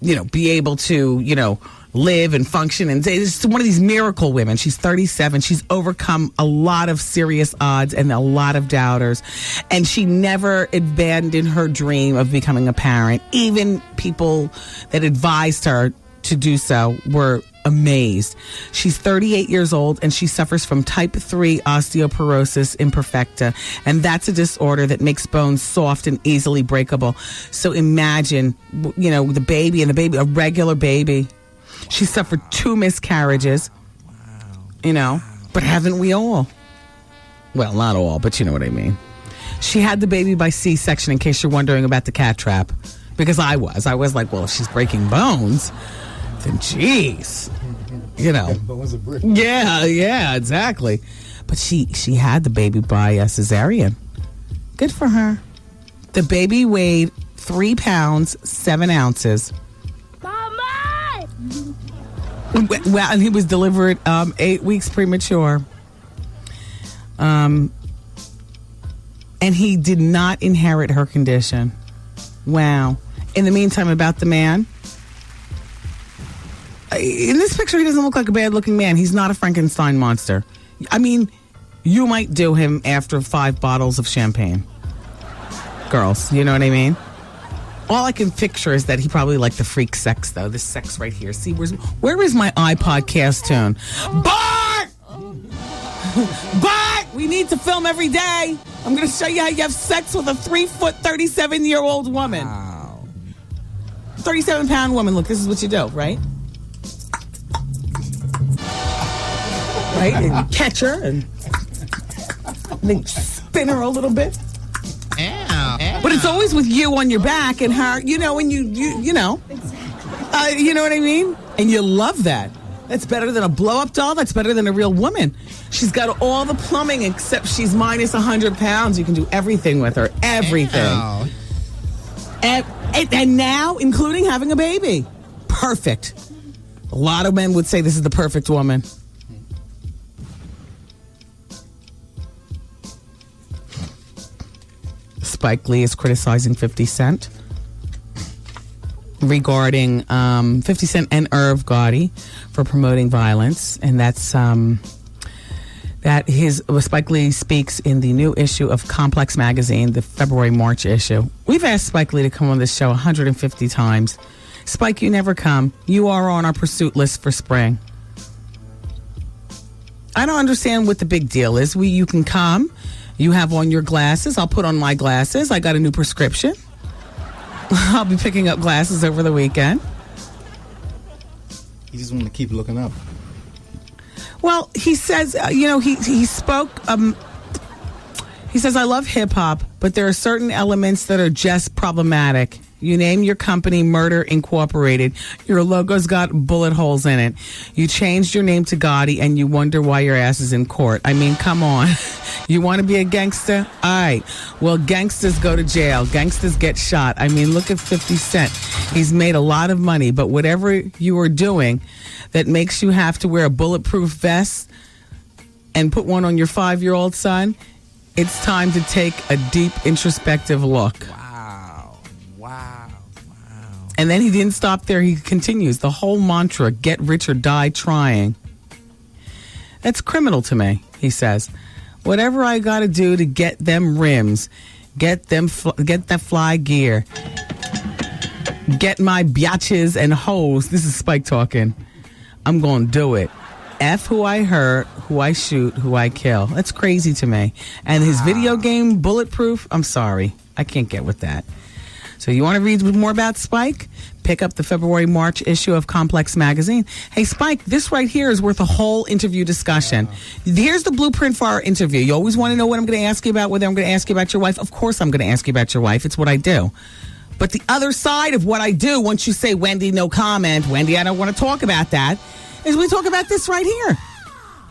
be able to, live and function. And it's one of these miracle women. She's 37. She's overcome a lot of serious odds and a lot of doubters. And she never abandoned her dream of becoming a parent. Even people that advised her to do so were amazed. She's 38 years old and she suffers from type 3 osteoporosis imperfecta. And that's a disorder that makes bones soft and easily breakable. So imagine, the baby, a regular baby. She suffered 2 miscarriages, but haven't we all? Well, not all, but you know what I mean. She had the baby by C-section, in case you're wondering about the cat trap. Because I was like, well, if she's breaking bones, then geez, Bones of brick. Yeah, exactly. But she had the baby by a cesarean. Good for her. The baby weighed 3 pounds, 7 ounces. Well, and he was delivered 8 weeks premature. And he did not inherit her condition. Wow. In the meantime, about the man. In this picture, he doesn't look like a bad-looking man. He's not a Frankenstein monster. I mean, you might do him after 5 bottles of champagne. Girls, you know what I mean? All I can picture is that he probably liked the freak sex, though. This sex right here. See, where is my iPodcast tune? Bart! Bart! We need to film every day. I'm going to show you how you have sex with a 3-foot, 37-year-old woman. Wow. 37-pound woman. Look, this is what you do, right? Right? And catch her and then spin her a little bit. But it's always with you on your back and her, and you know what I mean? And you love that. That's better than a blow-up doll. That's better than a real woman. She's got all the plumbing except she's minus 100 pounds. You can do everything with her. Everything. And now, including having a baby. Perfect. A lot of men would say this is the perfect woman. Spike Lee is criticizing 50 Cent regarding 50 Cent and Irv Gotti for promoting violence. And that's Spike Lee speaks in the new issue of Complex magazine, the February-March issue. We've asked Spike Lee to come on this show 150 times. Spike, you never come. You are on our pursuit list for spring. I don't understand what the big deal is. You can come. You have on your glasses. I'll put on my glasses. I got a new prescription. I'll be picking up glasses over the weekend. You just want to keep looking up. Well, he says, he spoke. He says, I love hip hop, but there are certain elements that are just problematic. You name your company Murder Incorporated. Your logo's got bullet holes in it. You changed your name to Gotti, and you wonder why your ass is in court. I mean, come on. You want to be a gangster? All right. Well, gangsters go to jail. Gangsters get shot. I mean, look at 50 Cent. He's made a lot of money, but whatever you are doing that makes you have to wear a bulletproof vest and put one on your 5-year-old son, it's time to take a deep introspective look. And then he didn't stop there. He continues. The whole mantra, get rich or die trying. That's criminal to me, he says. Whatever I got to do to get them rims, get that fly gear, get my biatches and hoes. This is Spike talking. I'm going to do it. F who I hurt, who I shoot, who I kill. That's crazy to me. And his video game, Bulletproof, I'm sorry. I can't get with that. So you want to read more about Spike? Pick up the February-March issue of Complex magazine. Hey, Spike, this right here is worth a whole interview discussion. Here's the blueprint for our interview. You always want to know what I'm going to ask you about, whether I'm going to ask you about your wife. Of course I'm going to ask you about your wife. It's what I do. But the other side of what I do, once you say, Wendy, no comment, Wendy, I don't want to talk about that, is we talk about this right here.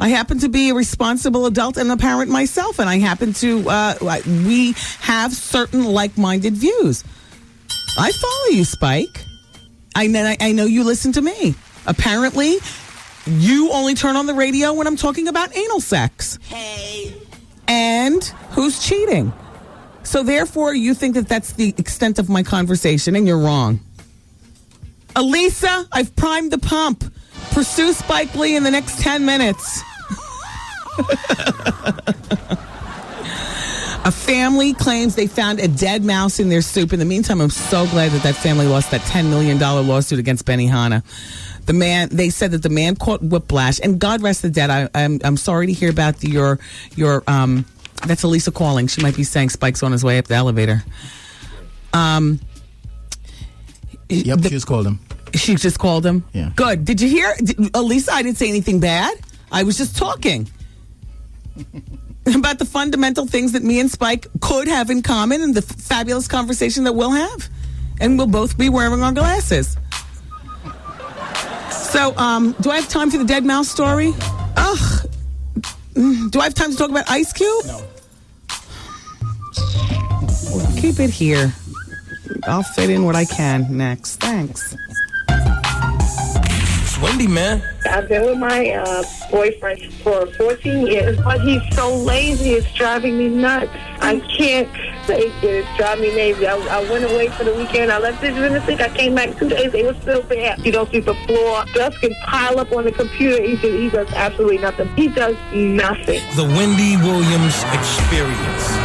I happen to be a responsible adult and a parent myself, and I happen to, we have certain like-minded views. I follow you, Spike. I know you listen to me. Apparently, you only turn on the radio when I'm talking about anal sex. Hey. And who's cheating. So therefore, you think that that's the extent of my conversation, and you're wrong. Elisa, I've primed the pump. Pursue Spike Lee in the next 10 minutes. A family claims they found a dead mouse in their soup. In the meantime, I'm so glad that family lost that $10 million lawsuit against Benihana. They said that the man caught whiplash, and God rest the dead. I'm sorry to hear about your that's Elisa calling. She might be saying Spike's on his way up the elevator. Yep, she just called him. She just called him? Yeah. Good. Did you hear? Elisa, I didn't say anything bad. I was just talking about the fundamental things that me and Spike could have in common and the fabulous conversation that we'll have. And we'll both be wearing our glasses. So, do I have time for the dead mouse story? Ugh. Do I have time to talk about Ice Cube? No. Well, keep it here. I'll fit in what I can next. Thanks. It's Wendy, man. I've been with my boyfriend for 14 years, but he's so lazy, it's driving me nuts. I can't take it. It's driving me crazy. I went away for the weekend. I left dishes in the sink. I came back 2 days. They were still there. He don't sweep the floor. Dust can pile up on the computer. He does absolutely nothing. He does nothing. The Wendy Williams Experience.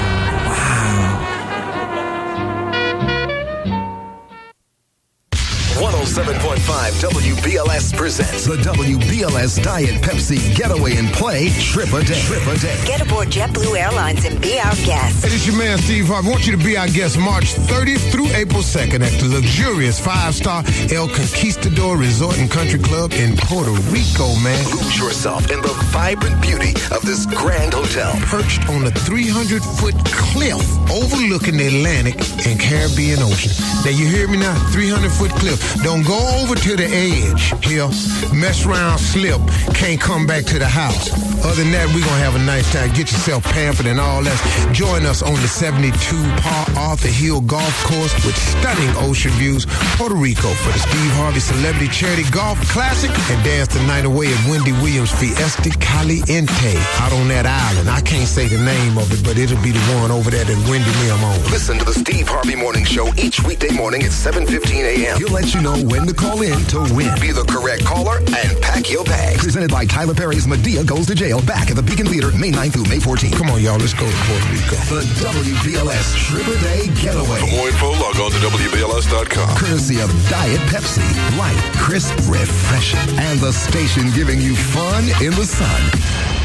107.5 WBLS presents the WBLS Diet Pepsi Getaway and Play Trip a Day. Get aboard JetBlue Airlines and be our guest. Hey, this is your man Steve Harvey. I want you to be our guest March 30th through April 2nd at the luxurious 5-star El Conquistador Resort and Country Club in Puerto Rico, man. Lose yourself in the vibrant beauty of this grand hotel. Perched on a 300-foot cliff overlooking the Atlantic and Caribbean Ocean. Now, you hear me now? 300-foot cliff. Don't go over to the edge here. Mess around, slip. Can't come back to the house. Other than that, we're going to have a nice time. Get yourself pampered and all that. Join us on the 72 Par Arthur Hill Golf Course with stunning ocean views, Puerto Rico, for the Steve Harvey Celebrity Charity Golf Classic, and dance the night away at Wendy Williams Fiesta Caliente out on that island. I can't say the name of it, but it'll be the one over there that Wendy Williams owns. Listen to the Steve Harvey Morning Show each weekday morning at 7:15 a.m. He'll let you know when to call in to win. Be the correct caller and pack your bags. Presented by Tyler Perry's Medea Goes to Jail, back at the Beacon Theater, May 9th through May 14th. Come on, y'all, let's go to Puerto Rico. The WBLS Trip a Day Getaway. For more info, log on to WBLS.com. Courtesy of Diet Pepsi, light, crisp, refreshing, and the station giving you fun in the sun.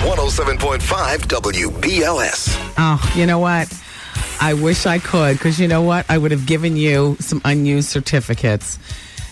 107.5 WBLS. Oh, you know what? I wish I could, because you know what? I would have given you some unused certificates.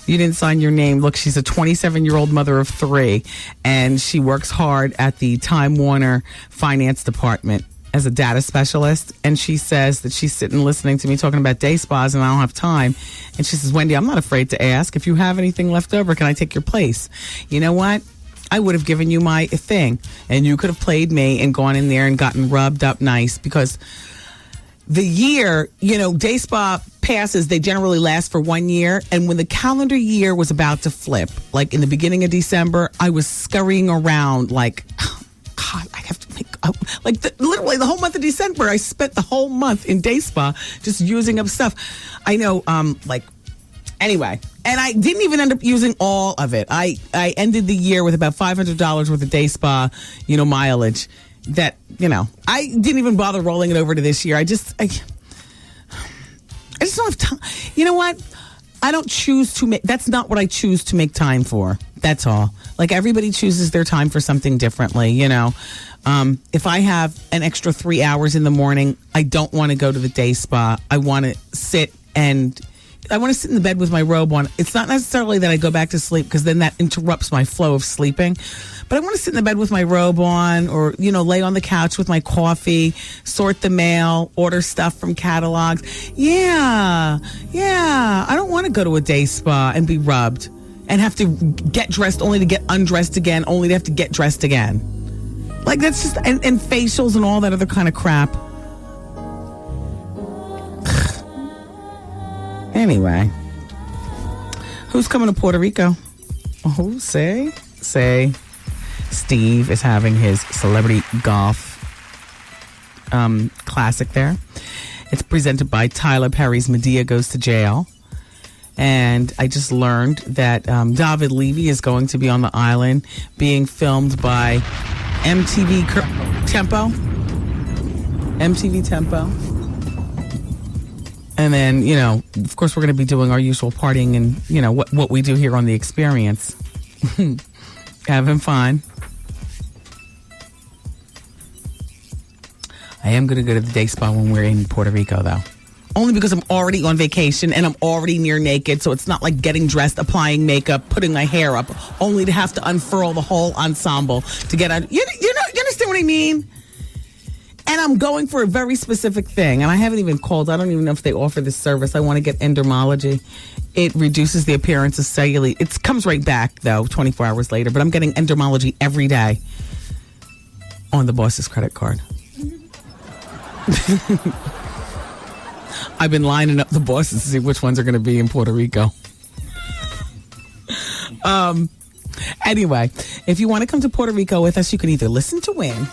You didn't sign your name. Look, she's a 27-year-old mother of 3, and she works hard at the Time Warner Finance Department as a data specialist. And she says that she's sitting listening to me talking about day spas, and I don't have time. And she says, Wendy, I'm not afraid to ask. If you have anything left over, can I take your place? You know what? I would have given you my thing, and you could have played me and gone in there and gotten rubbed up nice, because the year, day spa passes, they generally last for 1 year. And when the calendar year was about to flip, like in the beginning of December, I was scurrying around like, oh, God, I have to make up. Literally the whole month of December, I spent the whole month in day spa just using up stuff. I know, anyway. And I didn't even end up using all of it. I ended the year with about $500 worth of day spa, mileage. That, I didn't even bother rolling it over to this year. I just don't have time. You know what? I don't choose to make, that's not what I choose to make time for. That's all. Like, everybody chooses their time for something differently, If I have an extra 3 hours in the morning, I don't want to go to the day spa. I want to sit in the bed with my robe on. It's not necessarily that I go back to sleep, because then that interrupts my flow of sleeping. But I want to sit in the bed with my robe on, or, lay on the couch with my coffee, sort the mail, order stuff from catalogs. Yeah. I don't want to go to a day spa and be rubbed and have to get dressed only to get undressed again, only to have to get dressed again. Like, that's just, and facials and all that other kind of crap. Anyway, who's coming to Puerto Rico? Oh, say. Steve is having his celebrity golf classic there. It's presented by Tyler Perry's Medea Goes to Jail. And I just learned that David Levy is going to be on the island being filmed by MTV Tempo. And then, you know, of course, we're going to be doing our usual partying and, you know, what we do here on The Experience. Having fun. I am going to go to the day spa when we're in Puerto Rico, though. Only because I'm already on vacation and I'm already near naked, so it's not like getting dressed, applying makeup, putting my hair up, only to have to unfurl the whole ensemble to get on. You understand what I mean? And I'm going for a very specific thing, and I haven't even called. I don't even know if they offer this service. I want to get endermology. It reduces the appearance of cellulite. It comes right back, though, 24 hours later, but I'm getting endermology every day on the boss's credit card. I've been lining up the bosses to see which ones are going to be in Puerto Rico. Anyway, if you want to come to Puerto Rico with us, you can either listen to Win.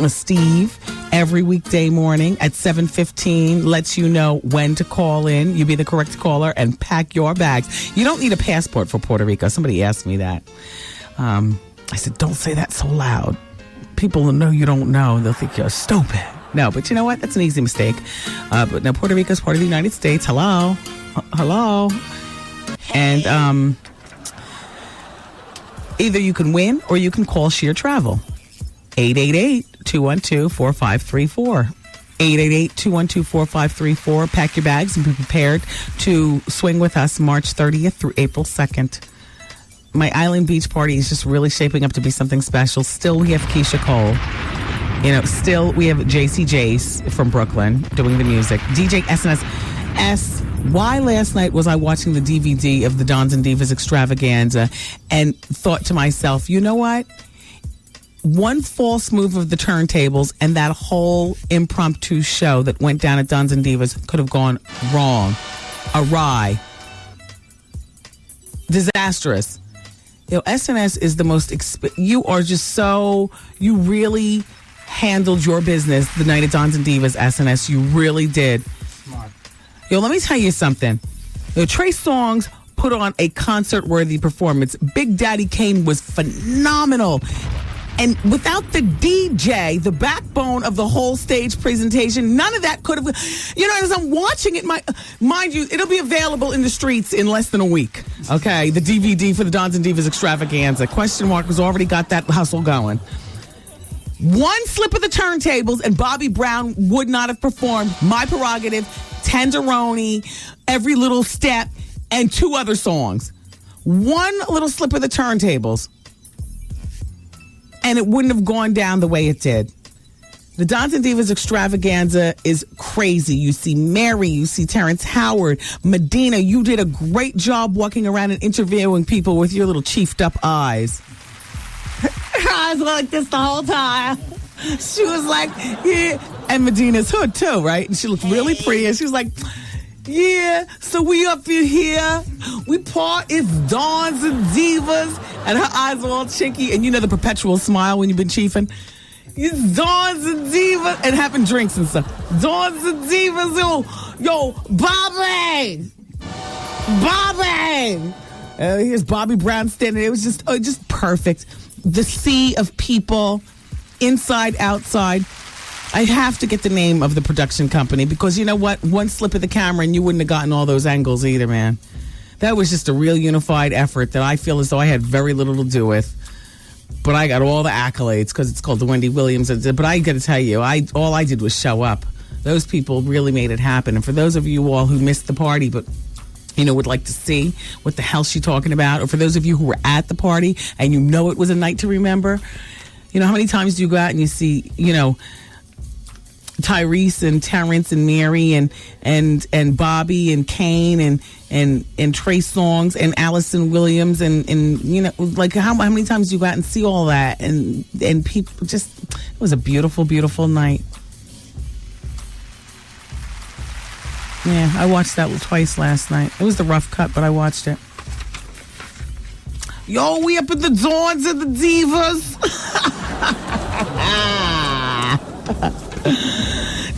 Steve, every weekday morning at 7:15, lets you know when to call in. You be the correct caller and pack your bags. You don't need a passport for Puerto Rico. Somebody asked me that. I said, don't say that so loud. People will know you don't know. They'll think you're stupid. No, but you know what? That's an easy mistake. But now Puerto Rico is part of the United States. Hello. Hello. And either you can win or you can call Sheer Travel. 888-212-4534. 888-212-4534. Pack your bags and be prepared to swing with us March 30th through April 2nd. My Island Beach party is just really shaping up to be something special. Still, we have Keisha Cole. You know, still, we have JC Jace from Brooklyn doing the music. DJ SNS. Why last night was I watching the DVD of the Dons and Divas extravaganza and thought to myself, you know what? One false move of the turntables and that whole impromptu show that went down at Dons and Divas could have gone wrong, awry, disastrous. You know, SNS is the most, you are just so, you really handled your business the night at Dons and Divas, SNS. You really did. Smart. Yo, let me tell you something. You know, Trey Songz put on a concert-worthy performance. Big Daddy Kane was phenomenal. And without the DJ, the backbone of the whole stage presentation, none of that could have... You know, as I'm watching it, mind you, it'll be available in the streets in less than a week. Okay, the DVD for the Dons and Divas extravaganza. Question Mark has already got that hustle going. One slip of the turntables and Bobby Brown would not have performed My Prerogative, Tenderoni, Every Little Step, and 2 other songs. One little slip of the turntables, and it wouldn't have gone down the way it did. The Dons and Divas extravaganza is crazy. You see Mary, you see Terrence Howard, Medina. You did a great job walking around and interviewing people with your little chiefed up eyes. Her eyes were like this the whole time. She was like, yeah. And Medina's hood, too, right? And she looked really pretty. And she was like, yeah, so we up in here. We part, it's Dons and Divas. And her eyes are all chinky. And you know the perpetual smile when you've been chiefing? It's Dons and Divas. And having drinks and stuff. Dons and Divas. Yo, Bobby. Here's Bobby Brown standing there. It was just perfect. The sea of people, inside, outside. I have to get the name of the production company because you know what? One slip of the camera and you wouldn't have gotten all those angles either, man. That was just a real unified effort that I feel as though I had very little to do with. But I got all the accolades because it's called the Wendy Williams. But I got to tell you, all I did was show up. Those people really made it happen. And for those of you all who missed the party but you know, would like to see what the hell she's talking about, or for those of you who were at the party and you know it was a night to remember, you know, how many times do you go out and you see, you know, Tyrese and Terrence and Mary and Bobby and Kane and Trey Songz and Allison Williams and you know, like how many times do you go out and see all that and people just, it was a beautiful, beautiful night. Yeah, I watched that twice last night. It was the rough cut, but I watched it. Yo, we up at the Dons and the Divas.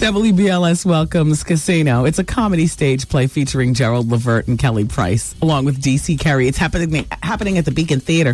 WBLS welcomes Casino. It's a comedy stage play featuring Gerald Levert and Kelly Price, along with DC Carey. It's happening at the Beacon Theater,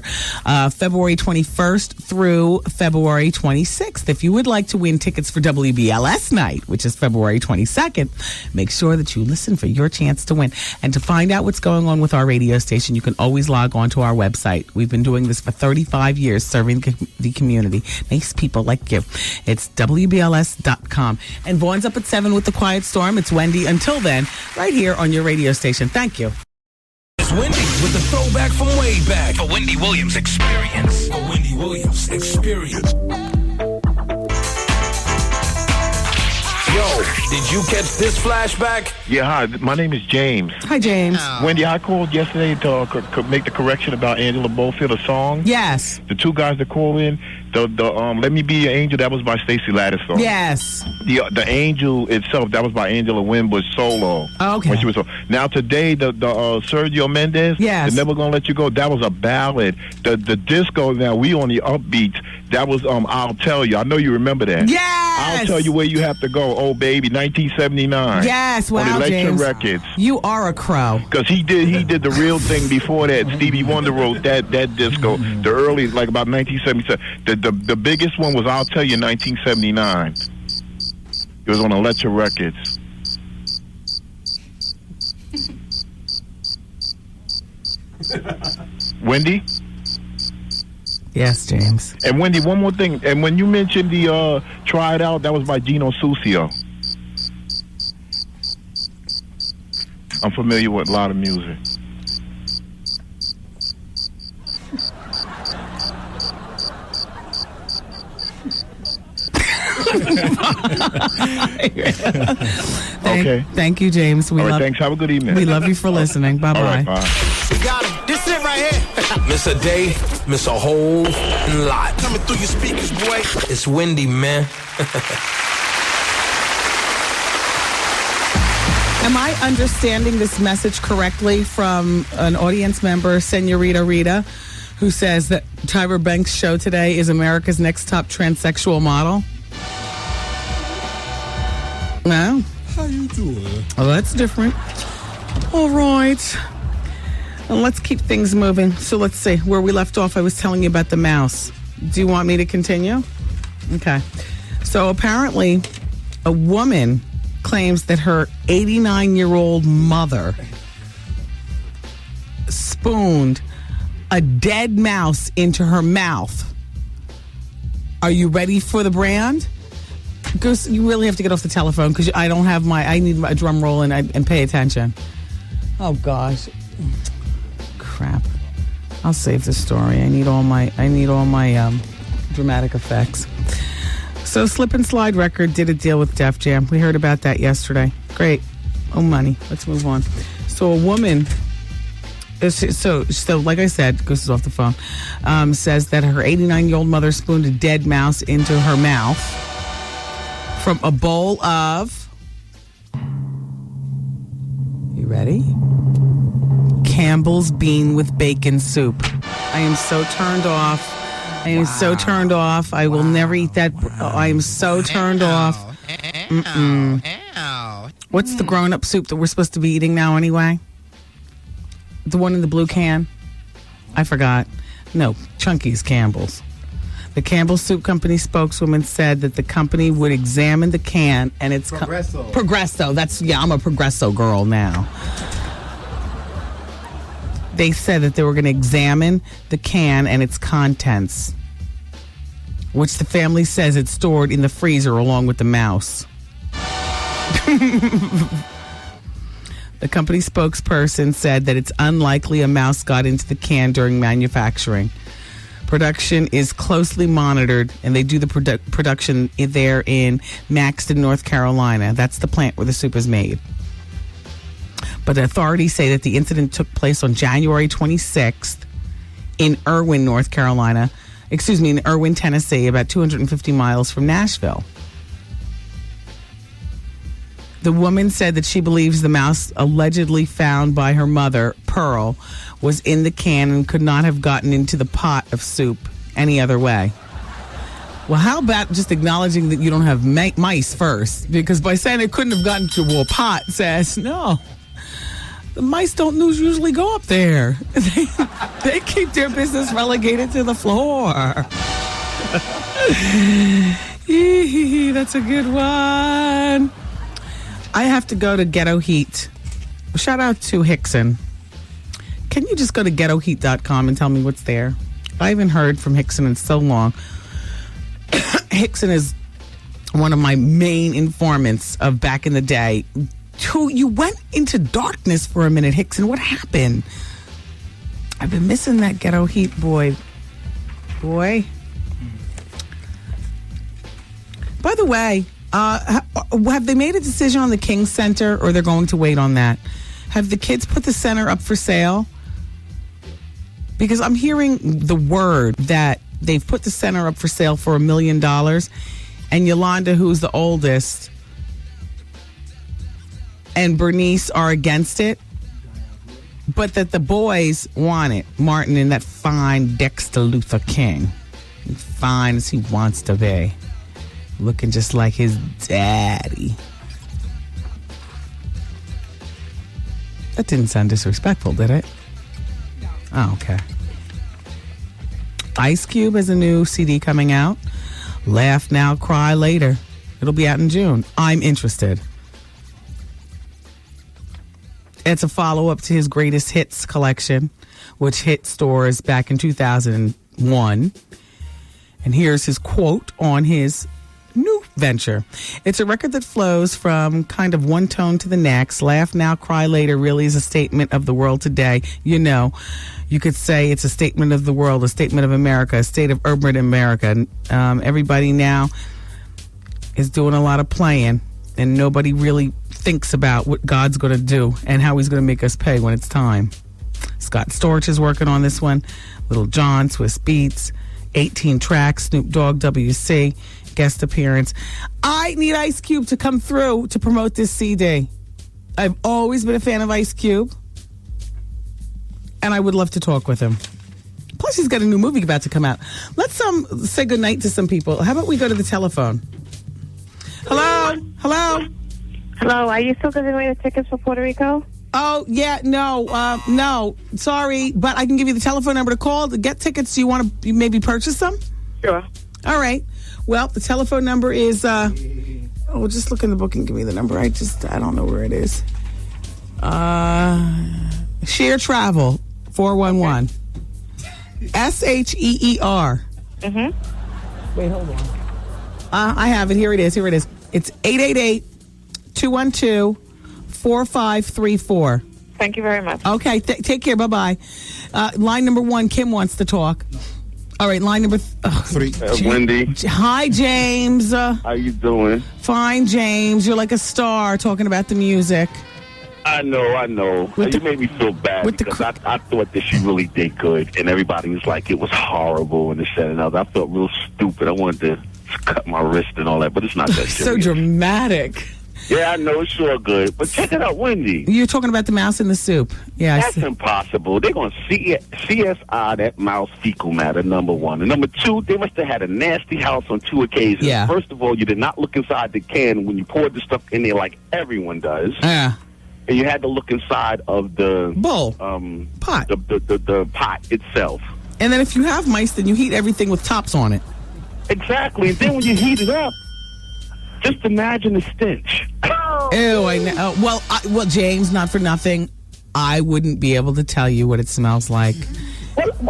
February 21st through February 26th. If you would like to win tickets for WBLS night, which is February 22nd, make sure that you listen for your chance to win. And to find out what's going on with our radio station, you can always log on to our website. We've been doing this for 35 years, serving the community. Nice people like you. It's WBLS.com. And Vaughn's up at 7 with The Quiet Storm. It's Wendy. Until then, right here on your radio station. Thank you. It's Wendy with the throwback from way back. A Wendy Williams experience. A Wendy Williams experience. Yo, did you catch this flashback? Yeah, hi. My name is James. Hi, James. Wendy, I called yesterday to make the correction about Angela Bofield, a song. Yes. The two guys that called in, the Let Me Be Your Angel, that was by Stacey Lattice song. Yes. The Angel itself, that was by Angela Winbush solo. Okay. When she was now today, the Sergio Mendes, yes, the Never Gonna Let You Go, that was a ballad. The disco, now we on the upbeat, that was I'll Tell You. I know you remember that. Yes. I'll Tell You Where You Have to Go. Oh baby, 1979. Yes. Wow, on Electra James. Records. You are a crow. Because he did the real thing before that. Stevie Wonder wrote that disco. The early, like about 1977. The biggest one was I'll Tell You, 1979. It was on Electra Records. Wendy? Yes, James. And Wendy, one more thing. And when you mentioned the Try It Out, that was by Gino Sucio. I'm familiar with a lot of music. Okay. Thank you, James. All right, thanks. Have a good evening. We love you for listening. Bye-bye. All right, bye. We got him. This is it right here. Miss a day, miss a whole lot. Coming through your speakers, boy. It's Wendy, man. Am I understanding this message correctly from an audience member, Senorita Rita, who says that Tyra Banks' show today is America's Next Top Transsexual Model? No. How you doing? Well, that's different. All right. Well, let's keep things moving. So let's see. Where we left off, I was telling you about the mouse. Do you want me to continue? Okay. So apparently, a woman claims that her 89-year-old mother spooned a dead mouse into her mouth. Are you ready for the brand? Goose, you really have to get off the telephone because I don't have I need a drum roll and pay attention. Oh gosh, crap! I'll save the story. I need all my dramatic effects. So Slip and Slide Record did a deal with Def Jam. We heard about that yesterday. Great. Oh, money. Let's move on. So a woman. So like I said, Goose is off the phone. Says that her 89-year-old mother spooned a dead mouse into her mouth from a bowl of, you ready? Campbell's bean with bacon soup. I am so turned off. I will never eat that. I am so turned off. What's the grown-up soup that we're supposed to be eating now anyway? The one in the blue can? I forgot. No, Chunky's Campbell's. The Campbell Soup Company spokeswoman said that the company would examine the can and its Progresso. Progresso. I'm a Progresso girl now. They said that they were going to examine the can and its contents, which the family says it's stored in the freezer along with the mouse. The company spokesperson said that it's unlikely a mouse got into the can during manufacturing. Production is closely monitored, and they do the production there in Maxton, North Carolina. That's the plant where the soup is made. But the authorities say that the incident took place on January 26th in Irwin, North Carolina. In Irwin, Tennessee, about 250 miles from Nashville. The woman said that she believes the mouse allegedly found by her mother, Pearl, was in the can and could not have gotten into the pot of soup any other way. Well, how about just acknowledging that you don't have mice first? Because by saying it couldn't have gotten to a pot says, no, the mice don't usually go up there. They keep their business relegated to the floor. That's a good one. I have to go to Ghetto Heat. Shout out to Hickson. Can you just go to ghettoheat.com and tell me what's there? I haven't heard from Hickson in so long. Hickson is one of my main informants of back in the day. You went into darkness for a minute, Hickson. What happened? I've been missing that Ghetto Heat boy. By the way, have they made a decision on the King Center, or they're going to wait on that? Have the kids put the center up for sale? Because I'm hearing the word that they've put the center up for sale for $1 million, and Yolanda, who's the oldest, and Bernice are against it, but that the boys want it. Martin and that fine Dexter Luther King, fine as he wants to be, looking just like his daddy. That didn't sound disrespectful, did it? Oh, okay. Ice Cube has a new CD coming out. Laugh Now, Cry Later. It'll be out in June. I'm interested. It's a follow-up to his greatest hits collection, which hit stores back in 2001. And here's his quote on his new venture. It's a record that flows from kind of one tone to the next. Laugh Now, Cry Later really is a statement of the world today. You know, you could say it's a statement of the world, a statement of America, a state of urban America. Everybody now is doing a lot of playing, and nobody really thinks about what God's going to do and how he's going to make us pay when it's time. Scott Storch is working on this one. Little John, Swiss Beats, 18 tracks, Snoop Dogg, WC, guest appearance. I need Ice Cube to come through to promote this CD. I've always been a fan of Ice Cube, and I would love to talk with him. Plus, he's got a new movie about to come out. Let's say goodnight to some people. How about we go to the telephone? Hello? Hello? Hello, are you still giving away the tickets for Puerto Rico? Oh, yeah, no, sorry, but I can give you the telephone number to call to get tickets. Do you want to maybe purchase them? Sure. All right. Well, the telephone number is, just look in the book and give me the number. I don't know where it is. Share Travel, 411. SHEER. Mm-hmm. Wait, hold on. I have it. Here it is. It's 888-212-4534. Thank you very much. Okay, take care. Bye-bye. Line number 1, Kim wants to talk. All right, line number 3. Wendy. Hi, James. How you doing? Fine, James. You're like a star talking about the music. I know. You made me feel bad because I thought that she really did good, and everybody was like, it was horrible and this, that, and other. I felt real stupid. I wanted to cut my wrist and all that, but it's not that serious. So dramatic. Yeah, I know, it's sure good. But check it out, Wendy. You're talking about the mouse in the soup. Yeah, that's impossible. They're going to CSI that mouse fecal matter, number 1. And number 2, they must have had a nasty house on 2 occasions. Yeah. First of all, you did not look inside the can when you poured the stuff in there like everyone does. Yeah. And you had to look inside of the bowl, pot, the pot itself. And then if you have mice, then you heat everything with tops on it. Exactly. And then when you heat it up, just imagine the stench. Ew, I know. Well, James, not for nothing, I wouldn't be able to tell you what it smells like.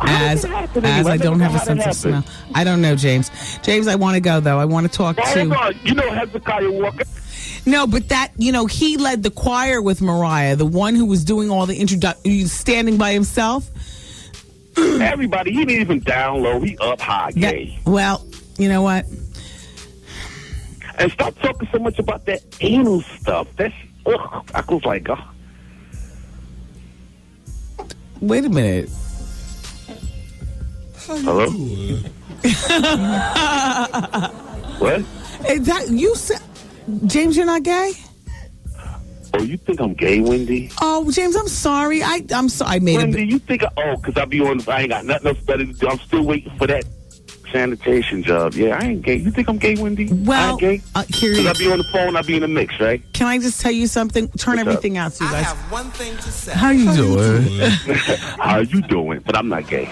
As I don't have a sense of smell. I don't know, James. James, I want to go, though. I want to talk to... You know Hezekiah Walker? No, but that, he led the choir with Mariah, the one who was doing all the introduction, standing by himself. Everybody, he didn't even down low. He up high gay. Well, you know what? And stop talking so much about that anal stuff. That's, I was like, Wait a minute. Hello? What? Is that, you said, James, you're not gay? Oh, you think I'm gay, Wendy? Oh, James, I'm sorry. I'm sorry. I made Wendy, you think, because I ain't got nothing else better to do. I'm still waiting for that Sanitation job. Yeah, I ain't gay. You think I'm gay, Wendy? Well, I ain't gay? Because I be on the phone, I be in the mix, right? Can I just tell you something? Turn everything out, so you guys. I have one thing to say. How you doing? How you doing? But I'm not gay.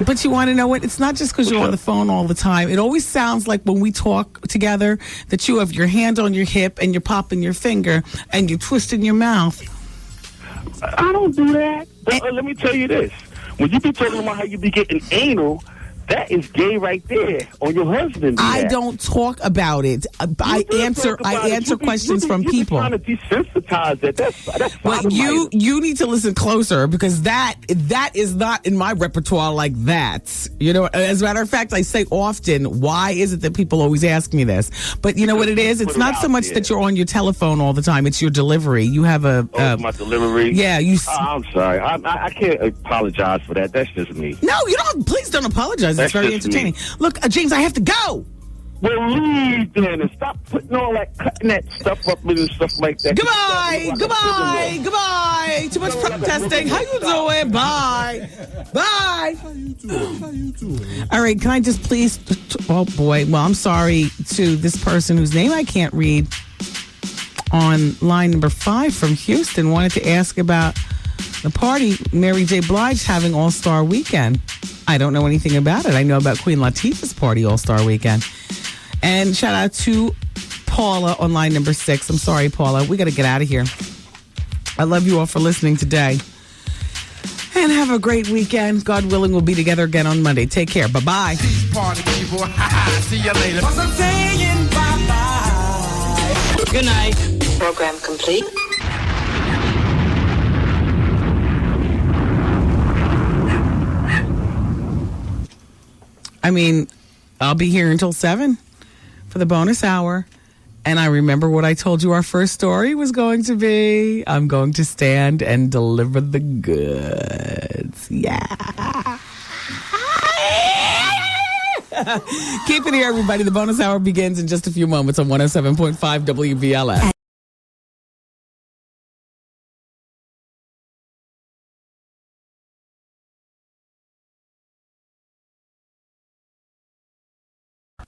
But you want to know what? It's not just because you're on the phone all the time. It always sounds like when we talk together that you have your hand on your hip and you're popping your finger and you're twisting your mouth. I don't do that. Let me tell you this. When you be talking about how you be getting anal, that is gay right there on your husband. I don't talk about it. I answer questions from people. You're trying to desensitize it. That's but you need to listen closer because that is not in my repertoire like that. You know, as a matter of fact, I say often, why is it that people always ask me this? But you know what it is? It's not so much that you're on your telephone all the time. It's your delivery. You have my delivery? Yeah. I'm sorry. I can't apologize for that. That's just me. No, you don't. Please don't apologize. It's very entertaining. Look, James, I have to go. Well, leave then and stop putting all that, cutting that stuff up and stuff like that. Goodbye. Too much protesting. How you doing? Bye. How you doing? All right, can I just please? Oh boy. Well, I'm sorry to this person whose name I can't read. On line number 5 from Houston, wanted to ask about the party Mary J. Blige having All-Star Weekend. I don't know anything about it. I know about Queen Latifah's party All-Star Weekend. And shout out to Paula on line number 6. I'm sorry, Paula. We got to get out of here. I love you all for listening today. And have a great weekend. God willing, we'll be together again on Monday. Take care. Bye-bye. Party people. See you later. I'm saying bye-bye. Good night. Program complete. I mean, I'll be here until 7 for the bonus hour. And I remember what I told you our first story was going to be. I'm going to stand and deliver the goods. Yeah. Keep it here, everybody. The bonus hour begins in just a few moments on 107.5 WBLS.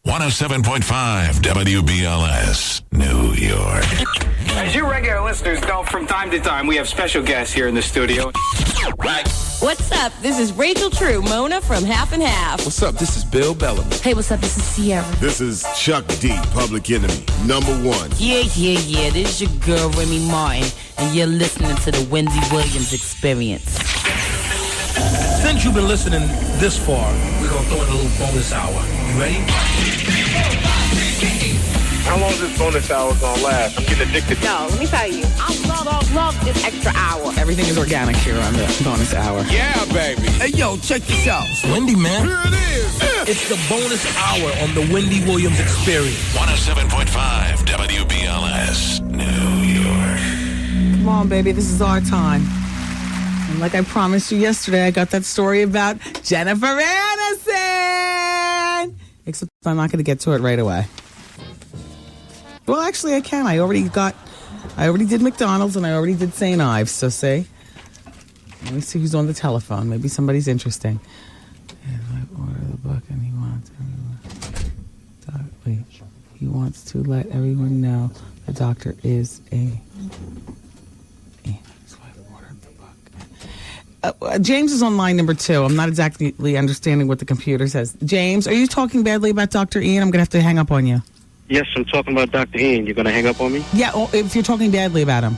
107.5 WBLS, New York. As you regular listeners know, from time to time, we have special guests here in the studio. What's up? This is Rachel True, Mona from Half and Half. What's up? This is Bill Bellamy. Hey, what's up? This is Sierra. This is Chuck D, Public Enemy, #1. Yeah. This is your girl, Remy Martin, and you're listening to the Wendy Williams Experience. Since you've been listening this far, we're going to throw in a little bonus hour. You ready? How long is this bonus hour going to last? I'm getting addicted. No, let me tell you. I love this extra hour. Everything is organic here on the bonus hour. Yeah, baby. Hey, yo, check this out. It's Wendy, man. Here it is. It's the bonus hour on the Wendy Williams Experience. 107.5 WBLS, New York. Come on, baby. This is our time. And like I promised you yesterday, I got that story about Jennifer Aniston. Except I'm not going to get to it right away. Well, actually, I can. I already did McDonald's and I already did St. Ives. So see, let me see who's on the telephone. Maybe somebody's interesting. I order the book and he wants to let everyone know the doctor is a. James is on line number 2. I'm not exactly understanding what the computer says. James, are you talking badly about Dr. Ian? I'm going to have to hang up on you. Yes, I'm talking about Dr. Ian. You're going to hang up on me? Yeah, if you're talking badly about him.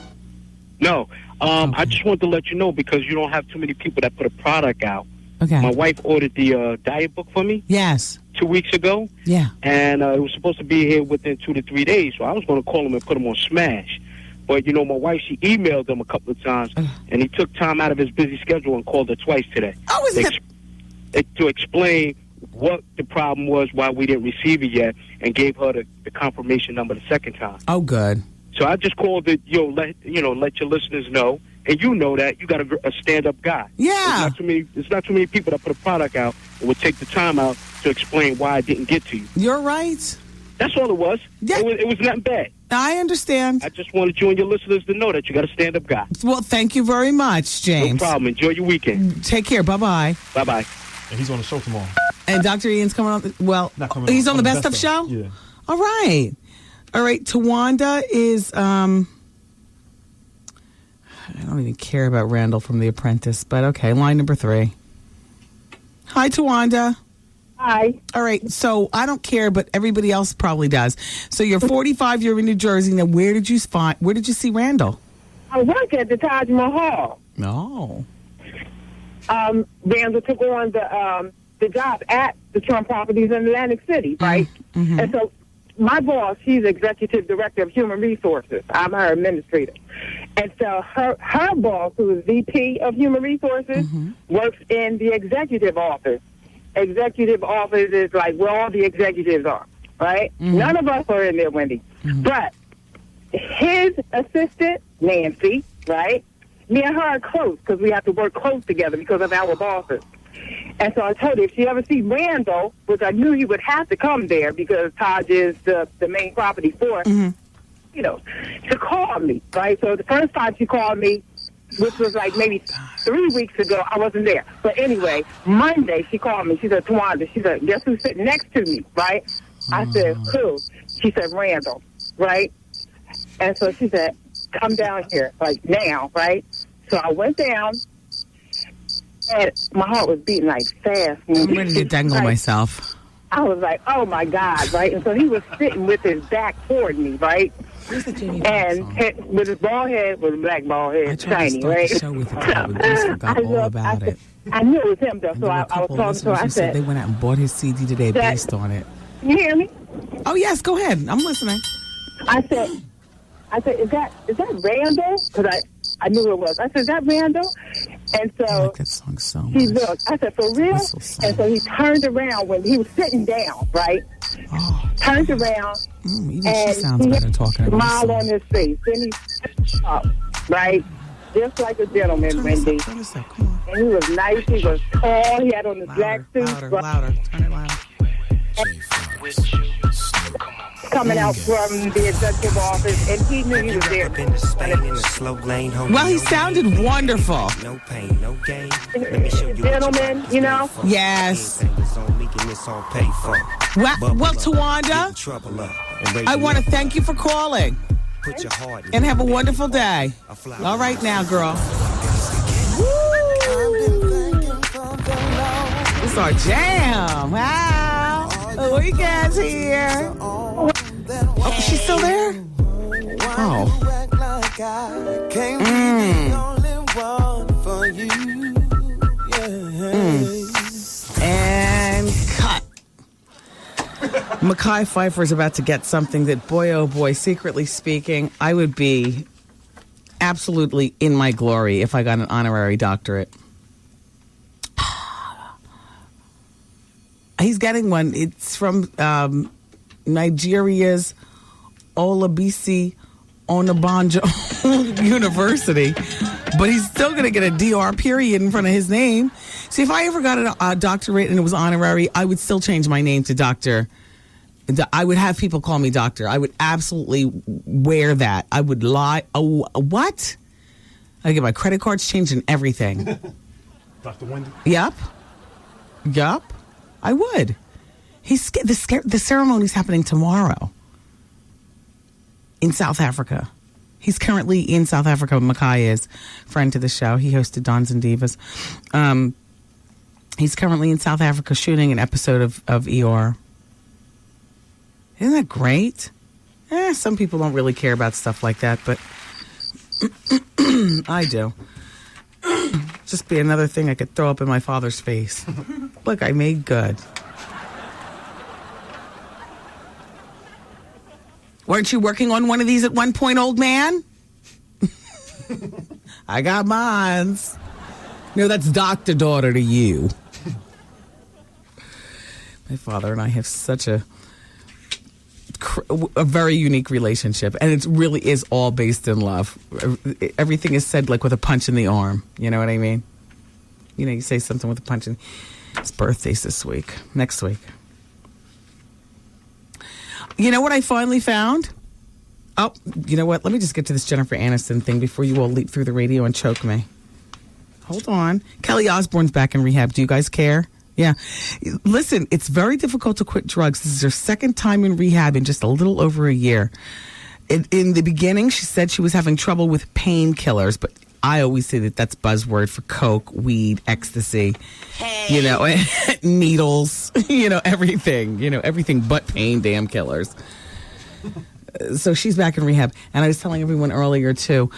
No. I just wanted to let you know because you don't have too many people that put a product out. Okay. My wife ordered the diet book for me. Yes. 2 weeks ago. Yeah. And it was supposed to be here within 2 to 3 days. So I was going to call him and put him on Smash. But, you know, my wife, she emailed him a couple of times, and he took time out of his busy schedule and called her twice today. Oh, is it? To explain what the problem was, why we didn't receive it yet, and gave her the confirmation number the second time. Oh, good. So I just called it, let your listeners know, and you know that you got a stand-up guy. Yeah. There's not too many people that put a product out and would take the time out to explain why it didn't get to you. You're right. That's all it was. Yeah. It was nothing bad. I understand. I just wanted you and your listeners to know that you got a stand-up guy. Well, thank you very much, James. No problem. Enjoy your weekend. Take care. Bye-bye. Bye-bye. And he's on the show tomorrow. And Dr. Ian's coming on. He's on the Best Of show? Yeah. All right. Tawanda is, I don't even care about Randall from The Apprentice, but okay, line number 3. Hi, Tawanda. Hi. All right, so I don't care, but everybody else probably does. So you're 45, you're in New Jersey. Now, where did you see Randall? I work at the Taj Mahal. No. Randall took on the job at the Trump Properties in Atlantic City, right? Mm-hmm. And so my boss, she's executive director of human resources. I'm her administrator. And so her boss, who is VP of human resources, works in the executive office. Executive office is like where all the executives are, right? None of us are in there, Wendy. But his assistant, Nancy, right? Me and her are close because we have to work close together because of our bosses. And so I told her if she ever sees Randall, which I knew he would have to come there because Taj is the main property for it, to call me, right? So the first time she called me, which was like maybe 3 weeks ago, I wasn't there. But anyway, Monday she called me. She said, Tawanda, she said, guess who's sitting next to me, right? I said, who? She said, Randall, right? And so she said, come down here, like now, right? So I went down, and my heart was beating like fast. I'm ready to dangle myself. I was like, oh my God, right? And so he was sitting with his back toward me, right? And with his bald head, with a black bald head, shiny, right? I knew it was him, though, so I was talking to her. I said, they went out and bought his CD today based on it. You hear me? Oh, yes, go ahead. I'm listening. I said, is that Randall? Because I knew it was. I said, is that Randall? And so I like that song so much. He looked. I said, for real? And so he turned around when he was sitting down, right? Turned around, even and she sounds better talking about smile on his face. Then he stood up, right? Just like a gentleman, Wendy. And he was nice. He was tall. He had on his black suit. Louder. Turn it louder. Coming out from the executive office, and he knew he was there. Well, he sounded wonderful. Gentlemen, you know? Yes. Well, Tawanda, I want to thank you for calling. And have a wonderful day. All right now, girl. It's our jam. Wow. The weekend's here. Oh, she's still there? Oh. And cut. Mekhi Phifer is about to get something that, boy, oh boy, secretly speaking, I would be absolutely in my glory if I got an honorary doctorate. He's getting one. It's from Nigeria's Olabisi Onabanjo University. But he's still going to get a DR period in front of his name. See, if I ever got a doctorate and it was honorary, I would still change my name to Doctor. I would have people call me doctor. I would absolutely wear that. I would lie. Oh, what? I get my credit cards changed and everything. Dr. Wendy? Yup. I would. The ceremony's happening tomorrow in South Africa. He's currently in South Africa. Mekhi is friend to the show. He hosted Dons and Divas. He's currently in South Africa shooting an episode of ER. Isn't that great? Some people don't really care about stuff like that, but I do. Just be another thing I could throw up in my father's face. Look, I made good. Weren't you working on one of these at one point, old man? I got mines. No, that's doctor daughter to you. My father and I have such a very unique relationship, and it really is all based in love. Everything is said like with a punch in the arm. You know what I mean? You know, you say something with a punch in. His birthday's next week. You know what I finally found? Oh, you know what? Let me just get to this Jennifer Aniston thing before you all leap through the radio and choke me. Hold on. Kelly Osbourne's back in rehab. Do you guys care? Yeah. Listen, it's very difficult to quit drugs. This is her second time in rehab in just a little over a year. In the beginning, she said she was having trouble with painkillers, but I always say that that's buzzword for coke, weed, ecstasy, needles, everything but pain damn killers. So she's back in rehab. And I was telling everyone earlier, too,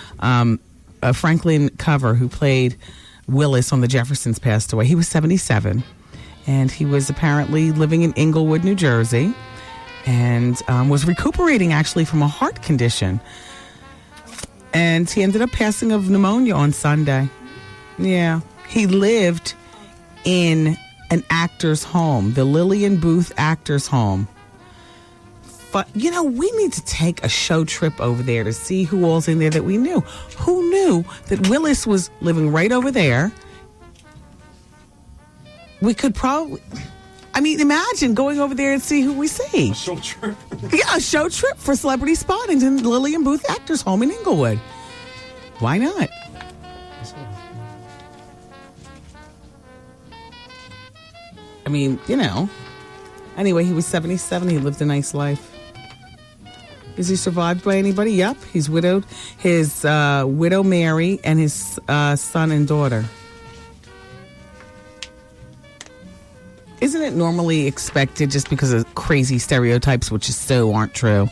Franklin Cover, who played Willis on The Jeffersons, passed away. He was 77. And he was apparently living in Inglewood, New Jersey, and was recuperating, actually, from a heart condition. And he ended up passing of pneumonia on Sunday. Yeah. He lived in an actor's home, the Lillian Booth Actors Home. But, we need to take a show trip over there to see who all's in there that we knew. Who knew that Willis was living right over there? We could probably... imagine going over there and see who we see. A show trip. Yeah, a show trip for celebrity spotting in Lillian Booth Actors Home in Inglewood. Why not? Anyway, he was 77. He lived a nice life. Is he survived by anybody? Yep. He's widowed. His widow, Mary, and his son and daughter. Isn't it normally expected, just because of crazy stereotypes, which so aren't true,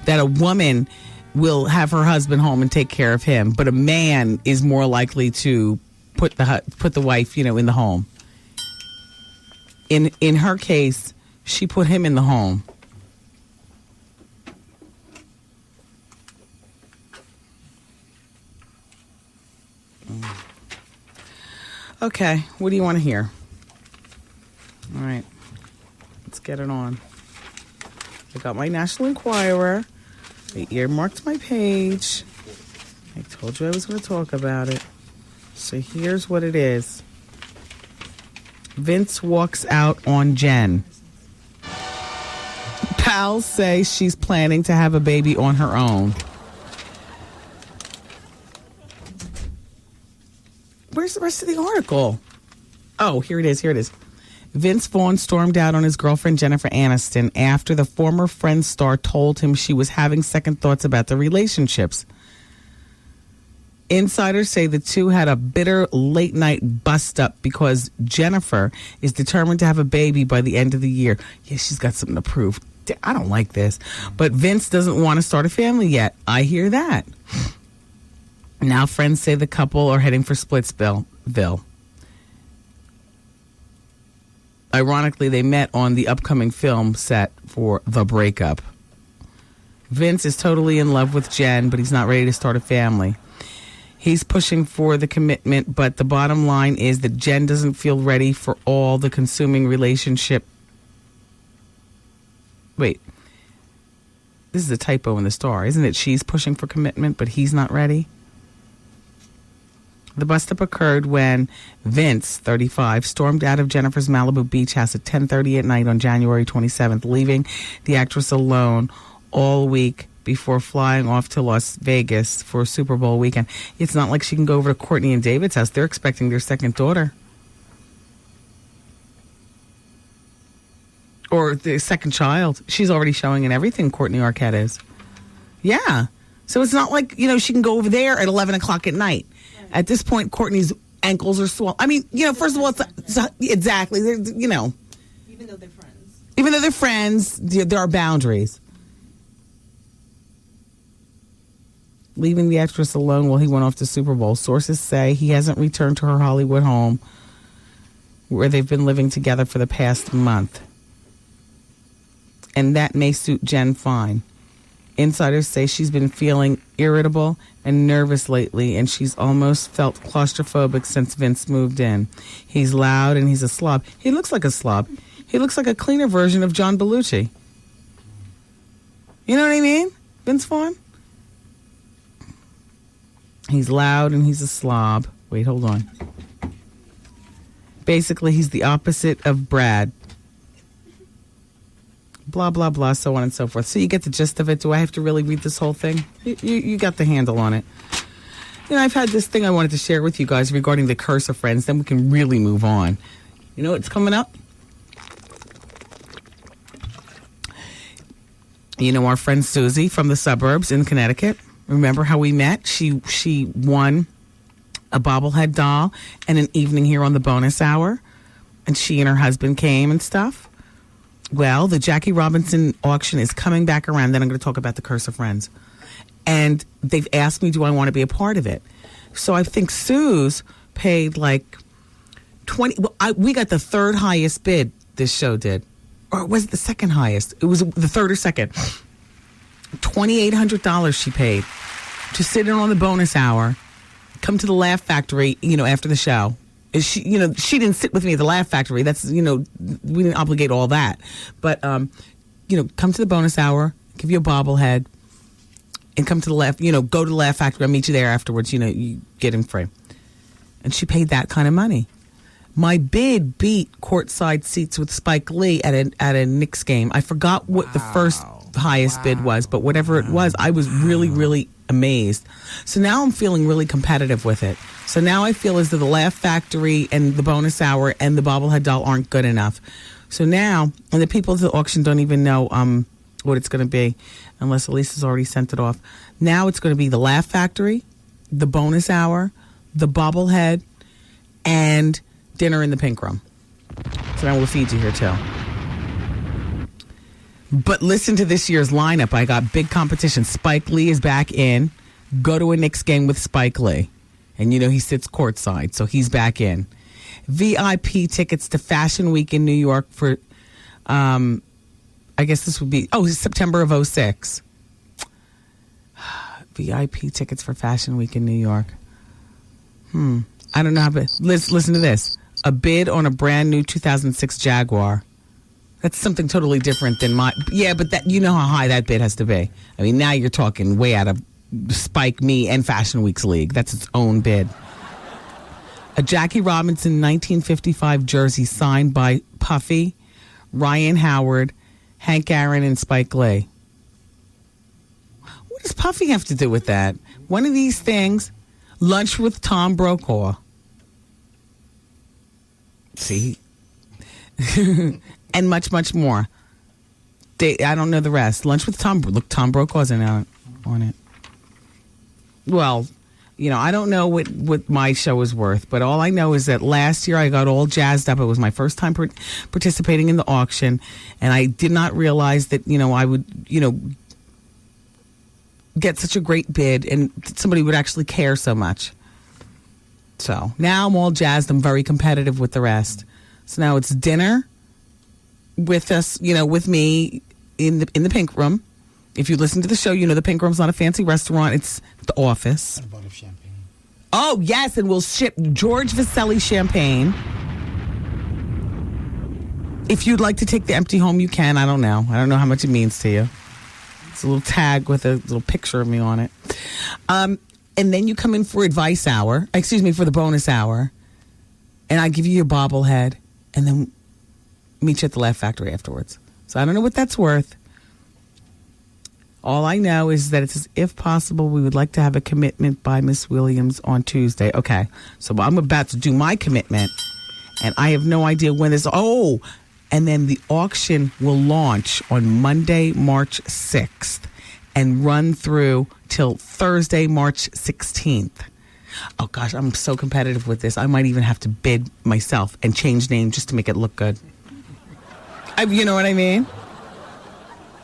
that a woman will have her husband home and take care of him, but a man is more likely to put the wife, in the home? In her case, she put him in the home. Okay, what do you want to hear? All right, let's get it on. I got my National Enquirer. I earmarked my page. I told you I was going to talk about it. So here's what it is. Vince walks out on Jen. Pals say she's planning to have a baby on her own. Where's the rest of the article? Oh, here it is. Vince Vaughn stormed out on his girlfriend Jennifer Aniston after the former Friends star told him she was having second thoughts about the relationships. Insiders say the two had a bitter late-night bust-up because Jennifer is determined to have a baby by the end of the year. Yeah, she's got something to prove. I don't like this. But Vince doesn't want to start a family yet. I hear that. Now friends say the couple are heading for Splitsville. Ironically, they met on the upcoming film set for The Breakup. Vince is totally in love with Jen, but he's not ready to start a family. He's pushing for the commitment, but the bottom line is that Jen doesn't feel ready for all the consuming relationship. Wait. This is a typo in the Star. Isn't it she's pushing for commitment, but he's not ready? The bust-up occurred when Vince, 35, stormed out of Jennifer's Malibu beach house at 10:30 at night on January 27th, leaving the actress alone all week before flying off to Las Vegas for Super Bowl weekend. It's not like she can go over to Courtney and David's house. They're expecting their second daughter. Or the second child. She's already showing in everything, Courtney Arquette is. Yeah. So it's not like, she can go over there at 11 o'clock at night. At this point, Courtney's ankles are swollen. First of all, exactly. Even though they're friends. Even though they're friends, there are boundaries. Leaving the actress alone while he went off to Super Bowl. Sources say he hasn't returned to her Hollywood home where they've been living together for the past month. And that may suit Jen fine. Insiders say she's been feeling irritable and nervous lately, and she's almost felt claustrophobic since Vince moved in. He's loud and he's a slob. He looks like a slob. He looks like a cleaner version of John Belushi. You know what I mean? Vince Vaughn? He's loud and he's a slob. Wait, hold on. Basically, he's the opposite of Brad. Blah, blah, blah, so on and so forth. So you get the gist of it. Do I have to really read this whole thing? You got the handle on it. I've had this thing I wanted to share with you guys regarding the curse of Friends. Then we can really move on. You know what's coming up? You know our friend Susie from the suburbs in Connecticut. Remember how we met? She won a bobblehead doll and an evening here on the bonus hour. And she and her husband came and stuff. Well, the Jackie Robinson auction is coming back around. Then I'm going to talk about the Curse of Friends. And they've asked me, do I want to be a part of it? So I think Sue's paid like 20. Well, we got the third highest bid this show did. Or was it the second highest? It was the third or second. $2,800 she paid to sit in on the bonus hour, come to the Laugh Factory, after the show. She didn't sit with me at the Laugh Factory. That's, we didn't obligate all that. But, come to the bonus hour, give you a bobblehead, and come to the Laugh, go to the Laugh Factory. I'll meet you there afterwards. You get in free. And she paid that kind of money. My bid beat courtside seats with Spike Lee at a Knicks game. I forgot what the first highest bid was, but whatever it was, I was really, really amazed. So now I'm feeling really competitive with it. So now I feel as though the Laugh Factory and the bonus hour and the bobblehead doll aren't good enough. So now, and the people at the auction don't even know what it's going to be, unless Elisa's already sent it off. Now it's going to be the Laugh Factory, the bonus hour, the bobblehead, and dinner in the pink room. So now we'll feed you here too. But listen to this year's lineup. I got big competition. Spike Lee is back in. Go to a Knicks game with Spike Lee. And he sits courtside, so he's back in. VIP tickets to Fashion Week in New York for, I guess this would be, September of 06. VIP tickets for Fashion Week in New York. I don't know how, but listen to this. A bid on a brand new 2006 Jaguar. That's something totally different than my... Yeah, but that how high that bid has to be. I mean, now you're talking way out of Spike, me, and Fashion Week's league. That's its own bid. A Jackie Robinson 1955 jersey signed by Puffy, Ryan Howard, Hank Aaron, and Spike Lee. What does Puffy have to do with that? One of these things, lunch with Tom Brokaw. See? And much, much more. I don't know the rest. Lunch with Tom. Look, Tom Brokaw's on it. Well, I don't know what my show is worth, but all I know is that last year I got all jazzed up. It was my first time participating in the auction, and I did not realize that, I would, get such a great bid and somebody would actually care so much. So now I'm all jazzed. I'm very competitive with the rest. So now it's dinner with us, with me in the pink room. If you listen to the show, the pink room's not a fancy restaurant. It's the office. And a bottle of champagne. Oh, yes, and we'll ship George Vasselli champagne. If you'd like to take the empty home, you can. I don't know. I don't know how much it means to you. It's a little tag with a little picture of me on it. And then you come in for advice hour. For the bonus hour. And I give you your bobblehead. And then meet you at the Laugh Factory afterwards. So I don't know what that's worth. All I know is that it says, if possible, we would like to have a commitment by Miss Williams on Tuesday. Okay. So I'm about to do my commitment. And I have no idea when this... Oh! And then the auction will launch on Monday, March 6th. And run through till Thursday, March 16th. Oh, gosh, I'm so competitive with this. I might even have to bid myself and change name just to make it look good. You know what I mean?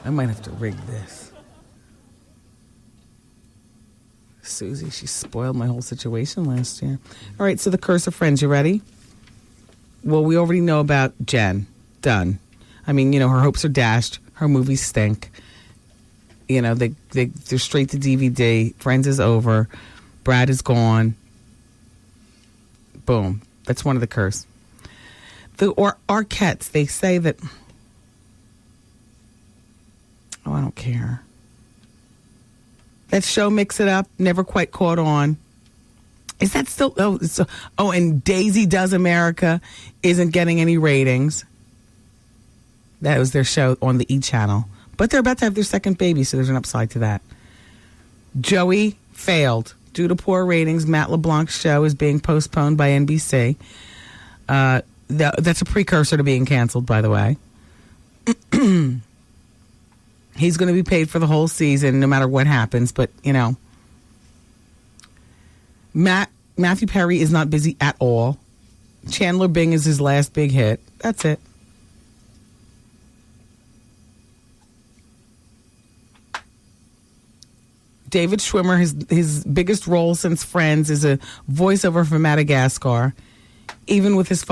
I might have to rig this. Susie, she spoiled my whole situation last year. All right, so the Curse of Friends, you ready? Well, we already know about Jen. Done. I mean, her hopes are dashed. Her movies stink. They're straight to DVD. Friends is over. Brad is gone. Boom. That's one of the curse. The Arquettes, they say that... Oh, I don't care. That show, Mix It Up, never quite caught on. Is that still... and Daisy Does America isn't getting any ratings. That was their show on the E! Channel. But they're about to have their second baby, so there's an upside to that. Joey failed. Due to poor ratings, Matt LeBlanc's show is being postponed by NBC. That's a precursor to being canceled, by the way. He's going to be paid for the whole season, no matter what happens. But, you know, Matthew Perry is not busy at all. Chandler Bing is his last big hit. That's it. David Schwimmer, his biggest role since Friends is a voiceover for Madagascar. Even with his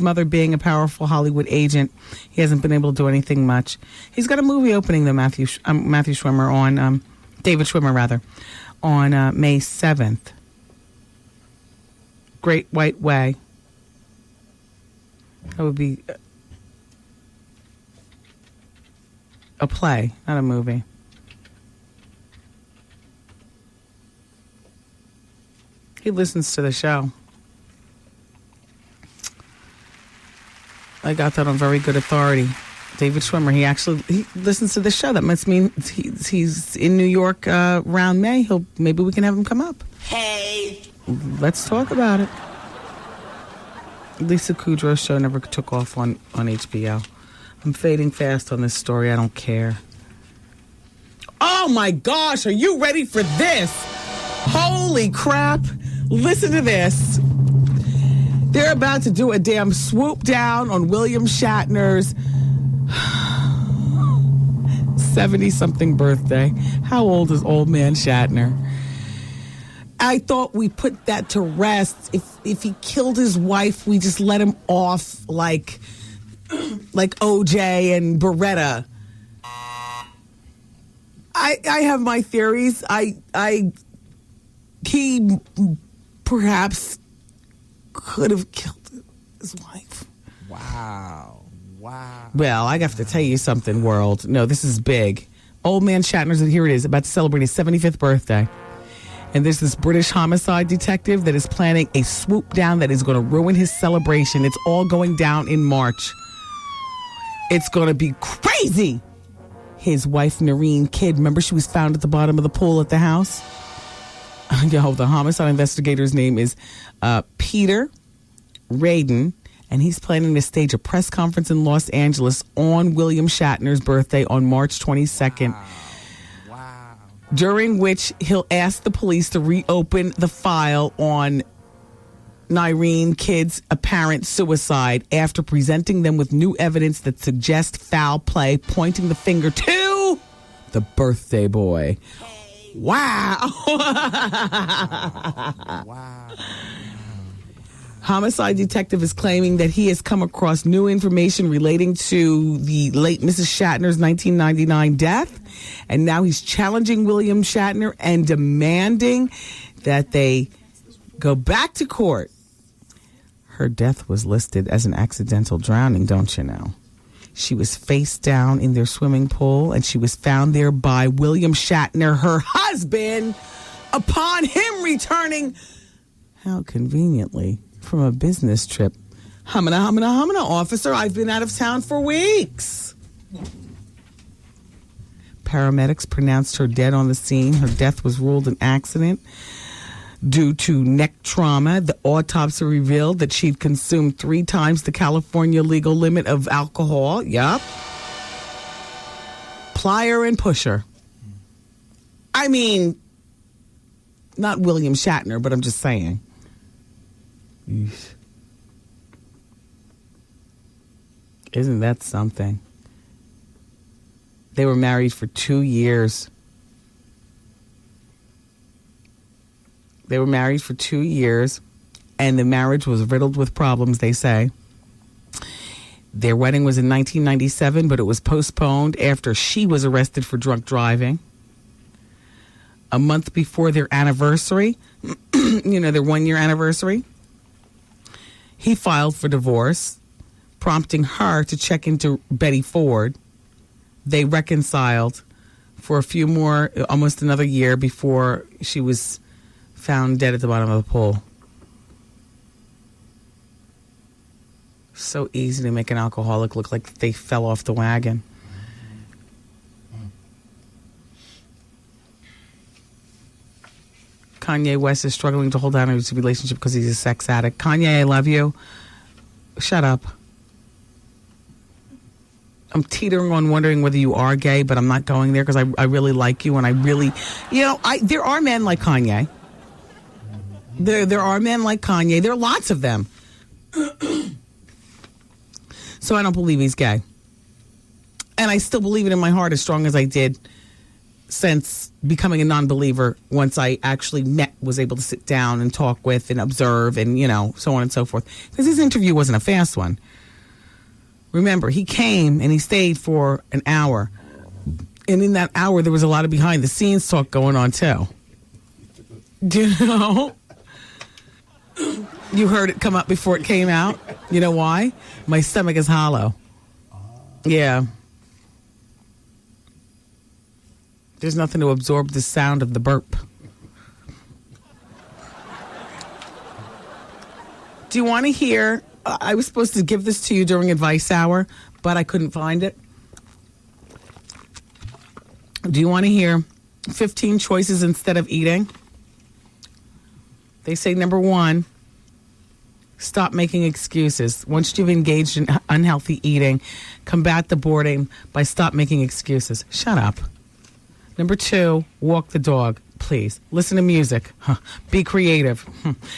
mother being a powerful Hollywood agent, he hasn't been able to do anything much. He's got a movie opening, though, Matthew Schwimmer, on David Schwimmer, rather, on May 7th. Great White Way. That would be a play, not a movie. He listens to the show. I got that on very good authority. David Schwimmer, he listens to the show. That must mean he's in New York around May. Maybe we can have him come up. Hey. Let's talk about it. Lisa Kudrow's show never took off on HBO. I'm fading fast on this story. I don't care. Oh my gosh, are you ready for this? Holy crap. Listen to this. They're about to do a damn swoop down on William Shatner's 70-something birthday. How old is old man Shatner? I thought we put that to rest. If he killed his wife, we just let him off like OJ and Beretta. I have my theories. He perhaps could have killed his wife. Wow. Well, I have to tell you something, world. No, this is big. Old man Shatner's, here it is, about to celebrate his 75th birthday. And there's this British homicide detective that is planning a swoop down that is going to ruin his celebration. It's all going down in March. It's going to be crazy. His wife, Noreen Kidd, remember she was found at the bottom of the pool at the house? The homicide investigator's name is Peter Radin, and he's planning to stage a press conference in Los Angeles on William Shatner's birthday on March 22nd. Wow. During which he'll ask the police to reopen the file on Noreen Kidd's apparent suicide after presenting them with new evidence that suggests foul play, pointing the finger to the birthday boy. Wow. Wow. Homicide detective is claiming that he has come across new information relating to the late Mrs. Shatner's 1999 death. And now he's challenging William Shatner and demanding that they go back to court. Her death was listed as an accidental drowning, don't you know? She was face down in their swimming pool, and she was found there by William Shatner, her husband, upon him returning, how conveniently, from a business trip. Humana, officer, I've been out of town for weeks. Paramedics pronounced her dead on the scene. Her death was ruled an accident due to neck trauma. The autopsy revealed that she'd consumed 3 times the California legal limit of alcohol. Yup. Plier and pusher. I mean, not William Shatner, but I'm just saying. Eesh. Isn't that something? They were married for 2 years. They were married for 2 years, and the marriage was riddled with problems, they say. Their wedding was in 1997, but it was postponed after she was arrested for drunk driving. A month before their anniversary, their 1-year anniversary, he filed for divorce, prompting her to check into Betty Ford. They reconciled for a few more, almost another year before she was found dead at the bottom of the pool. So easy to make an alcoholic look like they fell off the wagon. Kanye West is struggling to hold down his relationship because he's a sex addict. Kanye, I love you, Shut up. I'm teetering on wondering whether you are gay, but I'm not going there because I really like you, and I really, there are men like Kanye. There are men like Kanye. There are lots of them. So I don't believe he's gay. And I still believe it in my heart as strong as I did since becoming a non-believer once I actually was able to sit down and talk with and observe and, so on and so forth. Because his interview wasn't a fast one. Remember, he came and he stayed for an hour. And in that hour, there was a lot of behind-the-scenes talk going on, too. Do you know? You heard it come up before it came out. You know why? My stomach is hollow. Yeah. There's nothing to absorb the sound of the burp. Do you want to hear? I was supposed to give this to you during advice hour, but I couldn't find it. Do you want to hear 15 choices instead of eating? They say number 1, stop making excuses. Once you've engaged in unhealthy eating, combat the boredom by stop making excuses. Shut up. Number 2, walk the dog, please. Listen to music. Be creative.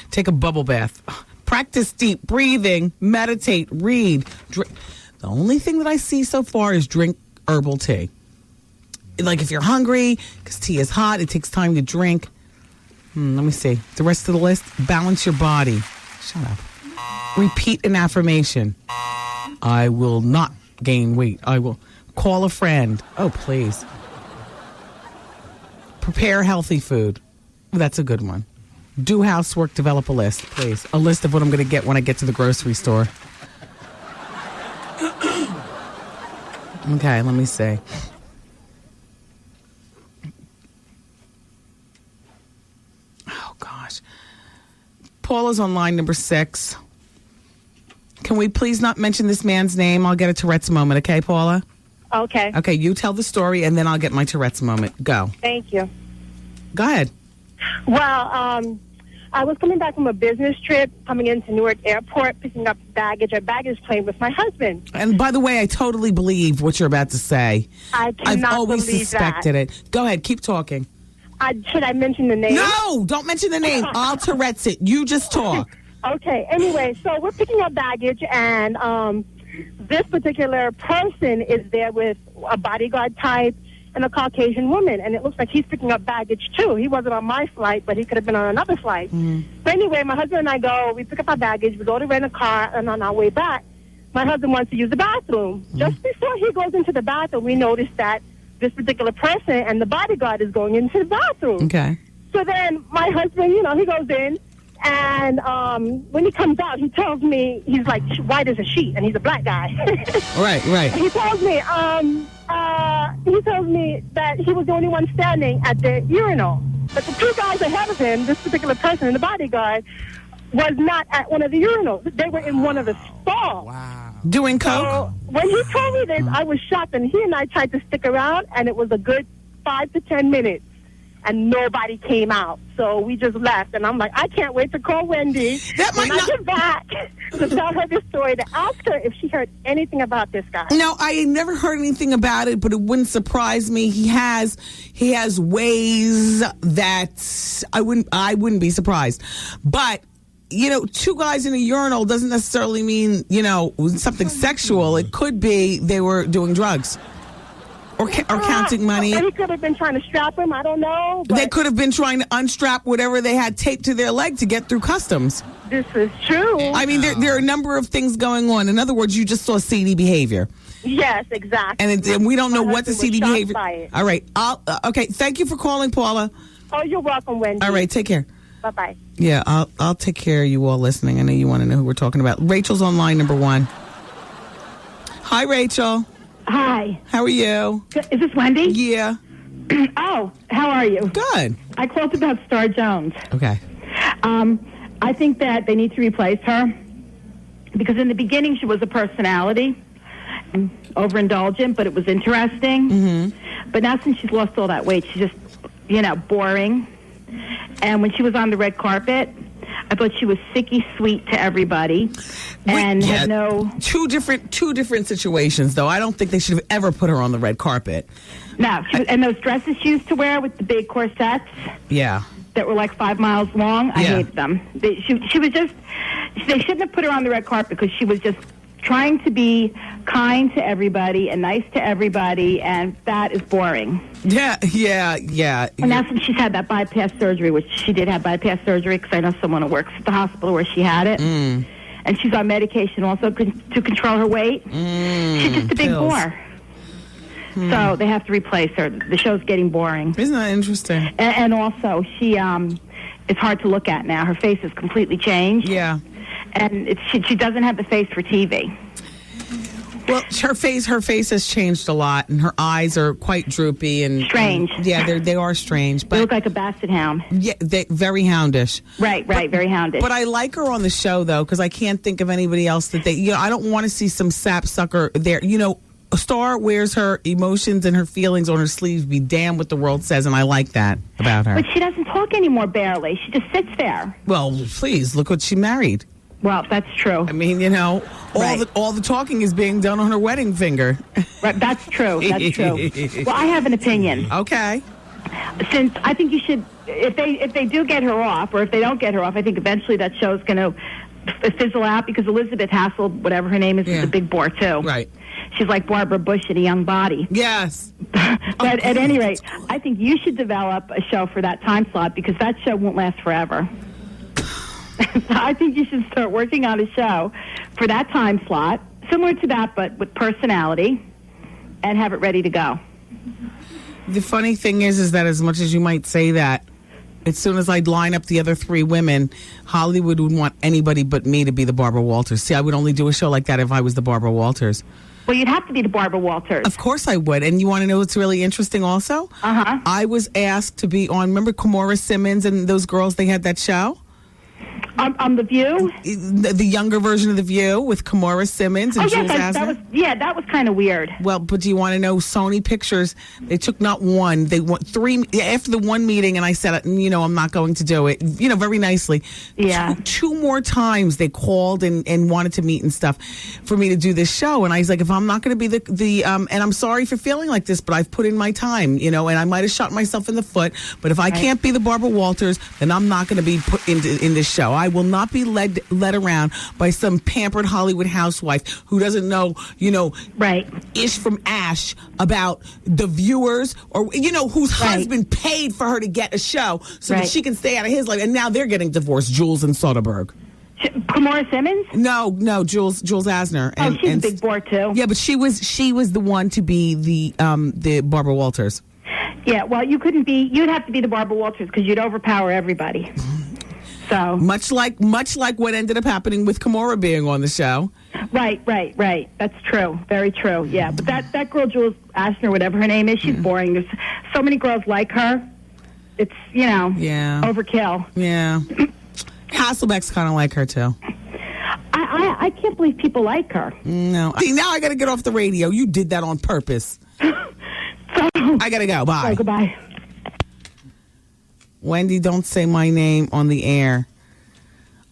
Take a bubble bath. Practice deep breathing. Meditate. Read. Drink. The only thing that I see so far is drink herbal tea. Like if you're hungry, because tea is hot, it takes time to drink. Let me see. The rest of the list, balance your body. Shut up. Repeat an affirmation. I will not gain weight. I will call a friend. Oh, please. Prepare healthy food. That's a good one. Do housework, develop a list, please. A list of what I'm going to get when I get to the grocery store. Okay, let me see. Oh, gosh. Paula's on line number 6. Can we please not mention this man's name? I'll get a Tourette's moment, okay, Paula? Okay. Okay, you tell the story, and then I'll get my Tourette's moment. Go. Thank you. Go ahead. Well, I was coming back from a business trip, coming into Newark Airport, picking up baggage at baggage claim with my husband. And by the way, I totally believe what you're about to say. I cannot I've always believe suspected that. it. Go ahead, keep talking. Should I mention the name? No, don't mention the name. I'll Tourette's it. You just talk. Okay, anyway, so we're picking up baggage, and this particular person is there with a bodyguard type and a Caucasian woman, and it looks like he's picking up baggage, too. He wasn't on my flight, but he could have been on another flight. So anyway, my husband and I go, we pick up our baggage, we go to rent a car, and on our way back, my husband wants to use the bathroom. Just before he goes into the bathroom, we notice that this particular person and the bodyguard is going into the bathroom. Okay. So then my husband, he goes in, and when he comes out, he tells me, he's like white as a sheet, and he's a black guy. Right. He tells me that he was the only one standing at the urinal. But the 2 guys ahead of him, this particular person and the bodyguard, was not at one of the urinals. They were in one of the stalls. Wow. Doing coke? So when he told me this, I was shocked, and he and I tried to stick around, and it was a good 5 to 10 minutes. And nobody came out. So we just left. And I'm like, I can't wait to call Wendy when I get back to tell her this story, to ask her if she heard anything about this guy. No, I never heard anything about it, but it wouldn't surprise me. He has ways that I wouldn't be surprised. But 2 guys in a urinal doesn't necessarily mean, something sexual. It could be they were doing drugs. Or counting money. And he could have been trying to strap him. I don't know. They could have been trying to unstrap whatever they had taped to their leg to get through customs. This is true. I mean, there are a number of things going on. In other words, you just saw seedy behavior. Yes, exactly. And we don't know what the seedy behavior. All right. Okay. Thank you for calling, Paula. Oh, you're welcome, Wendy. All right. Take care. Bye-bye. Yeah, I'll take care of you all listening. I know you want to know who we're talking about. Rachel's on line number 1. Hi, Rachel. Hi. How are you? Is this Wendy? Yeah. Oh, how are you? Good. I called about Star Jones. Okay. I think that they need to replace her because in the beginning she was a personality, overindulgent, but it was interesting. Mm-hmm. But now since she's lost all that weight, she's just, boring. And when she was on the red carpet, I thought she was sicky sweet to everybody, and had no two different situations. Though I don't think they should have ever put her on the red carpet. No, and those dresses she used to wear with the big corsets. Yeah. That were like 5 miles long. I hated them. She was just. They shouldn't have put her on the red carpet because she was just trying to be kind to everybody and nice to everybody, and that is boring. Yeah. And that's when she's had that bypass surgery, which she did have bypass surgery because I know someone who works at the hospital where she had it. And she's on medication also to control her weight. She's just a big bore. So they have to replace her. The show's getting boring. Isn't that interesting? And also, she it's hard to look at now. Her face is completely changed. Yeah. And she doesn't have the face for TV. Well, her face has changed a lot, and her eyes are quite droopy and strange. They are strange. But they look like a basset hound. Yeah, very houndish. Right, very houndish. But I like her on the show though, because I can't think of anybody else that I don't want to see some sapsucker there. A star wears her emotions and her feelings on her sleeves. Be damned what the world says, and I like that about her. But she doesn't talk anymore. Barely. She just sits there. Well, please look what she married. Well, that's true. I mean, all the talking is being done on her wedding finger. Right, that's true. That's true. Well, I have an opinion. Okay. Since I think you should, if they do get her off, or if they don't get her off, I think eventually that show's going to fizzle out because Elizabeth Hassel, whatever her name is a big bore too. Right. She's like Barbara Bush in a young body. Yes. But at any rate, I think you should develop a show for that time slot because that show won't last forever. So I think you should start working on a show for that time slot, similar to that, but with personality, and have it ready to go. The funny thing is that as much as you might say that, as soon as I'd line up the other 3 women, Hollywood would want anybody but me to be the Barbara Walters. See, I would only do a show like that if I was the Barbara Walters. Well, you'd have to be the Barbara Walters. Of course I would. And you want to know what's really interesting also? Uh-huh. I was asked to be on, remember Kimora Simmons and those girls, they had that show? On The View? The younger version of The View with Kimora Simmons and Jules Asner. That was kind of weird. Well, but do you want to know Sony Pictures? They took not one, they want 3 after the one meeting, and I said, I'm not going to do it. Very nicely. Yeah. Two more times they called and wanted to meet and stuff for me to do this show, and I was like, if I'm not going to be the and I'm sorry for feeling like this, but I've put in my time, and I might have shot myself in the foot, but if I can't be the Barbara Walters, then I'm not going to be put in this show. I will not be led around by some pampered Hollywood housewife who doesn't know, ish from ash about the viewers or, whose husband paid for her to get a show so that she can stay out of his life. And now they're getting divorced, Jules and Soderbergh. Kimora Simmons? No, Jules Asner. And, she's a big bore too. Yeah, but she was the one to be the Barbara Walters. Yeah, well, you'd have to be the Barbara Walters because you'd overpower everybody. So much like what ended up happening with Kimora being on the show. Right. That's true. Very true. Yeah, but that girl Jules Asner, whatever her name is, she's boring. There's so many girls like her. It's overkill. Yeah. Hasselbeck's kind of like her too. I can't believe people like her. No. See, now I got to get off the radio. You did that on purpose. I got to go. Bye. Goodbye. Wendy, don't say my name on the air.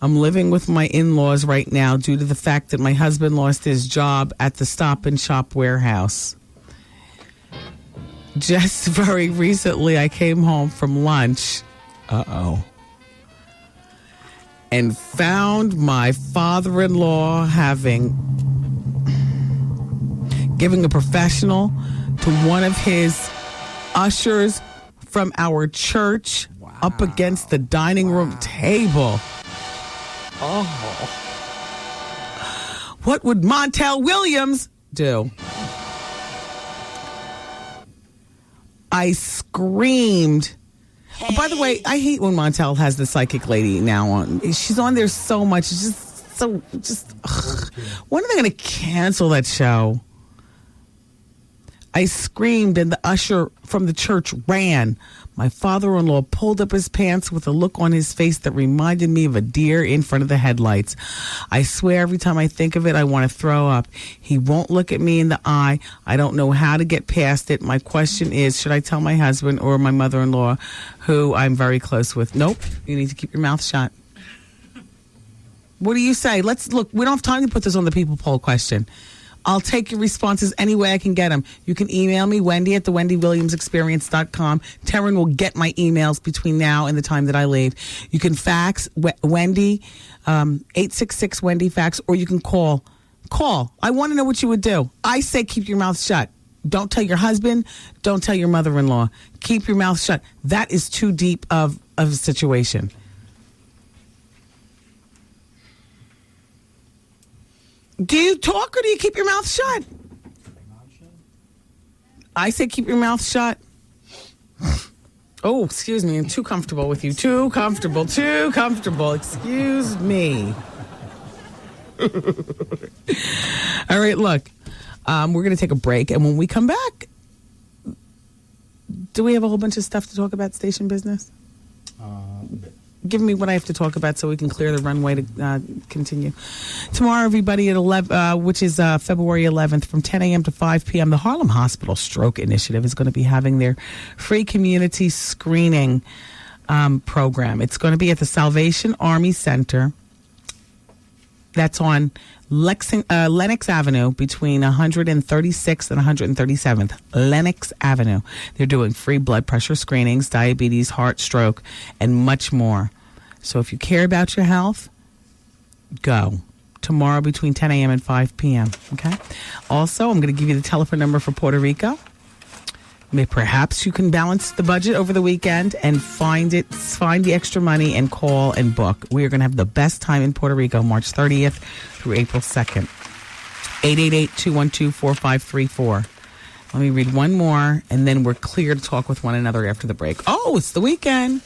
I'm living with my in-laws right now due to the fact that my husband lost his job at the Stop and Shop warehouse. Just very recently, I came home from lunch. And found my father-in-law giving a professional to one of his ushers from our church up against the dining room table. Oh. What would Montel Williams do? I screamed. Oh, by the way, I hate when Montel has the psychic lady now on. She's on there so much. It's just so, when are they going to cancel that show? I screamed and the usher from the church ran. My father-in-law pulled up his pants with a look on his face that reminded me of a deer in front of the headlights. I swear every time I think of it, I want to throw up. He won't look at me in the eye. I don't know how to get past it. My question is, should I tell my husband or my mother-in-law, who I'm very close with? Nope. You need to keep your mouth shut. What do you say? Let's look. We don't have time to put this on the people poll question. I'll take your responses any way I can get them. You can email me, Wendy at thewendywilliamsexperience.com. Taryn will get my emails between now and the time that I leave. You can fax Wendy, 866-WENDY fax, or you can call. Call. I want to know what you would do. I say keep your mouth shut. Don't tell your husband. Don't tell your mother-in-law. Keep your mouth shut. That is too deep of a situation. Do you talk or do you keep your mouth shut? I say keep your mouth shut. Oh, excuse me. I'm too comfortable with you. Too comfortable. Excuse me. All right, look. We're going to take a break. And when we come back, do we have a whole bunch of stuff to talk about station business? Give me what I have to talk about so we can clear the runway to continue. Tomorrow, everybody, at 11, which is February 11th, from 10 a.m. to 5 p.m., the Harlem Hospital Stroke Initiative is going to be having their free community screening program. It's going to be at the Salvation Army Center. That's on Lenox Avenue between 136th and 137th. Lenox Avenue. They're doing free blood pressure screenings, diabetes, heart, stroke, and much more. So if you care about your health, go. Tomorrow between 10 a.m. and 5 p.m. Okay? Also, I'm going to give you the telephone number for Puerto Rico. Perhaps you can balance the budget over the weekend and find the extra money and call and book. We are going to have the best time in Puerto Rico, March 30th through April 2nd. 888-212-4534. Let me read one more, and then we're clear to talk with one another after the break. Oh, it's the weekend.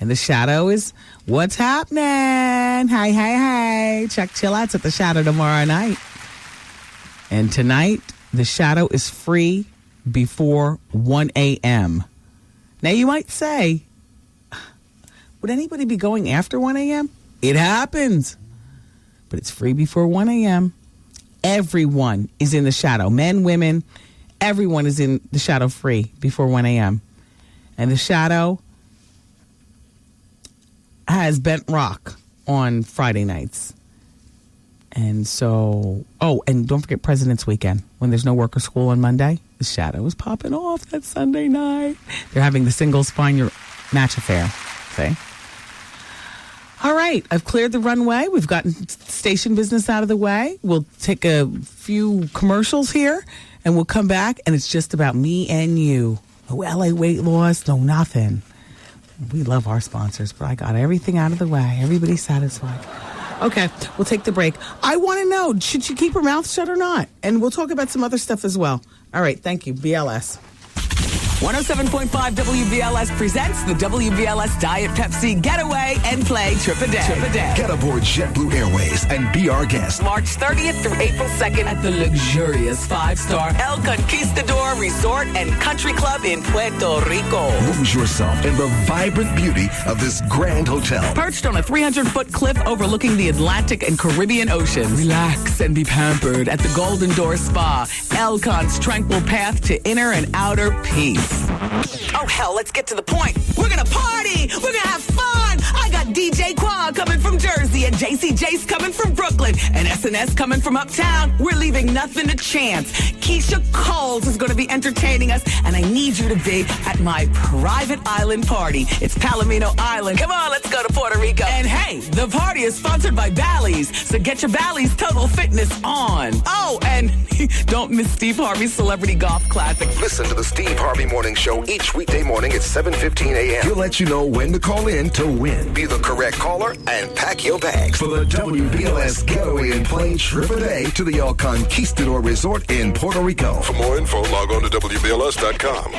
And the Shadow is what's happening. Hey. Check chill outs at the Shadow tomorrow night. And tonight, the Shadow is free before 1 a.m. Now, you might say, would anybody be going after 1 a.m.? It happens. But it's free before 1 a.m. Everyone is in the Shadow. Men, women, everyone is in the Shadow free before 1 a.m. And the Shadow has Bent Rock on Friday nights. And so, and don't forget President's Weekend. When there's no work or school on Monday, the Shadow is popping off that Sunday night. They're having the Singles Find Your Match Affair. See? All right, I've cleared the runway. We've gotten station business out of the way. We'll take a few commercials here, and we'll come back, and it's just about me and you. No LA weight loss, no nothing. We love our sponsors, but I got everything out of the way. Everybody's satisfied. Okay, we'll take the break. I want to know, should she keep her mouth shut or not? And we'll talk about some other stuff as well. All right, thank you. BLS. 107.5 WBLS presents the WBLS Diet Pepsi Getaway and Play Trip a Day. Get aboard JetBlue Airways and be our guest. March 30th through April 2nd at the luxurious 5-star El Conquistador Resort and Country Club in Puerto Rico. Lose yourself in the vibrant beauty of this grand hotel. Perched on a 300-foot cliff overlooking the Atlantic and Caribbean Oceans. Relax and be pampered at the Golden Door Spa, El Con's tranquil path to inner and outer peace. Oh, hell, let's get to the point. We're gonna party. We're gonna have fun. I got DJ Quad coming from Jersey and JC Jace coming from Brooklyn and SNS coming from uptown. We're leaving nothing to chance. Keisha Coles is gonna be entertaining us, and I need you to be at my private island party. It's Palomino Island. Come on, let's go to Puerto Rico. And hey, the party is sponsored by Bally's, so get your Bally's Total Fitness on. Oh, and don't miss Steve Harvey's Celebrity Golf Classic. Listen to the Steve Harvey Morning Show each weekday morning at 7:15 a.m. He'll let you know when to call in to win. Be the correct caller and pack your bags for the WBLS Getaway and Play Trip a Day to the El Conquistador Resort in Puerto Rico. For more info, log on to WBLS.com.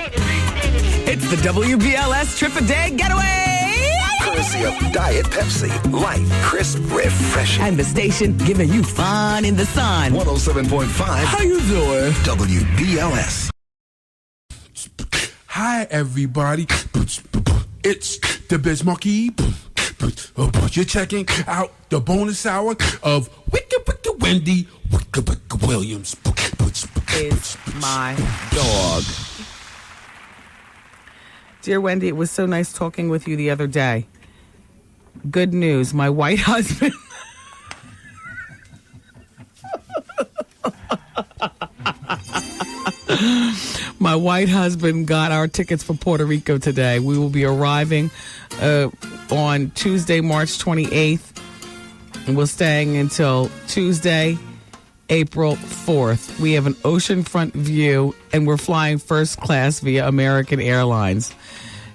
It's the WBLS Trip a Day Getaway. Courtesy of Diet Pepsi. Light, crisp, refreshing. And the station giving you fun in the sun. 107.5. How you doing? WBLS. Hi, everybody. It's the Biz Monkey. You're checking out the bonus hour of Wicked Wendy Williams. Is my dog. Dear Wendy, it was so nice talking with you the other day. Good news, my white husband My white husband got our tickets for Puerto Rico today. We will be arriving on Tuesday, March 28th. And we're staying until Tuesday, April 4th. We have an oceanfront view, and we're flying first class via American Airlines.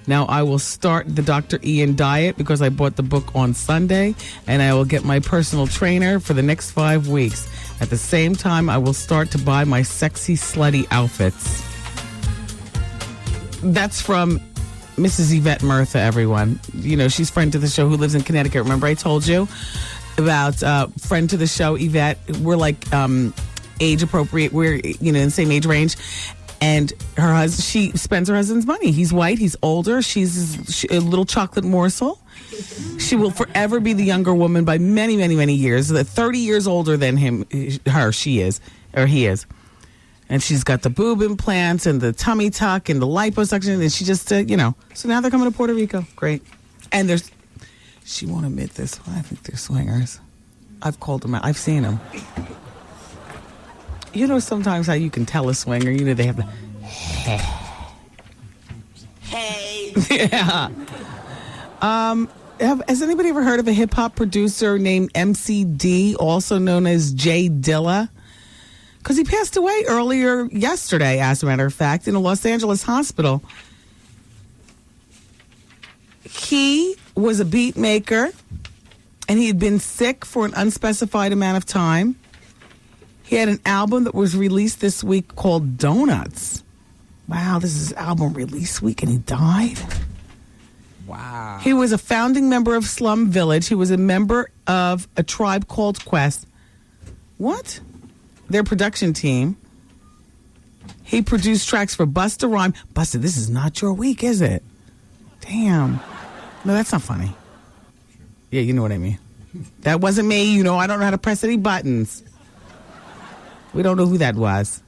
Now, I will start the Dr. Ian diet because I bought the book on Sunday, and I will get my personal trainer for the next 5 weeks. At the same time, I will start to buy my sexy, slutty outfits. That's from Mrs. Yvette Murtha, everyone. You know, she's friend to the show who lives in Connecticut. Remember I told you about friend to the show, Yvette? We're like age appropriate. We're, in the same age range. And her husband, she spends her husband's money. He's white. He's older. She's a little chocolate morsel. She will forever be the younger woman by many, many, many years. 30 years older than he is. And she's got the boob implants and the tummy tuck and the liposuction. And she just, So now they're coming to Puerto Rico. Great. And she won't admit this. I think they're swingers. I've called them out. I've seen them. You know sometimes how you can tell a swinger, they have the hey. Yeah. Has anybody ever heard of a hip-hop producer named MCD, also known as Jay Dilla? Because he passed away earlier yesterday, as a matter of fact, in a Los Angeles hospital. He was a beat maker, and he had been sick for an unspecified amount of time. He had an album that was released this week called Donuts. Wow, this is album release week and he died? Wow. He was a founding member of Slum Village. He was a member of A Tribe Called Quest. What? Their production team. He produced tracks for Busta Rhymes. Busta, this is not your week, is it? Damn. No, that's not funny. Yeah, you know what I mean. That wasn't me. I don't know how to press any buttons. We don't know who that was.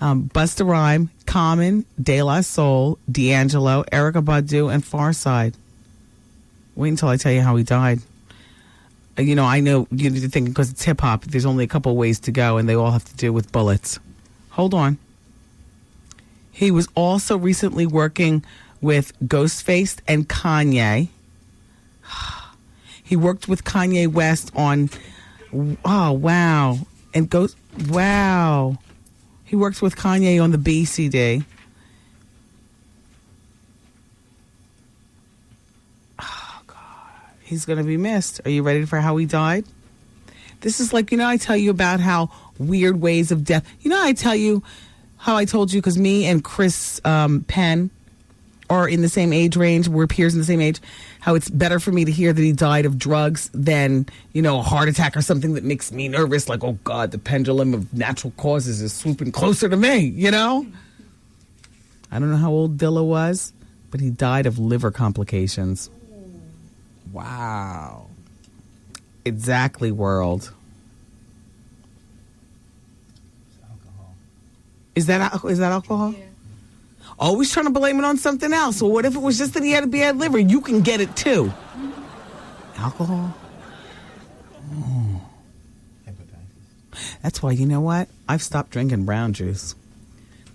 Busta Rhymes, Common, De La Soul, D'Angelo, Erykah Badu, and Pharcyde. Wait until I tell you how he died. I know you're thinking because it's hip-hop, there's only a couple ways to go, and they all have to do with bullets. Hold on. He was also recently working with Ghostface and Kanye. He worked with Kanye West on... Oh, wow. And wow. He works with Kanye on the BCD. Oh, God. He's going to be missed. Are you ready for how he died? This is like, I tell you about how weird ways of death. I tell you how I told you because me and Chris Penn are in the same age range. We're peers in the same age. How it's better for me to hear that he died of drugs than, a heart attack or something that makes me nervous. Like, oh, God, the pendulum of natural causes is swooping closer to me, I don't know how old Dilla was, but he died of liver complications. Wow. Exactly, world. Is that alcohol? Yeah. Always trying to blame it on something else. Well, what if it was just that he had a bad liver? You can get it too. Alcohol? Oh. That's why, you know what? I've stopped drinking brown juice.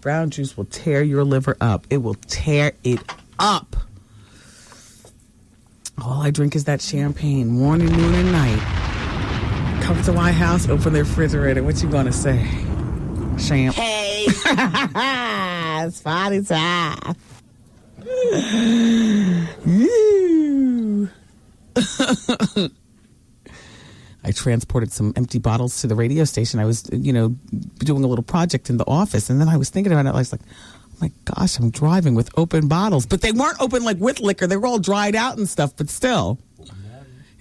Brown juice will tear your liver up. It will tear it up. All I drink is that champagne, morning, noon, and night. Come to my house, open the refrigerator. What you gonna say? Champ. Hey. It's party time. I transported some empty bottles to the radio station. I was, doing a little project in the office, and then I was thinking about it. I was like, oh my gosh, I'm driving with open bottles. But they weren't open like with liquor. They were all dried out and stuff, but still.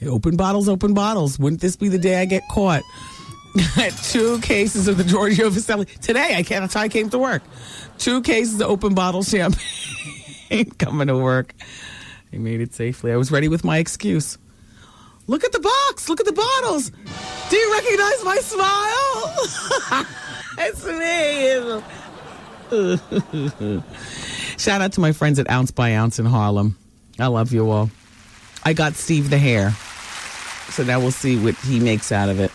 Open bottles, open bottles. Wouldn't this be the day I get caught? 2 cases of the Giorgio Vasselli. Today, that's how I came to work. 2 cases of open bottle champagne coming to work. I made it safely. I was ready with my excuse. Look at the box. Look at the bottles. Do you recognize my smile? It's me. Shout out to my friends at Ounce by Ounce in Harlem. I love you all. I got Steve the hair. So now we'll see what he makes out of it.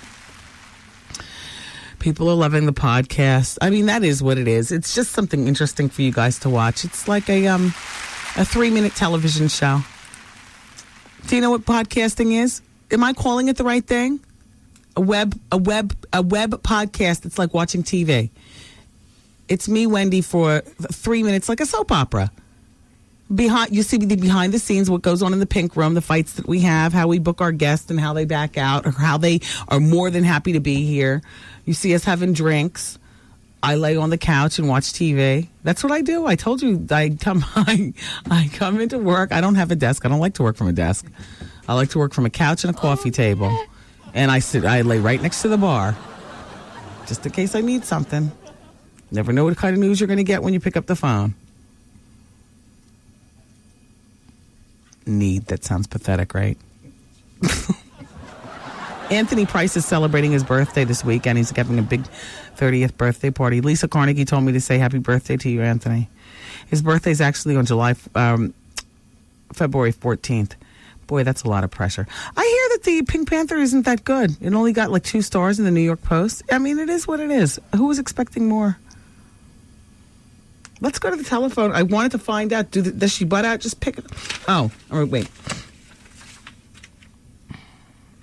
People are loving the podcast. I mean, that is what it is. It's just something interesting for you guys to watch. It's like a 3-minute television show. Do you know what podcasting is? Am I calling it the right thing? A web podcast. It's like watching TV. It's me, Wendy, for 3 minutes, like a soap opera. You see the behind the scenes, what goes on in the pink room, the fights that we have, how we book our guests and how they back out, or how they are more than happy to be here. You see us having drinks. I lay on the couch and watch TV. That's what I do. I told you, I come into work. I don't have a desk. I don't like to work from a desk. I like to work from a couch and a coffee table. And I lay right next to the bar, just in case I need something. Never know what kind of news you're going to get when you pick up the phone. That sounds pathetic, right? Anthony Price is celebrating his birthday this week, and he's having a big 30th birthday party. Lisa Carnegie told me to say happy birthday to you, Anthony. His birthday's actually on February 14th. Boy, that's a lot of pressure. I hear that the Pink Panther isn't that good. It only got like 2 stars in the New York Post. I mean, it is what it is. Who was expecting more? Let's go to the telephone. I wanted to find out, does she butt out? Just pick it. Oh, all right, wait.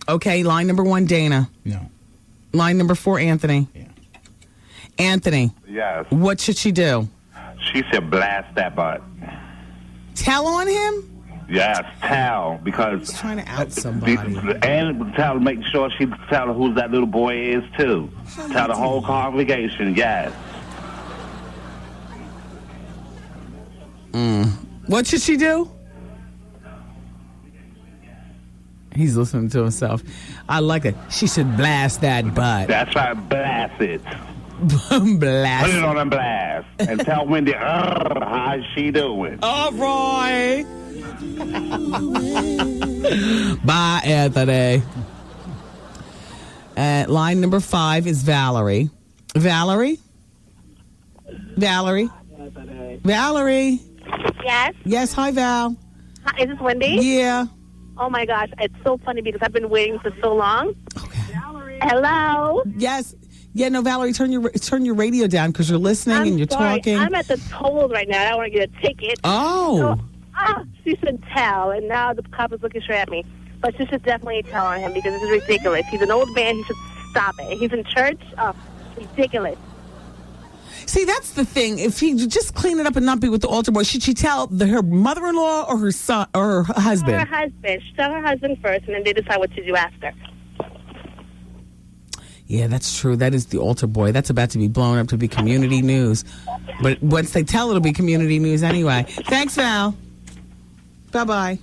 Okay, line number 1, Dana. No. Line number 4, Anthony. Yeah. Anthony. Yes. What should she do? She said blast that butt. Tell on him? Yes, tell, because... She's trying to out somebody. And make sure she tell who that little boy is, too. Tell the whole congregation, yes. What should she do? He's listening to himself. I like it. She should blast that butt. That's right, blast it. Blast Put it on a blast. And tell Wendy, how's she doing? All right. Bye, Anthony. Line number 5 is Valerie. Valerie? Valerie? Valerie? Yes? Yes, hi, Val. Hi, is this Wendy? Yeah. Oh, my gosh. It's so funny because I've been waiting for so long. Okay. Hello? Yes. Yeah, no, Valerie, turn your radio down because you're listening and you're talking. I'm at the tolls right now. I don't want to get a ticket. Oh. So, she should tell, and now the cop is looking straight at me. But she should definitely tell on him because this is ridiculous. He's an old man. He should stop it. He's in church. Ridiculous. See, that's the thing. If he just clean it up and not be with the altar boy, should she tell her mother-in-law or her son or her husband? Her husband. She tell her husband first, and then they decide what to do after. Yeah, that's true. That is the altar boy. That's about to be blown up to be community news. But once they tell, it'll be community news anyway. Thanks, Val. Bye-bye.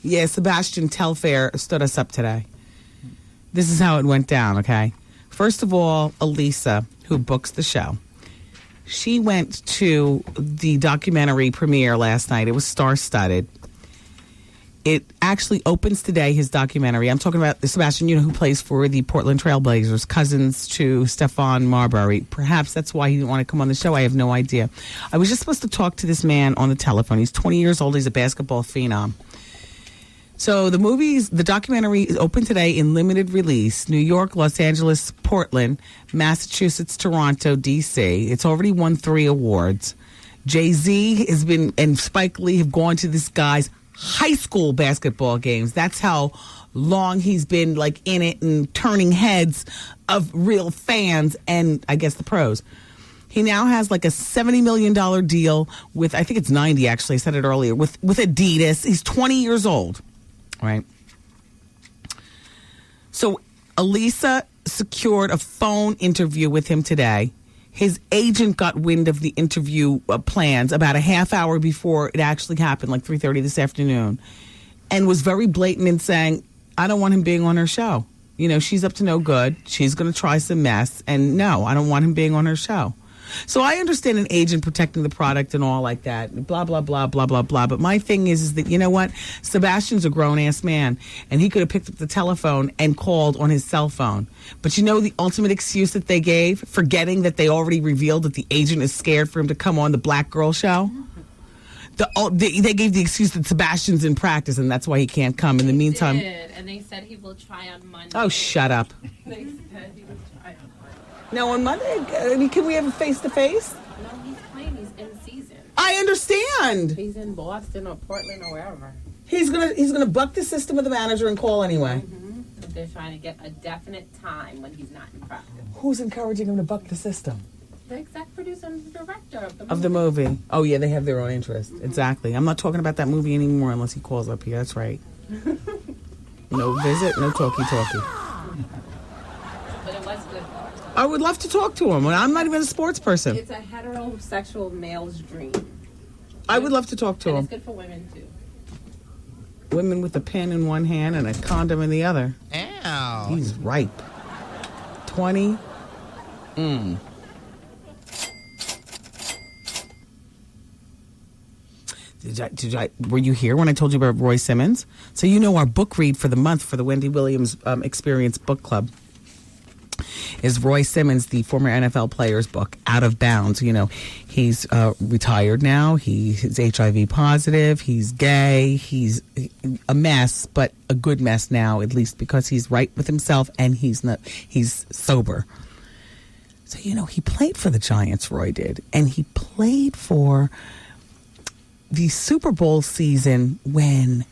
Yeah, Sebastian Telfair stood us up today. This is how it went down, okay? First of all, Elisa, who books the show, she went to the documentary premiere last night. It was star-studded. It actually opens today, his documentary. I'm talking about Sebastian, who plays for the Portland Trailblazers, cousins to Stephon Marbury. Perhaps that's why he didn't want to come on the show. I have no idea. I was just supposed to talk to this man on the telephone. He's 20 years old. He's a basketball phenom. So the documentary is open today in limited release. New York, Los Angeles, Portland, Massachusetts, Toronto, D.C. It's already won 3 awards. Jay-Z and Spike Lee have gone to this guy's high school basketball games. That's how long he's been in it and turning heads of real fans and I guess the pros. He now has a $70 million deal with, I think it's 90 actually, I said it earlier, with Adidas. He's 20 years old. Right. So Elisa secured a phone interview with him today. His agent got wind of the interview plans about a half hour before it actually happened, 3:30 this afternoon, and was very blatant in saying, I don't want him being on her show. She's up to no good. She's going to try some mess. And no, I don't want him being on her show. So I understand an agent protecting the product and all like that, blah, blah, blah, blah, blah, blah. But my thing is that, you know what? Sebastian's a grown-ass man, and he could have picked up the telephone and called on his cell phone. But the ultimate excuse that they gave, forgetting that they already revealed that the agent is scared for him to come on the Black Girl show? They gave the excuse that Sebastian's in practice and that's why he can't come. In the meantime, and they said he will try on Monday. Oh, shut up! They said he will try on Monday. No, on Monday. Can we have a face-to-face? No, he's playing. He's in season. I understand. He's in Boston or Portland or wherever. He's gonna buck the system of the manager and call anyway. Mm-hmm. They're trying to get a definite time when he's not in practice. Who's encouraging him to buck the system? The exec producer and director of the movie. Of the movie. Oh, yeah, they have their own interest. Mm-hmm. Exactly. I'm not talking about that movie anymore unless he calls up here. That's right. No visit, no talkie-talkie. But it was good. I would love to talk to him. I'm not even a sports person. It's a heterosexual male's dream. I would love to talk to him. And it's good for women, too. Women with a pen in one hand and a condom in the other. Ow. He's ripe. 20. Were you here when I told you about Roy Simmons? So you know our book read for the month for the Wendy Williams Experience Book Club is Roy Simmons, the former NFL player's book, Out of Bounds. You know, he's retired now. He's HIV positive. He's gay. He's a mess, but a good mess now, at least because he's right with himself and he's sober. So, you know, he played for the Giants, Roy did, and he played for the Super Bowl season when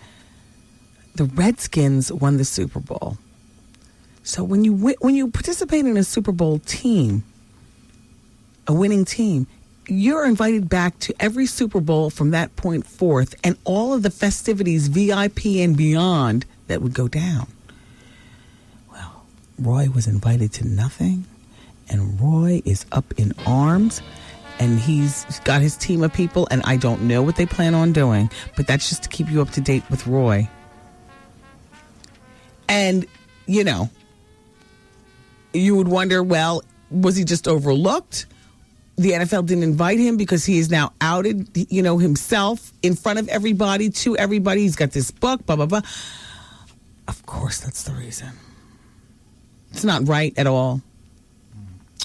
the Redskins won the Super Bowl. So when you participate in a Super Bowl team, a winning team, you're invited back to every Super Bowl from that point forth and all of the festivities, VIP and beyond, that would go down. Well, Roy was invited to nothing, and Roy is up in arms, and he's got his team of people, and I don't know what they plan on doing, but that's just to keep you up to date with Roy. And, you know, you would wonder, well, was he just overlooked? The NFL didn't invite him because he is now outed, you know, himself in front of everybody, to everybody. He's got this book, blah, blah, blah. Of course, that's the reason. It's not right at all.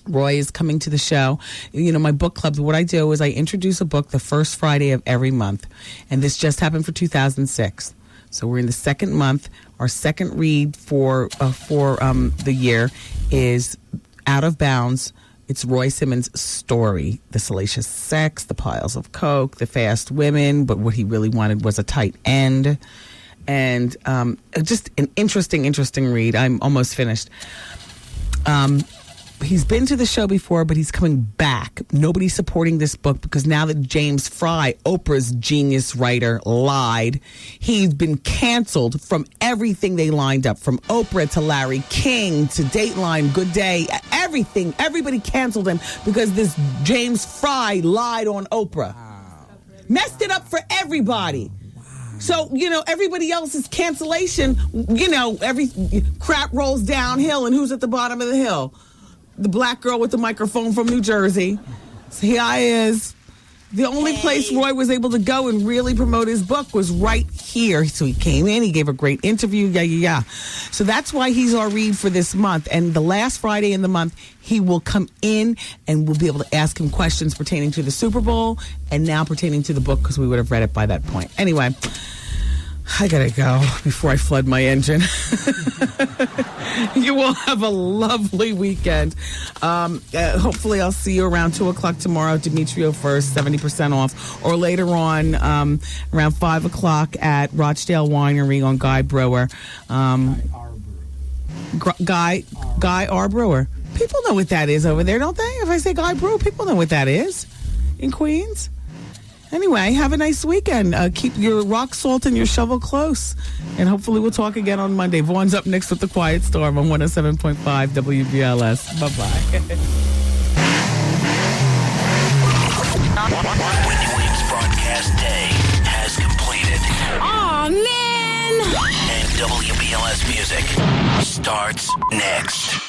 Roy is coming to the show. You know, my book club, what I do is I introduce a book the first Friday of every month. And this just happened for 2006. So we're in the second month. Our second read for the year is Out of Bounds. It's Roy Simmons' story. The salacious sex, the piles of coke, the fast women, but what he really wanted was a tight end. And just an interesting read. I'm almost finished. He's been to the show before, but he's coming back. Nobody's supporting this book because now that James Fry, Oprah's genius writer, lied, he's been canceled from everything they lined up, from Oprah to Larry King to Dateline, Good Day, everything. Everybody canceled him because this James Fry lied on Oprah. Wow. Messed it up for everybody. Wow. So, you know, everybody else's cancellation, you know, every crap rolls downhill, and who's at the bottom of the hill? The black girl with the microphone from New Jersey. So here I is. The only place Roy was able to go and really promote his book was right here. So he came in, he gave a great interview, So that's why he's our read for this month. And the last Friday in the month, he will come in and we'll be able to ask him questions pertaining to the Super Bowl and now pertaining to the book because we would have read it by that point. Anyway, I gotta go before I flood my engine. You will have a lovely weekend. Hopefully I'll see you around 2 o'clock tomorrow. Demetrio First, 70% off. Or later on, around 5 o'clock at Rochdale Winery on Guy Brewer. Guy R. Brewer. People know what that is over there, don't they? If I say Guy Brewer, people know what that is in Queens. Anyway, have a nice weekend. Keep your rock salt and your shovel close. And hopefully we'll talk again on Monday. Vaughn's up next with The Quiet Storm on 107.5 WBLS. Bye-bye. Wendy Williams broadcast day has completed. Aw, man! And WBLS music starts next.